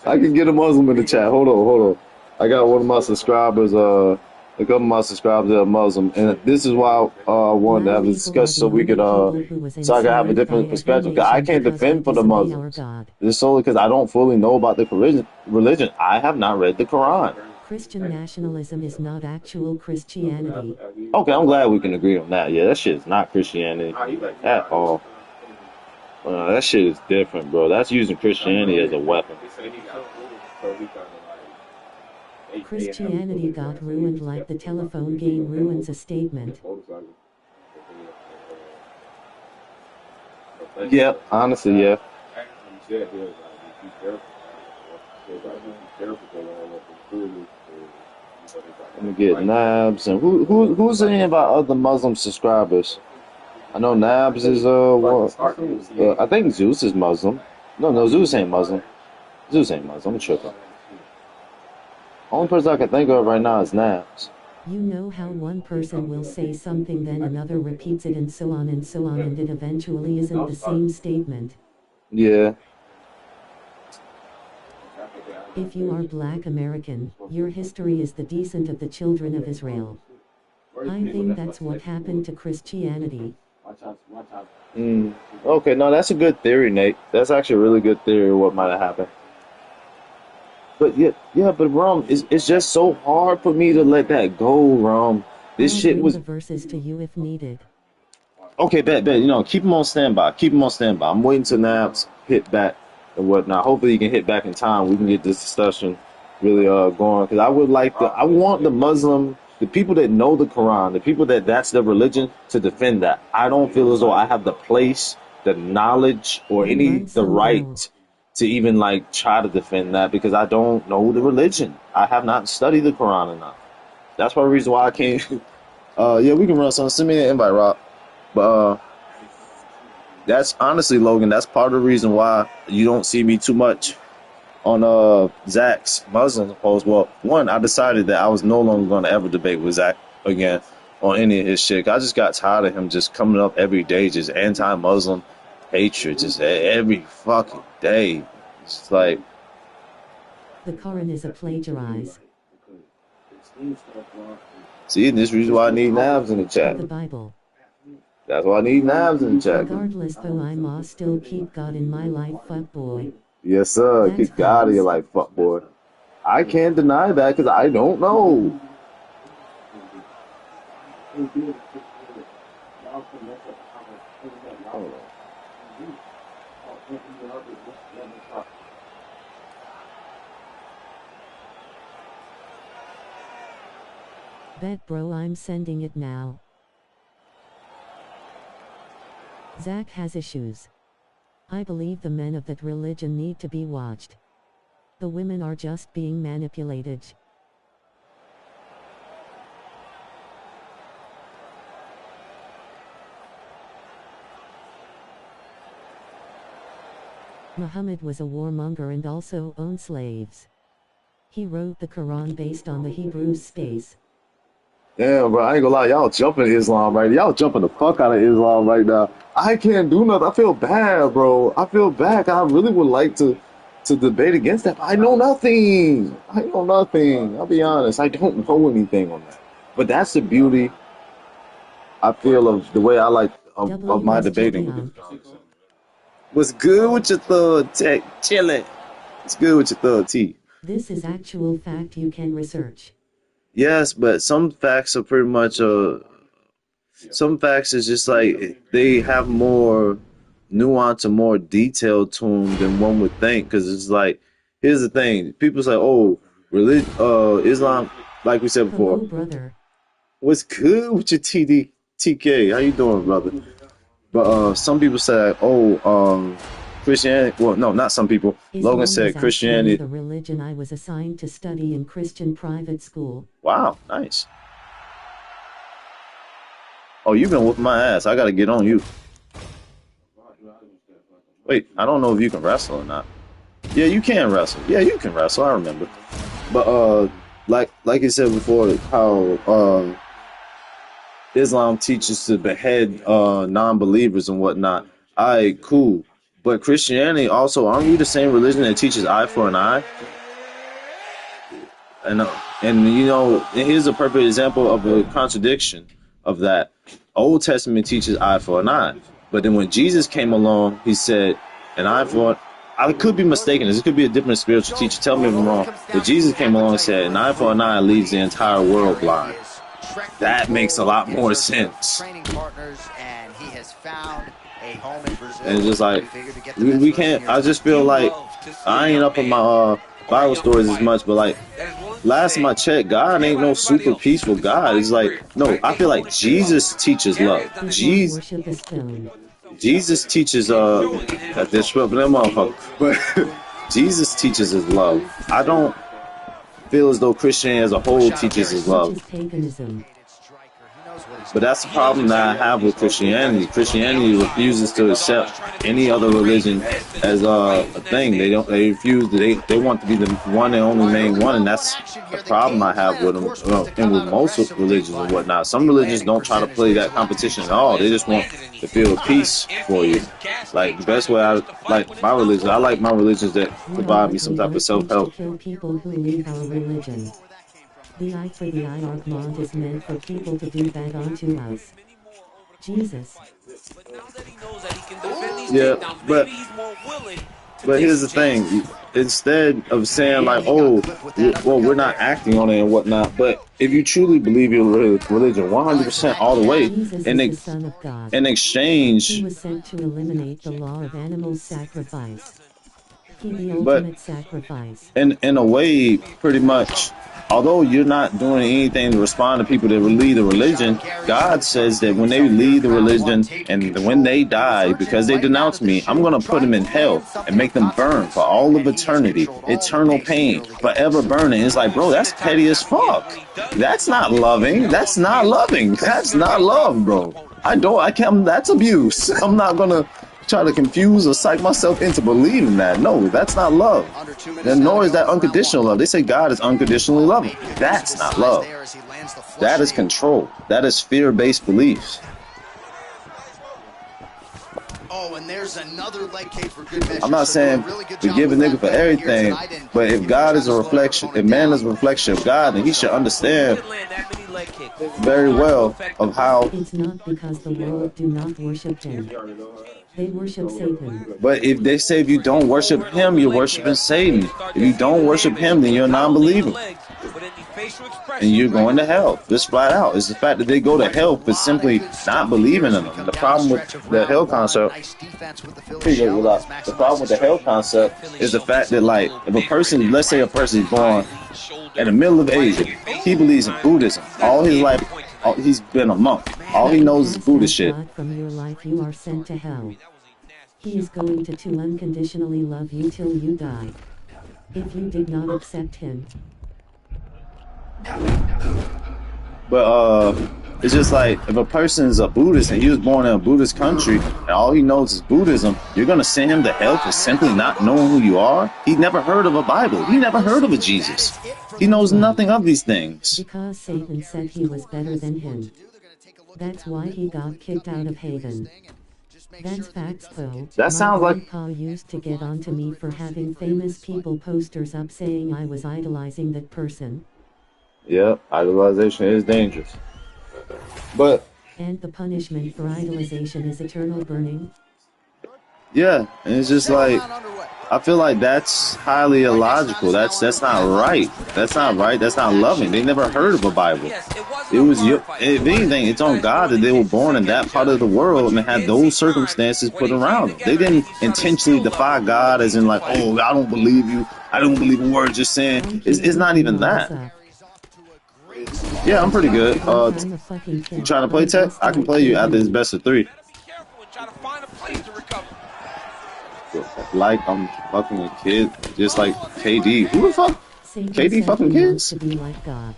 I can get a Muslim in the chat. Hold on. I got one of my subscribers, a couple of my subscribers that are Muslim, and this is why I wanted to have a discussion so we could, so I could have a different perspective. 'Cause I can't defend for the Muslims. It's solely because I don't fully know about the religion. I have not read the Quran. Christian nationalism is not actual Christianity. Okay, I'm glad we can agree on that. Yeah, that shit is not Christianity at all. That shit is different, bro. That's using Christianity as a weapon. Christianity got ruined like the telephone game ruins a statement. Yeah, honestly, yeah. Let me get Nabs and who's in about other Muslim subscribers? I know Nabs is I think Zeus is Muslim. No, Zeus ain't Muslim. I'm tripping. Only person I can think of right now is Nabs. You know how one person will say something, then another repeats it, and so on, and it eventually isn't the same statement. Yeah. If you are Black American, your history is the descent of the children of Israel. I think that's what happened to Christianity. Okay, no, that's a good theory, Nate. That's actually a really good theory of what might have happened. But but Rum, it's just so hard for me to let that go, Rum. This I'll shit bring was the verses to you if needed. okay. Bet. Keep them on standby. I'm waiting till Nabs hit back and whatnot. Hopefully, you can hit back in time. We can get this discussion really going. Because I want the Muslim, the people that know the Quran, the people that's their religion, to defend that. I don't feel as though I have the place, the knowledge, or the right to even try to defend that, because I don't know the religion. I have not studied the Quran enough. That's one reason why I can't. Yeah, we can run something. Send me an invite, Rob. But that's honestly, Logan, that's part of the reason why you don't see me too much on Zach's Muslim post. Well, one, I decided that I was no longer going to ever debate with Zach again on any of his shit. I just got tired of him just coming up every day, just anti-Muslim hatred, just every fucking day. It's like, the Quran is a plagiarize. See, this is the reason why I need Nabs in the chat. The Bible. That's why I need Nabs in the chat. Regardless, though, I must still keep God in my life, fuck boy. Yes, sir. That's Keep God in your facts. life, fuck boy. I can't deny that because I don't know. Bet bro, I'm sending it now. Zach has issues. I believe the men of that religion need to be watched. The women are just being manipulated. Muhammad was a warmonger and also owned slaves. He wrote the Quran based on the Hebrew space. Damn, bro, I ain't gonna lie, y'all jumping Islam right now. Y'all jumping the fuck out of Islam right now. I can't do nothing. I feel bad, bro. I feel bad. I really would like to debate against that, but I know nothing. I know nothing. I'll be honest. I don't know anything on that. But that's the beauty, I feel, of the way I like of my debating. What's good with your thug, Tech? Chillin'. What's good with your thug, T? This is actual fact you can research. Yes, but some facts are pretty much some facts is just like they have more nuance and more detail to them than one would think. Because it's like, here's the thing: people say, "Oh, Islam," like we said before. Hello, brother. What's good with your TK? How you doing, brother? But some people say, "Oh, Christianity." Well, no, not some people. Islam Logan said is Christianity. actually the religion I was assigned to study in Christian private school. Wow, nice. Oh, you've been whooping my ass. I gotta get on you. Wait, I don't know if you can wrestle or not. Yeah, you can wrestle. Yeah, you can wrestle. I remember. But like you said before, how Islam teaches to behead non-believers and whatnot. Alright, cool. But Christianity also, aren't we the same religion that teaches eye for an eye? And you know, here's a perfect example of a contradiction of that. Old Testament teaches eye for an eye, but then when Jesus came along, he said an eye for. I could be mistaken. This could be a different spiritual teacher. Tell me if I'm wrong. But Jesus came along and said an eye for an eye leaves the entire world blind. That makes a lot more sense. Training partners, and he has found a home in Brazil. And it's just like we can't. I just feel like I ain't up on my Bible stories as much, but like last time I checked, God ain't no super peaceful God. It's like, no, I feel like Jesus teaches love. Jesus teaches that disrespect them motherfucker. But Jesus teaches his love. I don't feel as though Christianity as a whole teaches his love. But that's the problem that I have with Christianity. Christianity refuses to accept any other religion as a thing. They don't. They refuse. They want to be the one and only main one, and that's the problem I have with them. And with most religions and whatnot. Some religions don't try to play that competition at all. They just want to feel peace for you. Like the best way I like my religion. I like my religions that provide me some type of self-help. People who leave our religion. The eye for the eye argument is meant for people to do bad onto us. Jesus. Yeah, but here's the thing. Instead of saying like, oh, well, we're not acting on it and whatnot, but if you truly believe your religion 100% all the way, in exchange, he was sent to eliminate the law of animal sacrifice. He the ultimate sacrifice. In a way, pretty much, although you're not doing anything to respond to people that leave the religion, God says that when they leave the religion and when they die because they denounce me, I'm going to put them in hell and make them burn for all of eternity, eternal pain, forever burning. It's like, bro, that's petty as fuck. That's not loving. That's not loving. That's not love, bro. I can't, that's abuse. I'm not going to try to confuse or psych myself into believing that. No, that's not love. And nor is that unconditional love. They say God is unconditionally loving. That's not love. That is control. That is fear-based beliefs. Oh, and there's another leg kick for good measure. I'm not saying forgive a nigga for everything, but if God is a reflection, if man is a reflection of God, then he should understand leg kick. very well of how. It's not because the world do not worship him. They worship Satan. But if they say if you don't worship him, you're worshiping Satan. If you don't worship him, then you're a non-believer. And you're going to hell. Just flat out. It's the fact that they go to hell for simply not believing in them. The problem with the hell concept, the problem with the hell concept is the fact that, like, if a person, let's say a person is born in the middle of Asia, he believes in Buddhism. All his life, he's been a monk. All he knows is Buddhist shit. From your life, you are sent to hell. He is going to unconditionally love you till you die. If you did not accept him. But it's just like if a person is a Buddhist and he was born in a Buddhist country and all he knows is Buddhism, you're gonna send him to hell for simply not knowing who you are? He never heard of a Bible. He never heard of a Jesus. He knows nothing of these things. Because Satan said he was better than him. That's why he got kicked out of heaven. That's facts though. That sounds like Grandpa used to get onto me for having famous people posters up saying I was idolizing that person. yeah, idolization is dangerous. But And the punishment for idolization is eternal burning. yeah, and it's just like I feel like that's highly illogical. That's not right. That's not right. That's not loving. They never heard of a Bible. It was your, if anything, it's on God that they were born in that part of the world and had those circumstances put around them. They didn't intentionally defy God as in like, oh, I don't believe you. I don't believe a word you're saying. It's not even that. Yeah, I'm pretty good. You trying to play tech? I can play you after this best of 3. Like I'm fucking a kid, just like KD. Who the fuck? KD fucking kids? To be like God.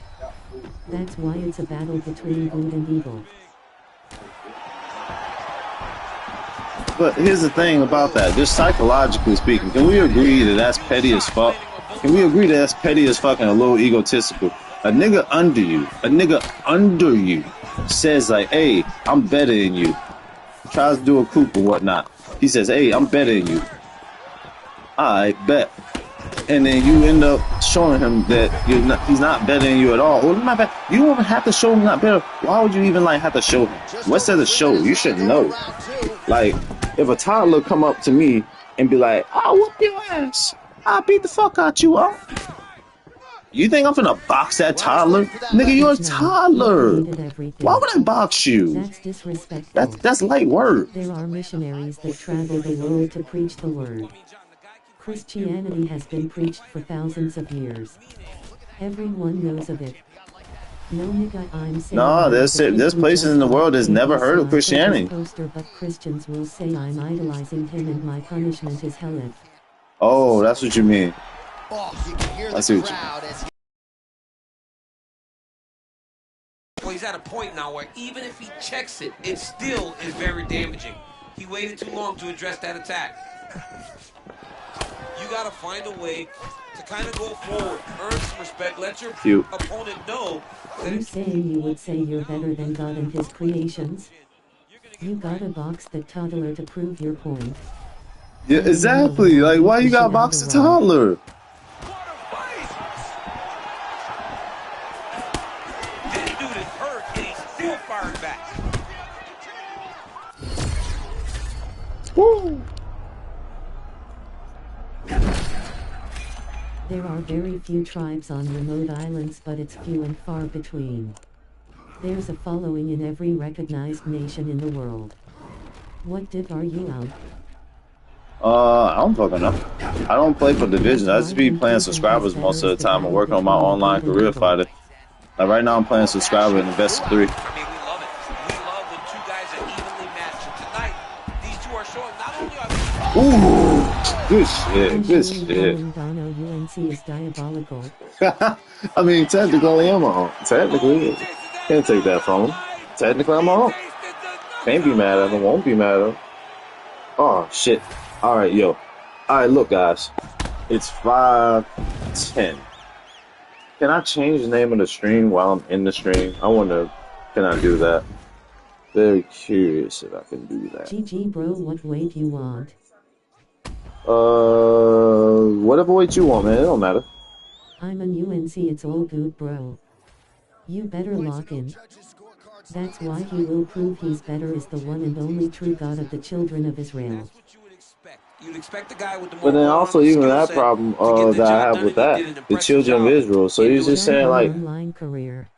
That's why it's a battle between good and evil. But here's the thing about that, just psychologically speaking, can we agree that that's petty as fuck? Can we agree that that's petty as fuck and a little egotistical? A nigga under you says like, hey, I'm better than you. Tries to do a coup or whatnot. He says, hey, I'm better than you. I bet. And then you end up showing him that he's not better than you at all. Or matter of fact, you don't even have to show him not better. Why would you even like have to show him? What's there to show? You should know. Like, if a toddler come up to me and be like, I'll whoop your ass. I'll beat the fuck out you, huh? You think I'm finna box that toddler? Nigga, you're a toddler. Why would I box you? That's disrespectful. That's light word. There are missionaries that travel the world to preach the word. Christianity has been preached for thousands of years. Everyone knows of it. No nigga, I'm saying. No, there's places in the world that's never heard of Christianity. Poster, but Christians will say I'm idolizing him and my punishment is hell. Oh, that's what you mean. I see what you mean. Well, he's at a point now where even if he checks it, it still is very damaging. He waited too long to address that attack. You gotta find a way to kind of go forward, earn some respect, let your opponent know. Are you saying you would say you're better than God and his creations? You gotta box the toddler to prove your point. Yeah, exactly. Like, why you gotta box the toddler? Woo. There are very few tribes on remote islands, but it's few and far between. There's a following in every recognized nation in the world. What div are you on? I don't fucking know. I don't play for divisions. I just be playing subscribers most of the time and working on my online career fighter. Like right now I'm playing subscriber in the best of 3. I mean, we love it. We love when two guys are evenly matched. And tonight, these two are showing not only are they... Ooh, good shit, good shit. Donno UNC is diabolical. I mean, technically I'm on. Technically, can't take that from him. Technically I'm on. Can't be mad at him, won't be mad at him. Oh, shit. Alright, yo. Alright, look, guys. It's 5:10. Can I change the name of the stream while I'm in the stream? I wonder, can I do that? Very curious if I can do that. GG, bro, what weight you want? Whatever weight you want, man. It don't matter. I'm an UNC, it's all good, bro. You better lock in. That's why he will prove he's better is the one and only true God of the children of Israel. You'd expect the guy with the But more then also well-rounded even skill that set problem to get the that I job have done, with and he that, did an the impressive children of job Israel. So in he's doing just so. saying like, Online career.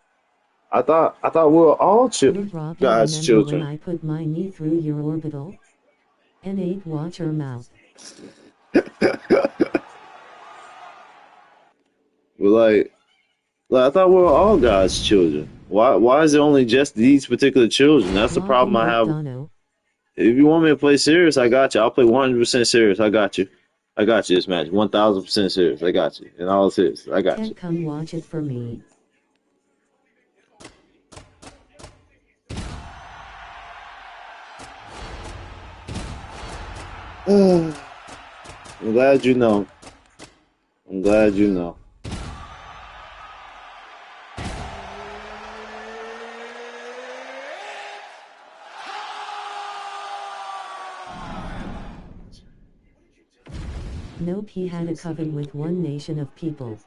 I thought we were all Robbie, God's remember when children. I put my knee through your orbital? N8 watch your mouth. But like I thought we were all God's children. Why is it only just these particular children? That's the Log problem in I with have. Donno. If you want me to play serious, I got you. I'll play 100% serious. I got you. I got you this match. 1000% serious. I got you. And all this is. I got Can't come watch it for me. you. I'm glad you know. I'm glad you know. Nope, he had a covenant with one nation of people.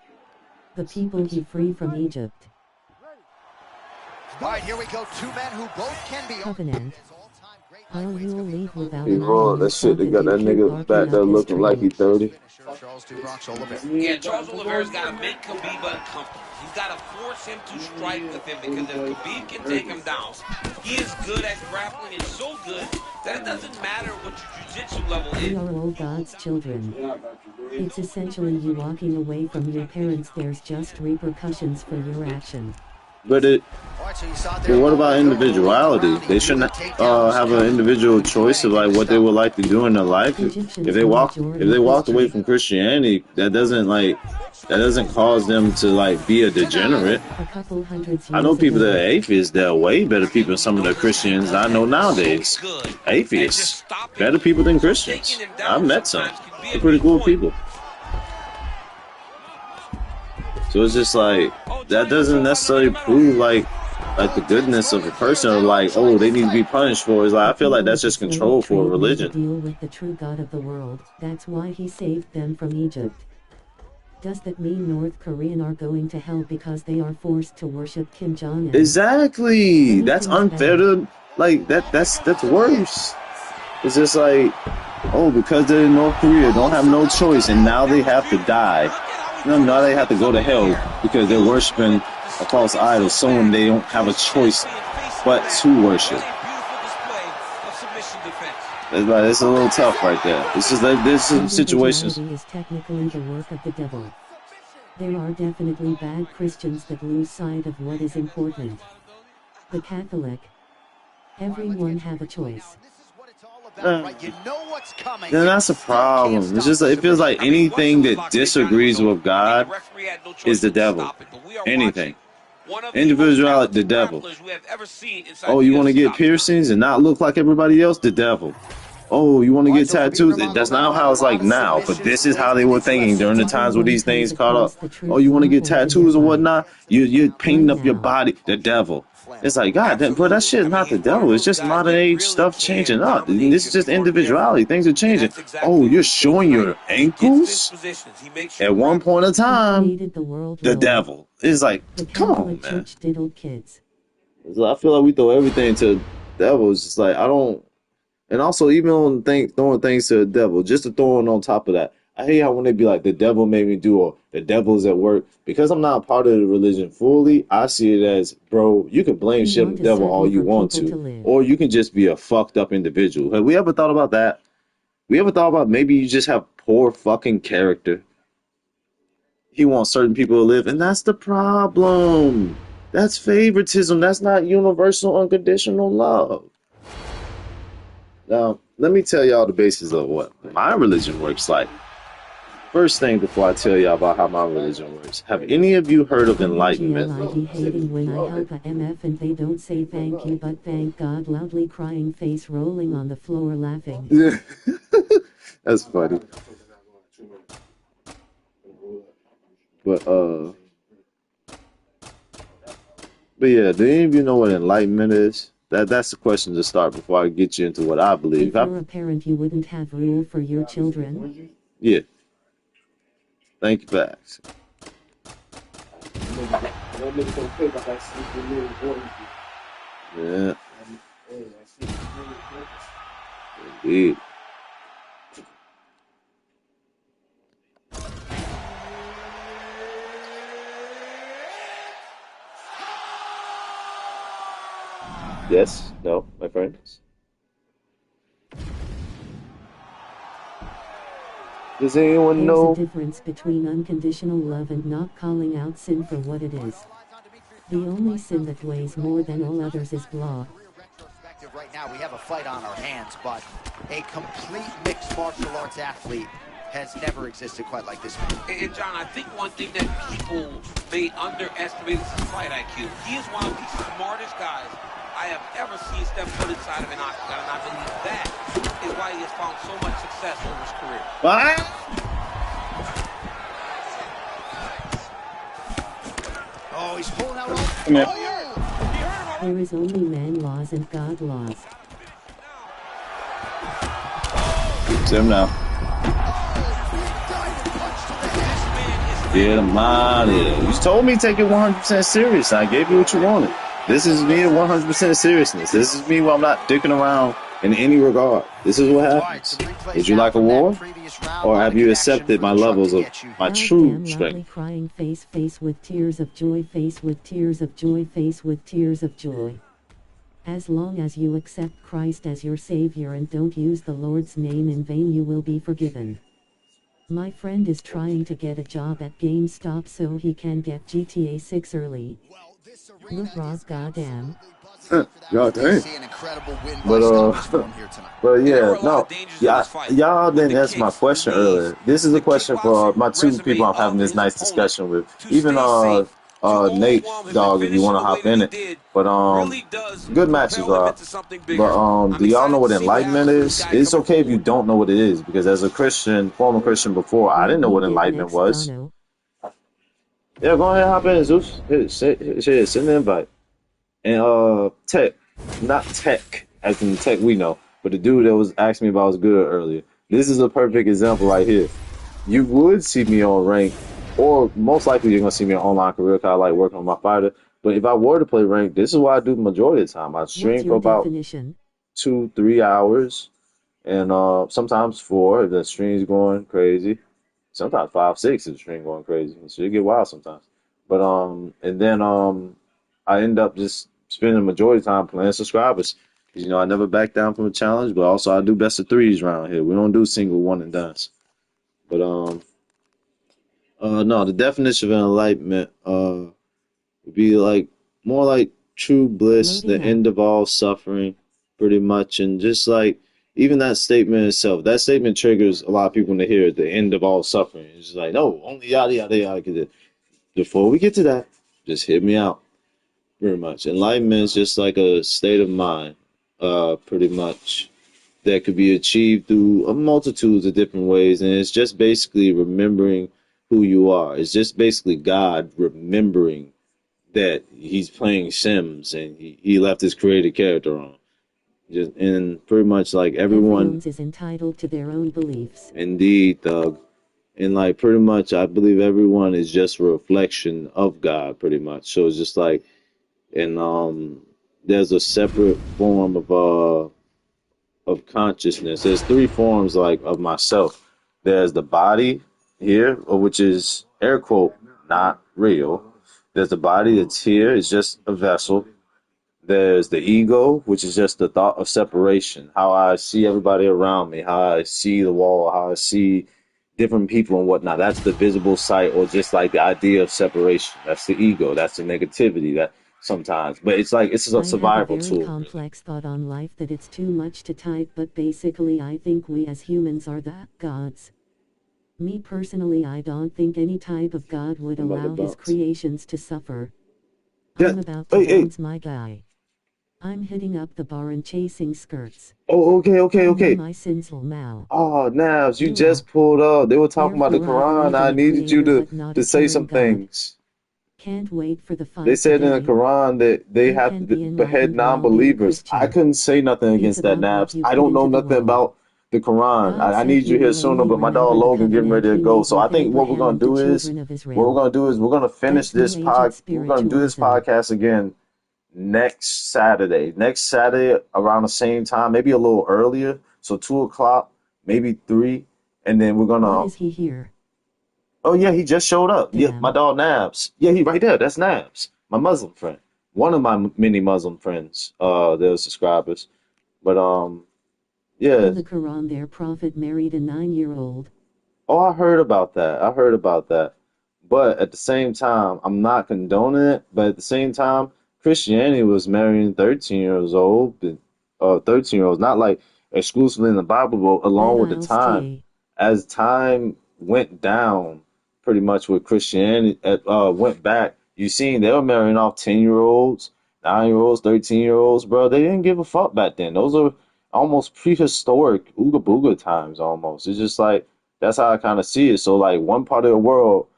The people he freed from Egypt. All right, here we go. Two men who both can be Covenant. How you'll leave without He rolled minding that shit. yourself They if got you that keep nigga barking back there up his looking like he tree. 30. Charles DuBronx Oliver. Yeah, Charles Oliveira's got to make Khabib uncomfortable. He's got to force him to strike with him because if Khabib can take him down, he is good at grappling. It's so good that it doesn't matter what your jiu-jitsu level We is. are all God's children. It's essentially you walking away from your parents. There's just repercussions for your action. But it. All right, so you saw it there. But what about individuality? They shouldn't have an individual choice of like what they would like to do in their life. If they walked away from Christianity, that doesn't cause them to like be a degenerate. A couple hundred I know years people that are ago. atheists that are way better people than some of the Christians I know nowadays. Atheists, better people than Christians. I've met some. They're pretty cool people. So it's just like that doesn't necessarily prove like the goodness of a person or like, oh, they need to be punished for. It's like I feel like that's just control for a religion. Deal with the true God of the world. That's why he saved them from Egypt. Does that mean North Korean are going to hell because they are forced to worship Kim Jong-un? Exactly. That's unfair to like that's worse. It's just like, oh, because they're in North Korea, don't have no choice, and now they have to die. Now they have to go to hell because they're worshiping a false idol, someone they don't have a choice but to worship. It's a little tough right there. It's just like there's some situations. Is technically the work of the devil. There are definitely bad Christians that lose sight of what is important. The Catholic. Everyone have a choice. Then that's a problem. It's just it feels like anything that disagrees with God is the devil. Anything. Individuality, the devil. Oh, you want to get piercings and not look like everybody else? The devil. Oh, you want to get tattoos? That's not how it's like now, but this is how they were thinking during the times where these things caught up. Oh, you want to get tattoos or whatnot? You're painting up your body. The devil. It's like, God, bro, that shit is not the devil. It's just modern age stuff changing up. This is just individuality. Things are changing. Oh, you're showing your ankles? At one point in time, the devil. It's like, come on, man. I feel like we throw everything to the devil. It's just like, I don't. And also, even on throwing things to the devil, just to throw it on top of that. I hate how when they be like, the devil made me do, or the devil is at work. Because I'm not a part of the religion fully, I see it as, bro, you can blame shit on the devil all you want to. Or you can just be a fucked up individual. Have we ever thought about that? We ever thought about maybe you just have poor fucking character? He wants certain people to live, and that's the problem. That's favoritism. That's not universal, unconditional love. Now, let me tell y'all the basis of what my religion works like. First thing before I tell y'all about how my religion works, have any of you heard of enlightenment? Hating when I help a MF and they don't say thank you but thank God, loudly crying, face rolling on the floor laughing. That's funny. But yeah, do any of you know what enlightenment is? That's the question to start before I get you into what I believe. If you're a parent, you wouldn't have rule for your children? Yeah. Thank you, Facts. That nigga don't pay about that $60 million. Yeah, Hey, that $60 million. indeed. Yes, no, my friends. Does anyone There's a know? difference between unconditional love and not calling out sin for what it is. The only sin that weighs more than all others is blah. Right now, we have a fight on our hands, but a complete mixed martial arts athlete has never existed quite like this man. And John, I think one thing that people may underestimate is his fight IQ. He is one of the smartest guys I have ever seen step foot inside of an octagon, and I believe that is why he has found so much success over his career. What? Oh, he's pulling out all... Come here. There is only man laws and God laws. See him now. Get him out of here. You told me to take it 100% serious. I gave you what you wanted. This is me at 100% seriousness. This is me where I'm not dicking around in any regard. This is what happens. Would you like a war? Or have you accepted my levels of my true strength? Crying face with tears of joy, face with tears of joy, face with tears of joy. As long as you accept Christ as your Savior and don't use the Lord's name in vain, you will be forgiven. My friend is trying to get a job at GameStop so he can get GTA 6 early. Look, Ross, goddamn. God damn. But yeah, no, y'all didn't answer my question earlier. This is a question for my two people I'm having this nice discussion with. Even Nate, dog, if you want to hop in it. But good matches, Rob. But do y'all know what enlightenment is? It's okay if you don't know what it is, because as a Christian, former Christian before, I didn't know what enlightenment was. Yeah, go ahead, hop in, Zeus. Send the invite. And Tech, not Tech, as in Tech we know, but the dude that was asking me about was good earlier. This is a perfect example right here. You would see me on rank, or most likely you're gonna see me on online career because I like working on my fighter. But if I were to play rank, this is what I do the majority of the time. I stream for about 2-3 hours, and sometimes 4 if the stream's going crazy. Sometimes 5-6 if the stream going crazy. So it get wild sometimes. But and then I end up just spending the majority of the time playing subscribers. You know, I never back down from a challenge, but also I do best of 3s around here. We don't do single one and dones. But no, the definition of enlightenment would be like more like true bliss, the end of all suffering, pretty much. And just like even that statement itself, that statement triggers a lot of people when they hear it, the end of all suffering. It's just like, no, only yada yada yada. Before we get to that, just hear me out. Pretty much. Enlightenment is just like a state of mind, pretty much, that could be achieved through a multitude of different ways. And it's just basically remembering who you are. It's just basically God remembering that he's playing Sims and he left his created character on. Just, and pretty much like everyone is entitled to their own beliefs. Indeed, Doug. And like pretty much I believe everyone is just a reflection of God, pretty much. So it's just like, and there's a separate form of consciousness. There's 3 forms like of myself. There's the body here, which is air quote not real. There's the body that's here, it's just a vessel. There's the ego, which is just the thought of separation, how I see everybody around me, how I see the wall, how I see different people and whatnot. That's the visible sight, or just like the idea of separation. That's the ego. That's the negativity that sometimes. But it's like it's a survival tool. I have a very complex thought on life that it's too much to type, but basically I think we as humans are the gods. Me personally, I don't think any type of God would allow his creations to suffer. I'm about to bounce my guy. I'm hitting up the bar and chasing skirts. Oh, okay. My sinsel mal. Oh, Navs, you just pulled up. They were talking about the Quran. I needed you to say some things. Can't wait for the fight. They said in the Quran that they have to behead non-believers. I couldn't say nothing against that, Navs. I don't know nothing about The Quran. God I said need you he here will sooner, only but my dog remember the Logan getting covenant ready to he go. made So I with think what we're Abraham gonna and the do is children of Israel. we're gonna finish That's this New Age we're gonna do this spiritualism. podcast again next Saturday. Next Saturday around the same time, maybe a little earlier. So 2 o'clock, maybe 3, and then we're Why gonna. is he here? Oh yeah, he just showed up. Yeah, my Damn. dog Nabs. Yeah, he right there. That's Nabs, my Muslim friend. One of my many Muslim friends. They're subscribers. But yeah. In the Quran, their prophet married a 9-year-old. Oh, I heard about that. I heard about that. But at the same time, I'm not condoning it. But at the same time, Christianity was marrying 13 years old, 13-year-olds, not like exclusively in the Bible, but along That with the I'll time. stay. As time went down, pretty much with Christianity, went back, you seen they were marrying off 10-year-olds, 9-year-olds, 13-year-olds, bro. They didn't give a fuck back then. Those are almost prehistoric Ooga Booga times almost. It's just like, that's how I kind of see it. So like one part of the world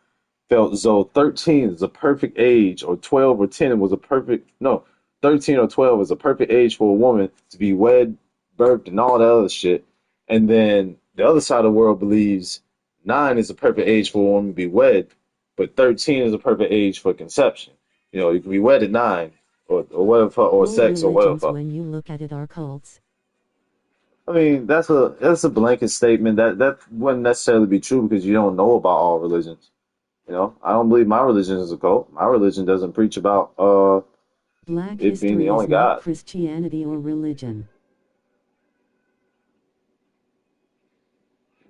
felt as though 13 is a perfect age, or 12 or 10 was a perfect, no, 13 or 12 is a perfect age for a woman to be wed, birthed, and all that other shit. And then the other side of the world believes 9 is a perfect age for a woman to be wed, but 13 is a perfect age for conception. You know, you can be wed at 9, or whatever, or All sex, or religions, whatever. when you look at it, are cults. I mean, that's a blanket statement. That wouldn't necessarily be true because you don't know about all religions. You know, I don't believe my religion is a cult. My religion doesn't preach about Black it being the history only is not God. Christianity or religion.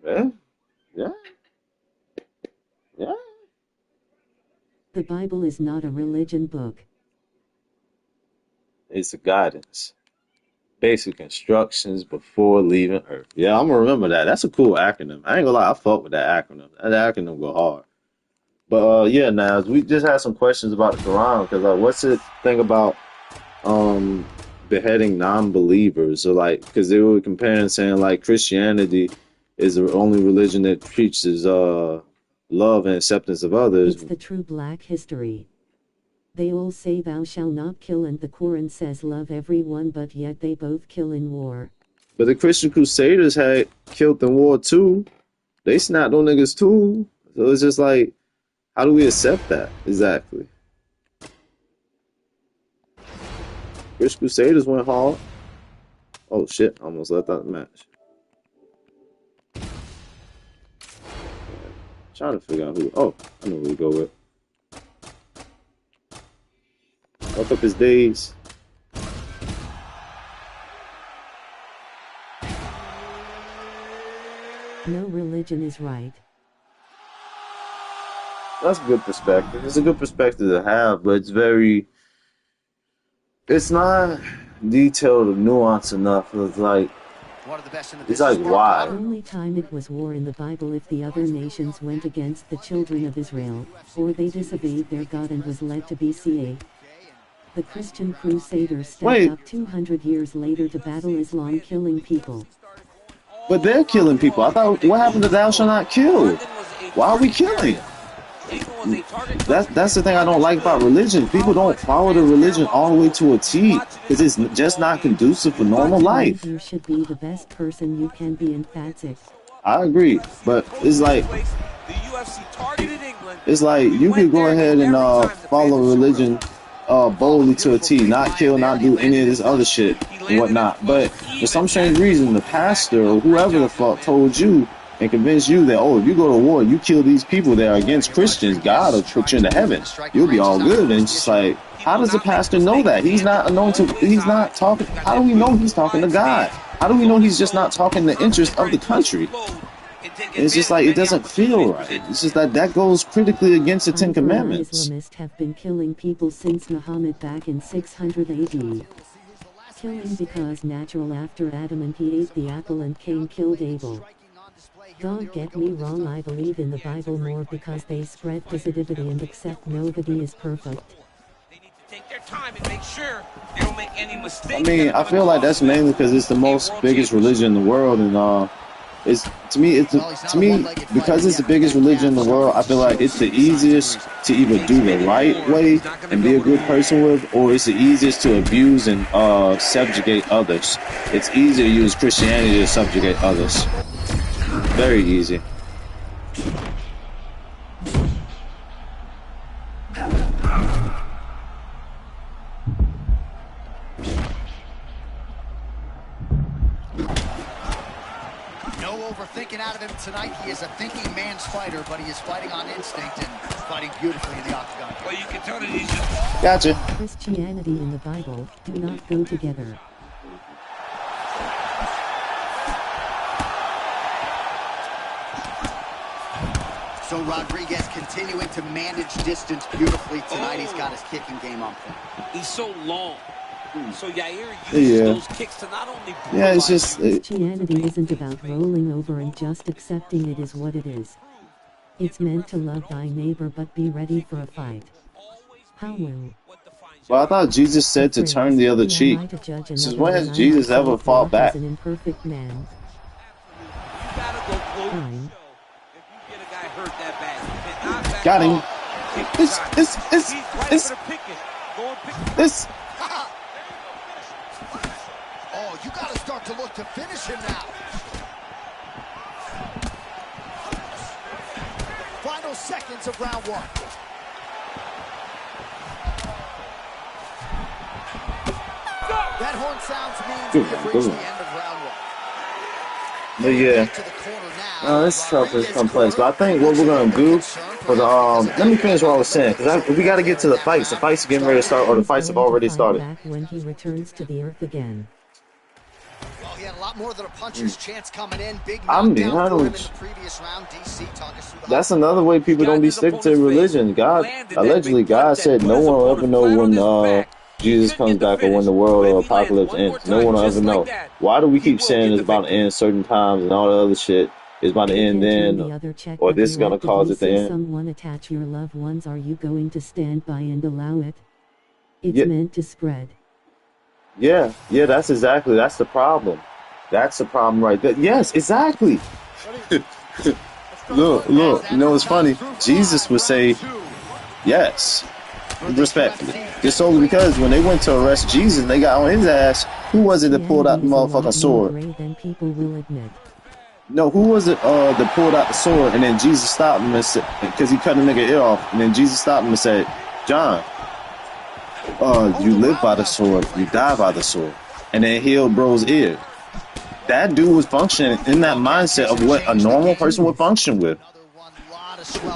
Yeah, yeah, yeah. The Bible is not a religion book. It's a guidance. Basic instructions before leaving Earth. Yeah, I'm gonna remember that. That's a cool acronym. I ain't gonna lie, I fuck with that acronym. That acronym go hard. But yeah, now we just had some questions about the Quran because what's the thing about um beheading non-believers? So like, because they were comparing, saying like Christianity is the only religion that preaches love and acceptance of others. It's the true black history. They all say thou shalt not kill, and the Quran says love everyone, but yet they both kill in war. But the Christian Crusaders had killed in war too. They snapped on niggas too. So it's just like, how do we accept that exactly? Christian Crusaders went hard. Oh shit! Almost left out the match. Trying to figure out who. Oh, I know who we go with. Fuck up his days. No religion is right. That's a good perspective. It's a good perspective to have, but it's not detailed or nuanced enough. It's like, One of the best in the it's like, business. why? Only time it was war in the Bible if the other nations went against the children of Israel, or they disobeyed their God and was led to BCA. The Christian Crusaders stepped up 200 years later to battle Islam, killing people. But they're killing people. I thought, what happened to thou shalt not kill? Why are we killing? That's the thing I don't like about religion. People don't follow the religion all the way to a T because it's just not conducive for normal life. You should be the best person you can be, and that's it. I agree, but it's like you could go ahead and follow religion boldly to a T, not kill, not do any of this other shit and whatnot. But for some strange reason, the pastor or whoever the fuck told you and convinced you that, oh, if you go to war, you kill these people that are against Christians, God will put you into heaven. You'll be all good. And it's just like, how does the pastor know that? He's not anointed. He's not talking. How do we know he's talking to God? How do we know he's just not talking the interest of the country? It's just like, it doesn't feel right. It's just that goes critically against the Ten Commandments. Islamists have been killing people since Muhammad back in 600 AD. Killing because natural after Adam and he ate the apple and Cain killed Abel. Don't get me wrong, I believe in the Bible more because they spread positivity and accept nobody is perfect. They need to take their time and make sure they don't make any mistakes. I mean, I feel like that's mainly because it's the biggest religion in the world, and It's to me, because it's the biggest religion in the world. I feel like it's the easiest to either do the right way and be a good person with, or it's the easiest to abuse and subjugate others. It's easier to use Christianity to subjugate others. Very easy. Overthinking out of him tonight. He is a thinking man's fighter, but he is fighting on instinct and fighting beautifully in the octagon. Well, you can tell that he's just... Gotcha. Christianity and the Bible do not go together. So Rodriguez continuing to manage distance beautifully tonight. He's got his kicking game on point. He's so long. So Yair uses those kicks to not only... Yeah, it's just... Christianity isn't about rolling over and just accepting it is what it is. It's meant to love thy neighbor but be ready for a fight. How will? Well, I thought Jesus said to turn the other cheek. Since when has Jesus ever fought back? An imperfect man. You gotta go close to show if you get a guy hurt that bad. Got him. It's Oh, you got to start to look to finish him now. Final seconds of round one. That horn sounds means we have reached the end of round one. But yeah, it's tough, it's complex. But I think what we're gonna do for the let me finish what I was saying, because we got to get to the fights. The fights are getting ready to start, or the fights have already started. Back when he returns to the earth again. Well, he had a lot more than a puncher's chance coming in. Big I mean, knockdown for him in the previous round. DC talk us through the that's another way people don't be sticking to religion. God, allegedly, God said no one will ever know when Jesus comes back or when the world or apocalypse ends. No one will ever know. Why do we keep saying it's about to end certain times and all the other shit is about to end then, or this is gonna cause it to end? Someone attach your loved ones. Are you going to stand by and allow it? It's meant to spread. Yeah, that's the problem. That's the problem right there. Yes, exactly. Look, you know what's funny? Jesus would say, yes, respectfully. It's solely because when they went to arrest Jesus and they got on his ass, who was it that pulled out the motherfucking sword? Than people will admit. No, who was it that pulled out the sword and then Jesus stopped him and said, because he cut a nigga ear off, and then Jesus stopped him and said, John, you live by the sword, you die by the sword, and then healed bro's ear. That dude was functioning in that mindset of what a normal person would function with.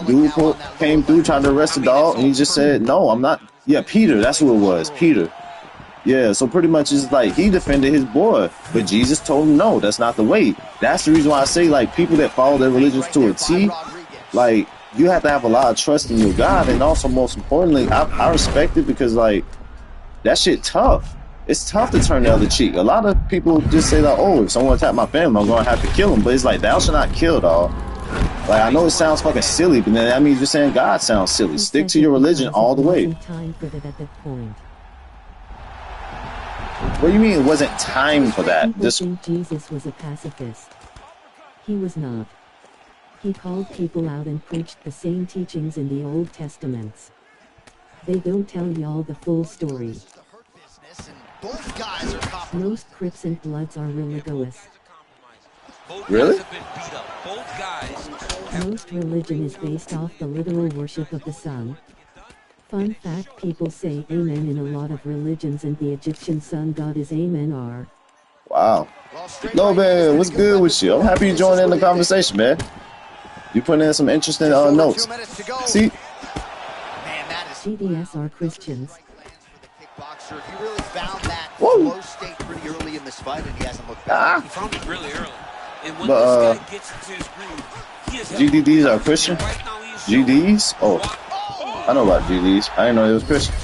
Dude came through, tried to arrest the dog, and he just said, no, I'm not. Yeah, Peter, that's who it was, Peter. Yeah, so pretty much it's like he defended his boy, but Jesus told him, no, that's not the way. That's the reason why I say, like, people that follow their religions to a T, like, you have to have a lot of trust in your God, and also, most importantly, I respect it because, like, that shit tough. It's tough to turn the other cheek. A lot of people just say that, oh, if someone attack my family, I'm going to have to kill him. But it's like, thou shalt not kill, dog. Like, I know it sounds fucking silly, but then that means you're saying God sounds silly. Stick to your religion all the way. What do you mean it wasn't time for that? Just think Jesus was a pacifist. He was not. He called people out and preached the same teachings in the Old Testaments. They don't tell y'all the full story. Most Crips and Bloods are religious. Really? Most religion is based off the literal worship of the sun. Fun fact, people say amen in a lot of religions, and the Egyptian sun god is Amen-Ra. Wow. No, man, what's good with you? I'm happy you joined in the conversation, man. You putting in some interesting notes. See? GDS are Christians. He really found that flow state pretty early in this fight, and he hasn't looked back. He found it really early. And when this guy gets into his groove, he is GDDs are Christian? GDs? Oh, I know about GDs. I didn't know it was Christian.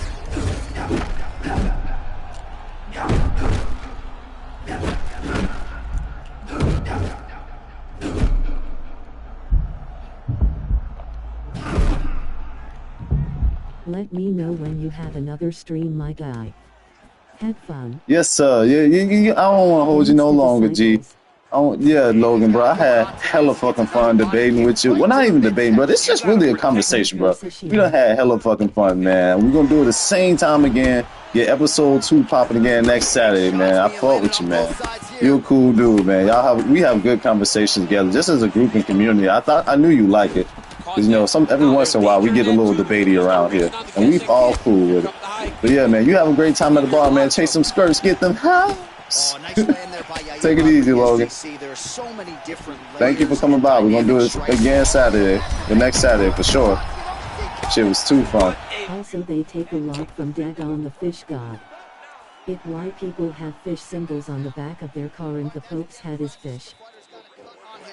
Let me know when you have another stream, my guy. Have fun. Yes, sir. Yeah, I don't want to hold you no longer, G. Oh yeah, Logan, bro. I had hella fucking fun debating with you. Well, not even debating, bro. It's just really a conversation, bro. We done had hella fucking fun, man. We're gonna do it the same time again. Get episode 2 popping again next Saturday, man. I fought with you, man. You're a cool dude, man. We have good conversations together, just as a group and community. I knew you like it, cause every once in a while we get a little debatey around here, and we all cool with it. But yeah, man, you have a great time at the bar, man. Chase some skirts, get them high. Take it easy, Logan. Thank you for coming by. We're gonna do this again Saturday, the next Saturday for sure. Shit was too fun. Also, they take a lot from Dagon the fish god. It why people have fish symbols on the back of their car and the Pope's had his fish.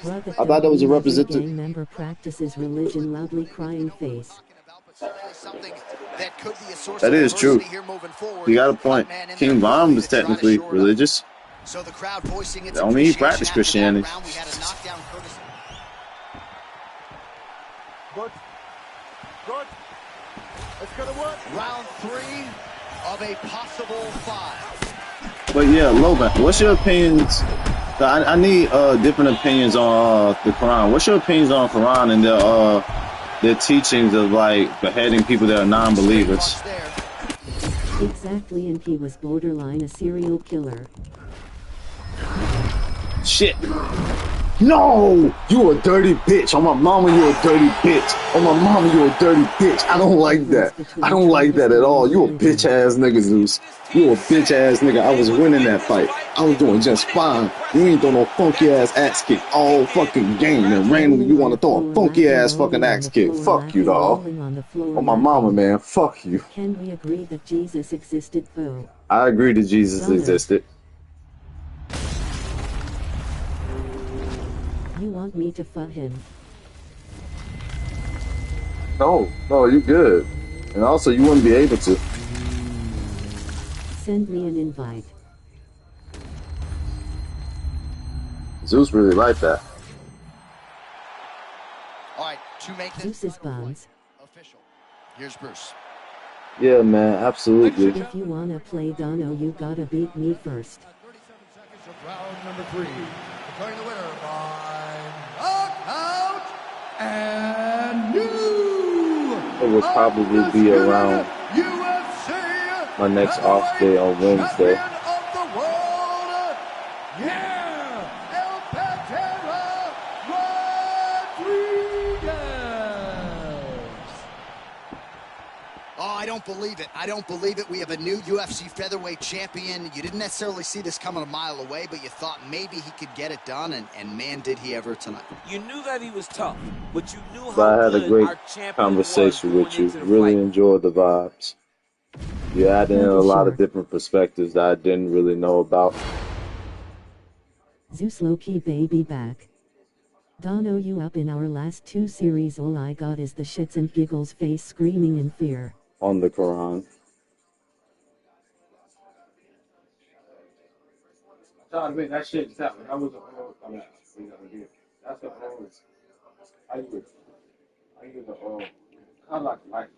I thought that was a representative. Gang member practices religion loudly crying face. That is true. You got a point. King Von was technically religious. So the crowd voicing its Don't mean he practiced Christianity. Good. Good. It's gonna work. Round 3 of a possible 5. But yeah, Logan, what's your opinions? I need different opinions on the Quran. What's your opinions on Quran and their teachings of like beheading people that are non-believers? Exactly, and he was borderline a serial killer. Shit. No! You a dirty bitch. On my mama, you a dirty bitch. On my mama, you a dirty bitch. I don't like that. I don't like that at all. You a bitch ass nigga, Zeus. You a bitch ass nigga. I was winning that fight. I was doing just fine. You ain't throw no funky ass axe kick all fucking game. And randomly you want to throw a funky ass fucking axe kick. Fuck you, dog. On my mama, man. Fuck you. Can we agree that Jesus existed, though? I agree that Jesus existed. You want me to fuck him? No, you good. And also, you wouldn't be able to. Send me an invite. Zeus really liked that. All right, to make this Zeus's bombs. official. Here's Bruce. Yeah, man, absolutely. If you wanna play Donno, you gotta beat me first. 37 seconds of round number 3. Declaring the winner by knockout and new. It would probably be around UFC my next off day on Wednesday. champion of the world, El Pantera Rodriguez. Oh, I don't believe it. I don't believe it. We have a new UFC featherweight champion. You didn't necessarily see this coming a mile away, but you thought maybe he could get it done, and man, did he ever tonight. You knew that he was tough, but you knew But I how had a good great our champion conversation was with you. going into the Really fight. enjoyed the vibes. You added in a lot of different perspectives that I didn't really know about. Zeus low-key baby back. Donno, you up in our last 2 series. All I got is the shits and giggles face screaming in fear. On the Quran. Trying to make that shit happen. I was that's the I use the kind of like grab it.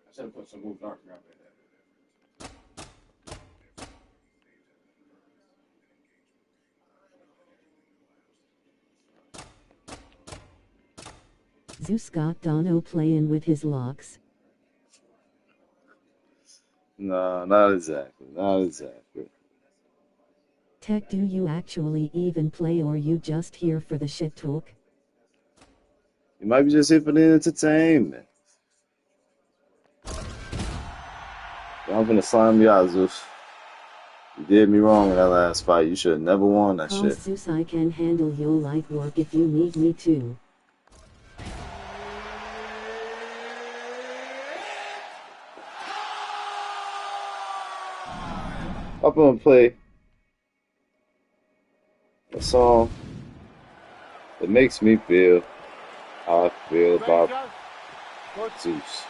I should have put some more dark grab in there. Zeus got Donno playing with his locks. No, not exactly. Not exactly. Tech, do you actually even play, or you just here for the shit talk? You might be just here for the entertainment. I'm gonna slam you out, Zeus. You did me wrong in that last fight. You should have never won that shit. Zeus, I can handle your light work if you need me to. I'm gonna play a song that makes me feel how I feel about Zeus.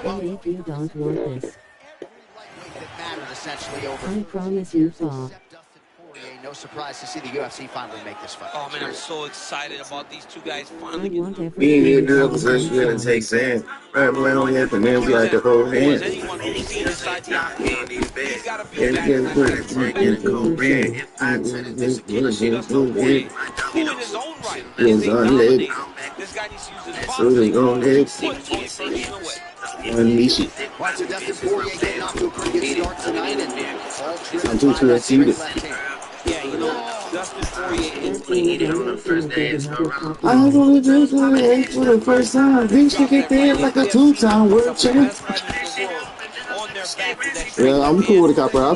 And if you don't want this, Every lightweight that mattered essentially over. I promise you, Paul. Except Dustin Poirier, No surprise to see the UFC finally make this fight. Oh man, I'm so excited about these two guys finally I getting want their everything Me and to the be position done. takes in. Right when we hit the nail, we like to hold as hands. anyone who's seen inside the octagon. He's got to be a And guy get that's got with a it, get cold red. Dustin Poirier, who in his own right is Was a on leg. dominator. This guy needs to use his So was boxing on to leg. put Tony Ferguson away. Unleash it. Well, so Dustin Poirier getting off to a pretty good start tonight, and all driven I'm too by that straight excited. left hand. Yeah, you know, Dustin Poirier is I wanna drink on the egg for the first time. Bitch, you get there like a two-time world champ. Yeah, I'm cool with the copper.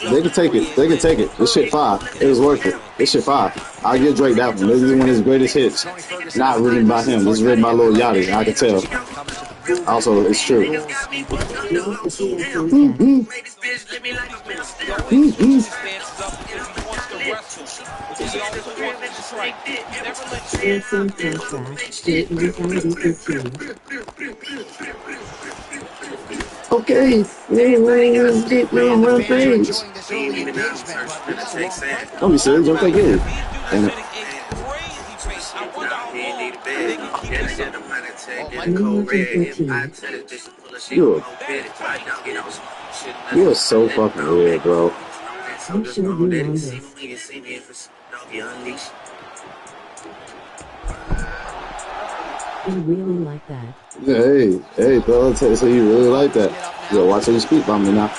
They can take it. They can take it. This shit fire. It was worth it. This shit fire. I'll give Drake that one. This is one of his greatest hits. Not written by him. This is written by Lil Yachty. I can tell. Also, it's true. Okay. Don't be serious. Don't take it. And you are so fucking weird, bro. I'm sure you know this. You really like that. Yeah, hey, bro. So you really like that? You gotta watch how you speak about me now.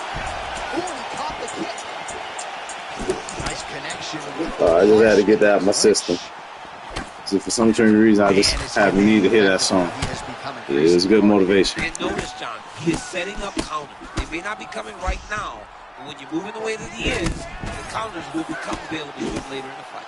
I just had to get that out of my system. So for some strange reason, I just have the need to hear that song. It was good motivation. And notice, John, he is setting up counters. They may not be coming right now, but when you're moving the way that he is, the counters will become available to him later in the fight.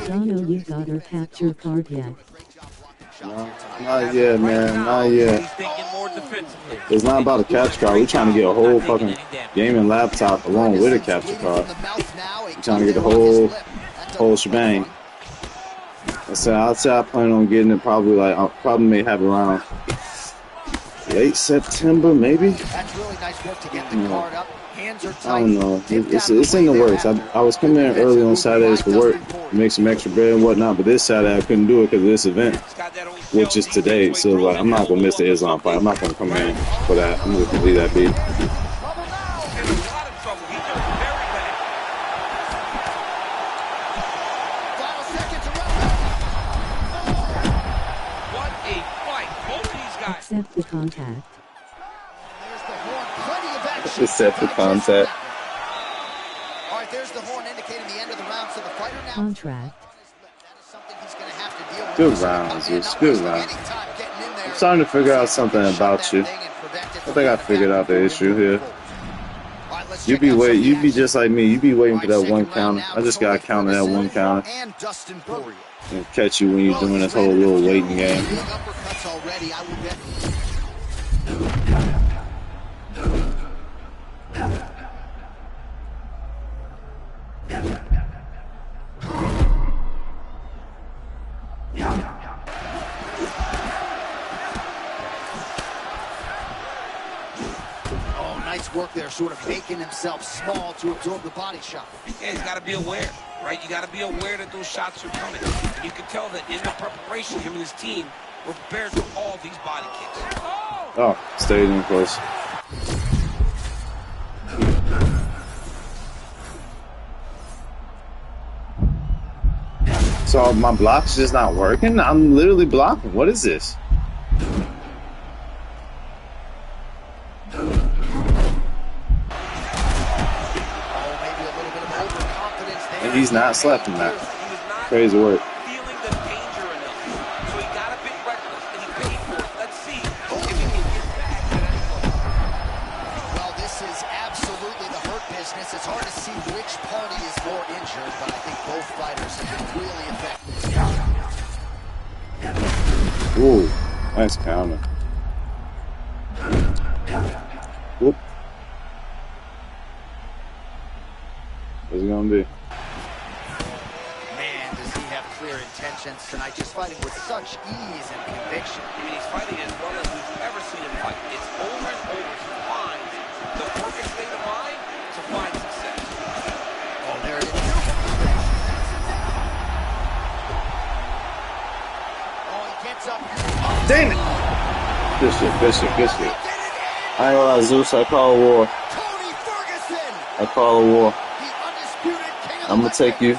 Donno, you got her capture card yet? No, not yet, man. Not yet. He's thinking more defensively. It's not about a capture card. We're trying to get a whole fucking gaming laptop along with a capture card. We're trying to get the whole shebang. I'd say I plan on getting it probably may have it around late September, maybe. That's really nice work to get the card up. Hands are tight. I don't know. It's in the works. I was coming in early on Saturdays for work, make some extra bread and whatnot, but this Saturday I couldn't do it because of this event, which is today. So like, I'm not gonna miss the Islam fight. I'm not gonna come in for that. I'm just gonna leave that be. Accept the contact. Accept the contact. All right, there's the horn indicating the end of the round. So the fighter now. Contract. That is something he's going to have to deal with. Good rounds, it's good rounds. I'm starting to figure out something about you. I think I figured out the issue here. You be just like me. You be waiting for that one counter. I just got to counter that one counter and catch you when you're doing this whole little waiting game. Nice work there, sort of making himself small to absorb the body shot. Yeah, he's got to be aware, right? You got to be aware that those shots are coming. And you can tell that in the preparation, him and his team were prepared for all these body kicks. Oh, stayed in close. So my block's just not working? I'm literally blocking. What is this? And he's not slapping that. Crazy work. Feeling the danger enough. So he got a bit reckless and he paid for it. Let's see if he can get back to that point. Well, this is absolutely the hurt business. It's hard to see which party is more injured, but I think both fighters have been really effective. Ooh, nice counter. Whoop. What's it gonna be? Man, does he have clear intentions defense tonight, just fighting with such ease and conviction. I mean, he's fighting as well as we've ever seen him fight. It's over and over. He finds the perfect state of mind to find success. Oh, there it is. Oh, he gets up. Damn it! Good shit, good shit, good shit. I ain't gonna lie, Zeus, I call a war. Tony Ferguson, I call a war. the undisputed king of I'm gonna take you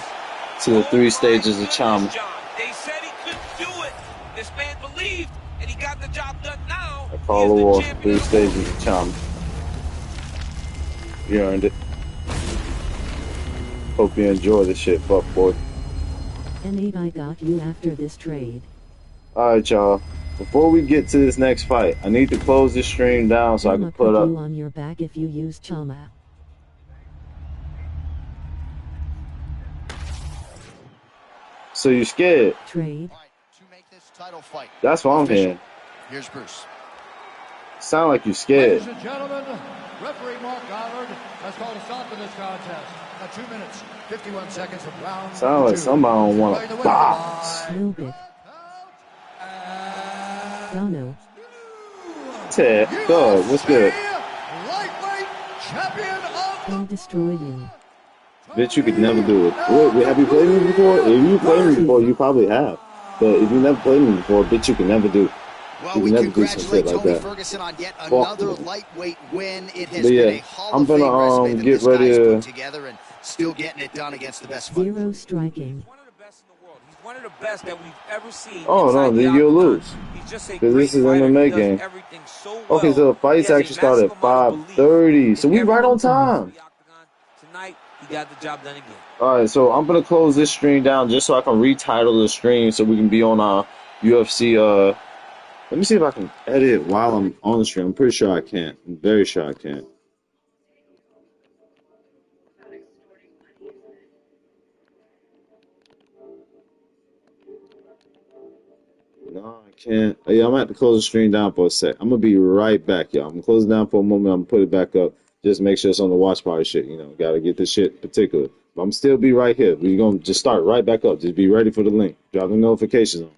to the 3 stages of trauma. John, they said he couldn't do it. This man believed, and he got the job done now. I call a war, 3 stages of trauma. You earned it. Hope you enjoy this shit, fuck boy. N8, I got you after this trade. Alright, y'all. Before we get to this next fight, I need to close this stream down so I can put you up. on your back if you use Chama. So you scared? Trade. All right, to make this title fight. That's what I'm hearing. Here's Bruce. Sound like you scared. Ladies and gentlemen, referee Mark Goddard has called a stop to this contest. At 2 minutes, 51 seconds of round Sound like 2. somebody don't want Declaring the to winner box. by Little bit. Donno. Ted, good. What's good? Lightweight champion of I'll destroy you. Bitch, you could never do it. Wait, have you played me before? If you played me before, you probably have. But if you never played me before, bitch, you can never do it. Well, You we can never do some congratulate shit like Tony that. Ferguson on yet Well, another lightweight win. It has but been yeah, a Hall I'm of Fame gonna, resume that get this ready guy's to- put together and still getting it done against the best fighters. 0 striking. He's one of the best in the world. He's one of the best that we've ever seen. Oh, inside no, the then you'll octagon. lose. He's just a 'Cause great this is fighter. MMA He does game. everything so well. Okay, so the fight's He has a actually started at massive amount of belief. 5:30. So If we right everyone on comes to time. the octagon tonight, he got the job done again. Alright, so I'm gonna close this stream down just so I can retitle the stream so we can be on our UFC. Let me see if I can edit while I'm on the stream. I'm pretty sure I can't. I'm very sure I can't. No, I can't. Yeah, I'm gonna have to close the stream down for a sec. I'm gonna be right back, y'all. I'm gonna close it down for a moment. I'm gonna put it back up. Just make sure it's on the watch party shit. You know, gotta get this shit particular. But I'm still be right here. We're gonna just start right back up. Just be ready for the link. Drop the notifications on.